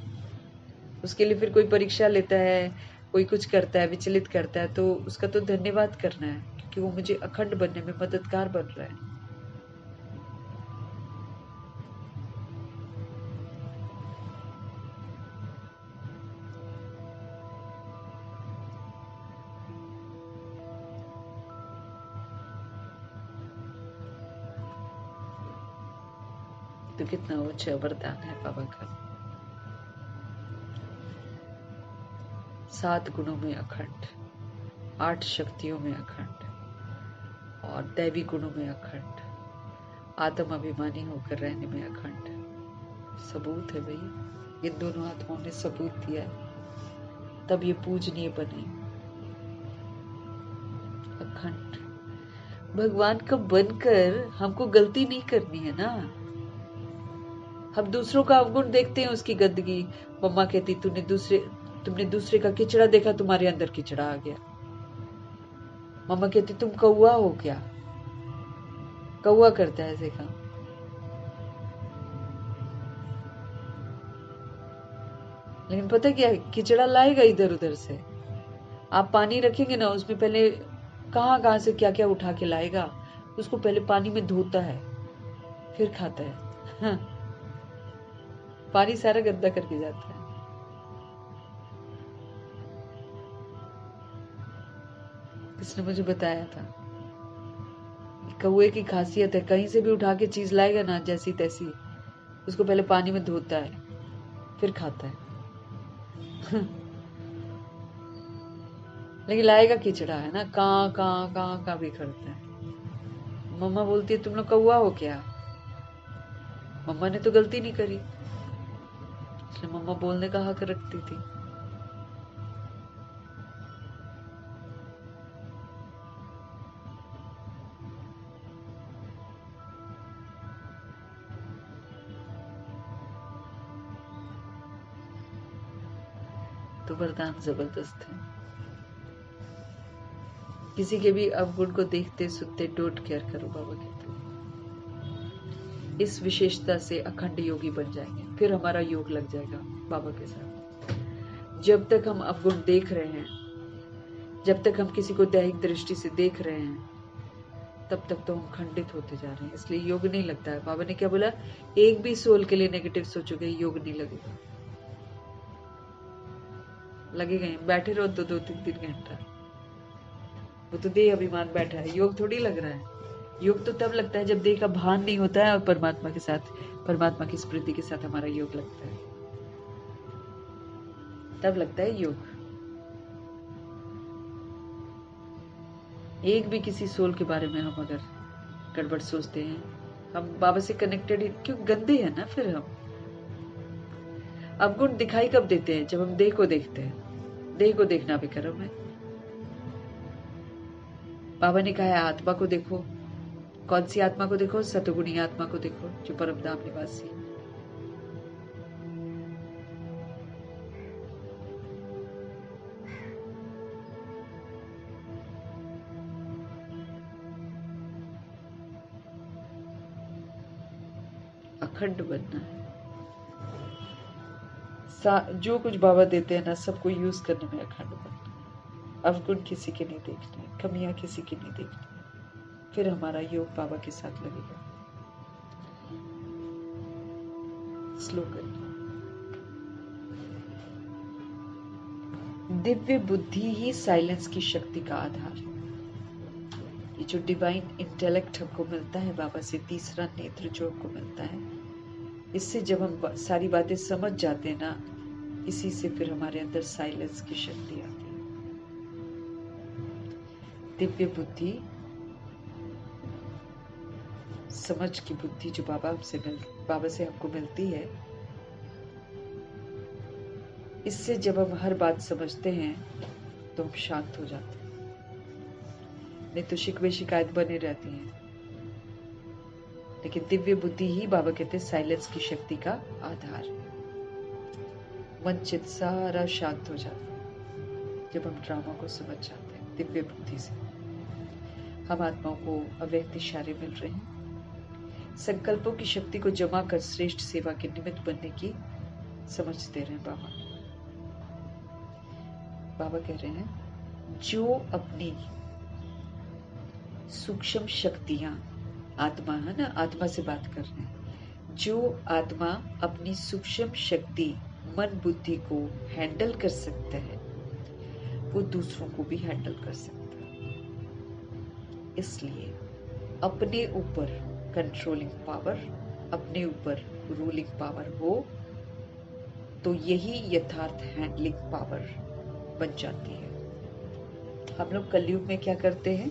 उसके लिए फिर कोई परीक्षा लेता है, कोई कुछ करता है, विचलित करता है, तो उसका तो धन्यवाद करना है क्योंकि वो मुझे अखंड बनने में मददगार बन रहा है। तो कितना ऊंचा वरदान है बाबा का। 7 गुणों में अखंड, 8 शक्तियों में अखंड और दैवी गुणों में अखंड, आत्म अभिमानी होकर रहने में अखंड। सबूत है भाई, इन दोनों आत्माओं ने सबूत दिया है, तब ये पूजनीय बने। अखंड भगवान का बनकर हमको गलती नहीं करनी है ना। हम दूसरों का अवगुण देखते हैं, उसकी गंदगी। मम्मा कहती तुमने दूसरे का किचड़ा देखा, तुम्हारे अंदर किचड़ा आ गया। मम्मा कहती तुम कौआ हो क्या, कौआ करता है ऐसे काम। लेकिन पता क्या है, किचड़ा लाएगा इधर उधर से। आप पानी रखेंगे ना, उसमें पहले कहां से क्या क्या उठा के लाएगा, उसको पहले पानी में धोता है फिर खाता है। हाँ, पानी सारा गंदा करके जाता है। किसने मुझे बताया था, कौए की खासियत है, कहीं से भी उठा के चीज लाएगा ना जैसी तैसी, उसको पहले पानी में धोता है फिर खाता है। लेकिन लाएगा किचड़ा है ना, कहाँ भी करता है। मम्मा बोलती है तुम लोग कौआ हो क्या। मम्मा ने तो गलती नहीं करी, इसलिए मम्मा बोलने का हक रखती थी। तो वरदान जबरदस्त है। किसी के भी अवगुण को देखते सुनते डोंट केयर करो, बाबा कहते हैं। इस विशेषता से अखंड योगी बन जाएंगे, फिर हमारा योग लग जाएगा बाबा के साथ। जब तक हम अवगुण देख रहे हैं, जब तक हम किसी को दैहिक दृष्टि से देख रहे हैं, तब तक तो हम खंडित होते जा रहे हैं, इसलिए योग नहीं लगता है। बाबा ने क्या बोला, एक भी सोल के लिए नेगेटिव सोचोगे योग नहीं लगेगा। लगेगा, बैठे रहो 2-3 घंटा, वो तो देह अभिमान बैठा है, योग थोड़ी लग रहा है। योग तो तब लगता है जब देह का भान नहीं होता है और परमात्मा के साथ, परमात्मा की स्मृति के साथ हमारा योग लगता है, तब लगता है योग। एक भी किसी सोल के बारे में हम अगर गड़बड़ सोचते हैं, हम बाबा से कनेक्टेड ही क्यों, गंदे हैं ना फिर हम। अवगुण दिखाई कब देते हैं, जब हम देह को देखते हैं। देह को देखना भी कर्म है। बाबा ने कहा है आत्मा को देखो। कौन सी आत्मा को देखो, सतगुणी आत्मा को देखो जो परम धाम निवासी है। अखंड बनना है। जो कुछ बाबा देते हैं ना, सबको यूज करने में अखंड बनना। अवगुण किसी के नहीं देखने, कमियां किसी की नहीं देखनी, फिर हमारा योग बाबा के साथ लगेगा। स्लोगन, दिव्य बुद्धि ही साइलेंस की शक्ति का आधार है। ये जो डिवाइन इंटेलेक्ट हमको मिलता है बाबा से, तीसरा नेत्र जो हमको मिलता है, इससे जब हम सारी बातें समझ जाते हैं ना, इसी से फिर हमारे अंदर साइलेंस की शक्ति आती है। दिव्य बुद्धि, समझ की बुद्धि जो बाबा से हमको मिलती है, इससे जब हम हर बात समझते हैं तो हम शांत हो जाते हैं, नहीं तो शिकवे शिकायत बनी रहती हैं। लेकिन दिव्य बुद्धि ही बाबा कहते हैं साइलेंस की शक्ति का आधार। मन चित सारा शांत हो जाता है जब हम ड्रामा को समझ जाते हैं दिव्य बुद्धि से। हम आत्माओं को अव्यक्त इशारे मिल रहे हैं, संकल्पों की शक्ति को जमा कर श्रेष्ठ सेवा के निमित्त बनने की समझ दे रहे हैं बाबा। बाबा कह रहे हैं जो अपनी सूक्ष्म शक्तियां, आत्मा है ना, आत्मा से बात कर रहे हैं, जो आत्मा अपनी सूक्ष्म शक्ति मन बुद्धि को हैंडल कर सकता है, वो दूसरों को भी हैंडल कर सकता है। इसलिए अपने ऊपर कंट्रोलिंग पावर अपने ऊपर रूलिंग पावर हो तो यही यथार्थ हैंडलिंग पावर बन जाती है। हम लोग कलयुग में क्या करते हैं?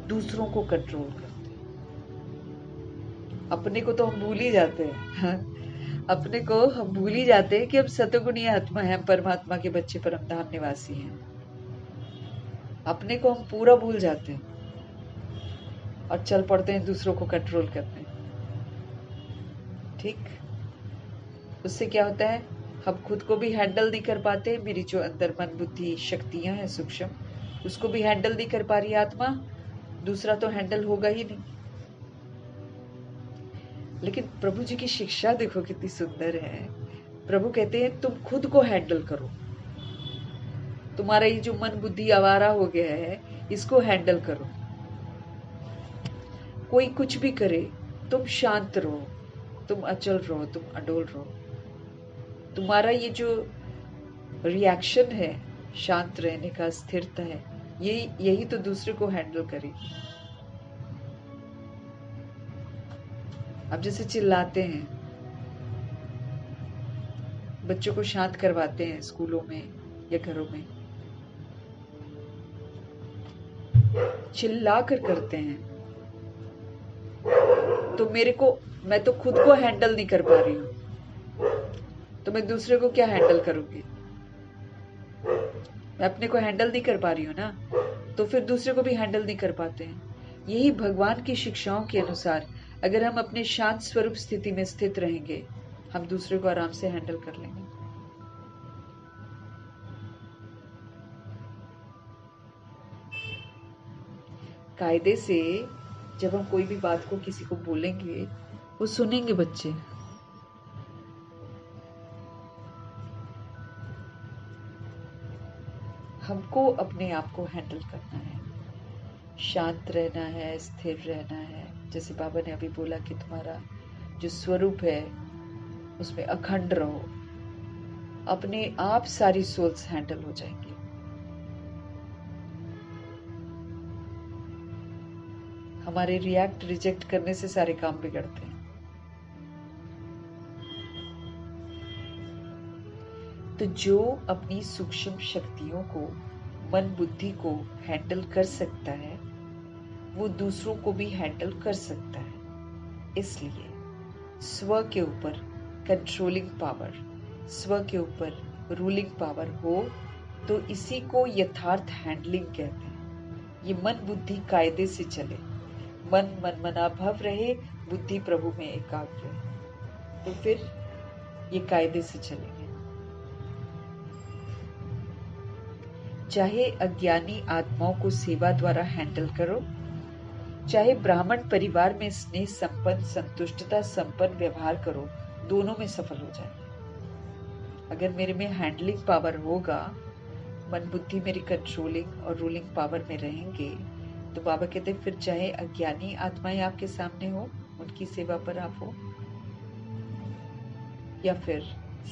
दूसरों को कंट्रोल करते हैं। अपने को तो हम भूल ही जाते हैं अपने को हम भूल ही जाते हैं कि हम सतगुणी आत्मा हैं, परमात्मा के बच्चे, परमधाम निवासी हैं। अपने को हम पूरा भूल जाते हैं और चल पड़ते हैं दूसरों को कंट्रोल करने। ठीक, उससे क्या होता है? हम खुद को भी हैंडल नहीं कर पाते। मेरी जो अंदर मन बुद्धि शक्तियां हैं सूक्ष्म, उसको भी हैंडल नहीं कर पा रही आत्मा, दूसरा तो हैंडल होगा ही नहीं। लेकिन प्रभु जी की शिक्षा देखो कितनी सुंदर है। प्रभु कहते हैं तुम खुद को हैंडल करो। तुम्हारा ये जो मन बुद्धि आवारा हो गया है, इसको हैंडल करो। कोई कुछ भी करे, तुम शांत रहो, तुम अचल रहो, तुम अडोल रहो। तुम्हारा ये जो रिएक्शन है शांत रहने का, स्थिरता है, यही तो दूसरे को हैंडल करेगी। अब जैसे चिल्लाते हैं, बच्चों को शांत करवाते हैं स्कूलों में या घरों में, चिल्ला कर करते हैं, तो मैं तो खुद को हैंडल नहीं कर पा रही हूं, तो मैं दूसरे को क्या हैंडल करूंगी? मैं अपने को हैंडल नहीं कर पा रही हूँ ना, तो फिर दूसरे को भी हैंडल नहीं कर पाते हैं। यही भगवान की शिक्षाओं के अनुसार अगर हम अपने शांत स्वरूप स्थिति में स्थित रहेंगे, हम दूसरे को आराम से हैंडल कर लेंगे। कायदे से जब हम कोई भी बात को किसी को बोलेंगे, वो सुनेंगे बच्चे। हमको अपने आप को हैंडल करना है, शांत रहना है, स्थिर रहना है। जैसे बाबा ने अभी बोला कि तुम्हारा जो स्वरूप है उसमें अखंड रहो, अपने आप सारी सोल्स हैंडल हो जाएंगी। हमारे रिएक्ट रिजेक्ट करने से सारे काम बिगड़ते हैं। तो जो अपनी सूक्ष्म शक्तियों को, मन बुद्धि को हैंडल कर सकता है, वो दूसरों को भी हैंडल कर सकता है। इसलिए स्व के ऊपर कंट्रोलिंग पावर, स्व के ऊपर रूलिंग पावर हो तो इसी को यथार्थ हैंडलिंग कहते हैं। ये मन बुद्धि कायदे से चले, मन मनमना भव रहे, बुद्धि प्रभु में एकाग्र रहे, तो फिर ये कायदे से चलेंगे। चाहे अज्ञानी आत्माओं को सेवा द्वारा हैंडल करो, चाहे ब्राह्मण परिवार में स्नेह संपन्न, संतुष्टता संपन्न व्यवहार करो, दोनों में सफल हो जाए। अगर मेरे में हैंडलिंग पावर होगा, मन बुद्धि मेरी कंट्रोलिंग और रूलिंग पावर में रहेंगे, तो बाबा कहते फिर चाहे अज्ञानी आत्माएं आपके सामने हो, उनकी सेवा पर आप हो, या फिर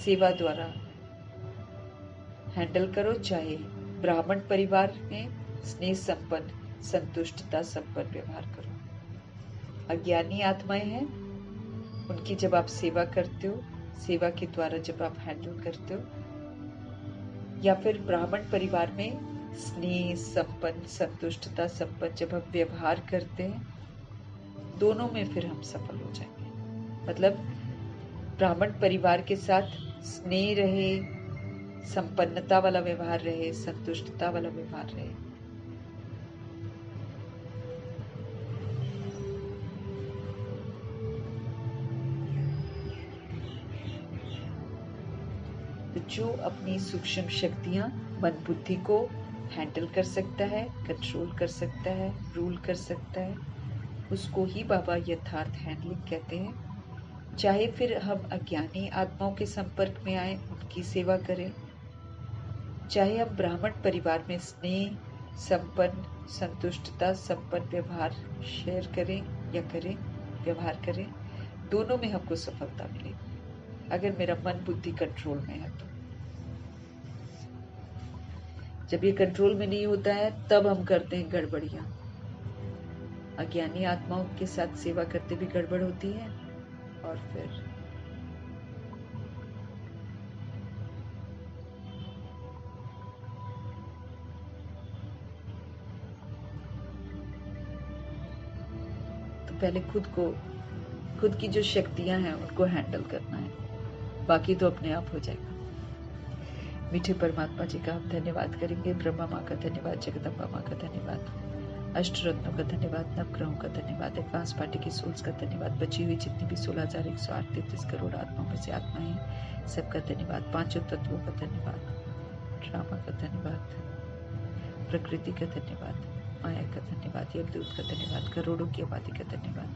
सेवा द्वारा हैंडल करो, चाहे ब्राह्मण परिवार में स्नेह संपन्न, संतुष्टता संपन्न व्यवहार करो। अज्ञानी आत्माएं हैं, उनकी जब आप सेवा करते हो, सेवा के द्वारा जब आप हैंडल करते हो, या फिर ब्राह्मण परिवार में स्नेह संपन्न, संतुष्टता संपन्न जब हम व्यवहार करते हैं, दोनों में फिर हम सफल हो जाएंगे। मतलब ब्राह्मण परिवार के साथ स्नेह रहे, संपन्नता वाला व्यवहार रहे, संतुष्टता वाला व्यवहार रहे। तो जो अपनी सूक्ष्म शक्तियां, मन बुद्धि को हैंडल कर सकता है, कंट्रोल कर सकता है, रूल कर सकता है, उसको ही बाबा यथार्थ हैंडलिंग कहते हैं। चाहे फिर हम अज्ञानी आत्माओं के संपर्क में आए, उनकी सेवा करें, चाहे हम ब्राह्मण परिवार में स्नेह संपन्न, संतुष्टता संपन्न व्यवहार शेयर करें या करें, व्यवहार करें, दोनों में हमको सफलता मिलेगी अगर मेरा मन बुद्धि कंट्रोल में है तो। जब ये कंट्रोल में नहीं होता है, तब हम करते हैं गड़बड़ियां। अज्ञानी आत्माओं के साथ सेवा करते भी गड़बड़ होती है, और फिर तो पहले खुद की जो शक्तियां हैं उनको हैंडल करना है, बाकी तो अपने आप हो जाएगा। मीठे परमात्मा जी का हम धन्यवाद करेंगे। ब्रह्मा माँ का धन्यवाद, जगदम्बा माँ का धन्यवाद, अष्ट रत्नों का धन्यवाद, नवग्रहों का धन्यवाद, एडवांस पार्टी की सोल्स का धन्यवाद, बची हुई जितनी भी 16,138 करोड़ आत्माओं में से आत्मा है सबका धन्यवाद, पांचों तत्वों का धन्यवाद, ड्रामा का धन्यवाद, प्रकृति का धन्यवाद, माया का धन्यवाद, यमदूत का धन्यवाद, करोड़ों की आबादी का धन्यवाद।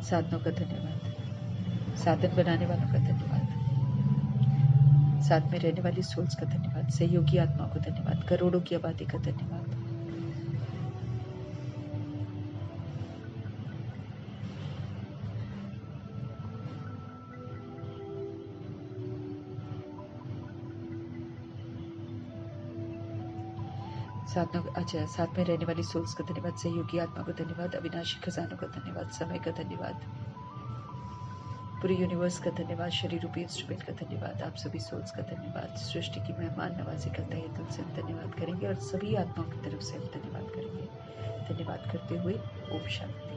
साधनों का धन्यवाद, साधन बनाने वालों का धन्यवाद, साथ में रहने वाली सोल्स का धन्यवाद, सहयोगी आत्माओं को धन्यवाद, करोड़ों की आबादी का धन्यवाद। साथ में रहने वाली सोल्स का धन्यवाद, सहयोगी आत्मा को धन्यवाद, अविनाशी खजानों का धन्यवाद, समय का धन्यवाद, पूरे यूनिवर्स का धन्यवाद, शरीर रूपी इंस्ट्रूमेंट का धन्यवाद, आप सभी सोल्स का धन्यवाद, सृष्टि की मेहमान नवाजी का तहे दिल से हम धन्यवाद करेंगे और सभी आत्माओं की तरफ से हम धन्यवाद करेंगे। धन्यवाद करते हुए ओम शांति।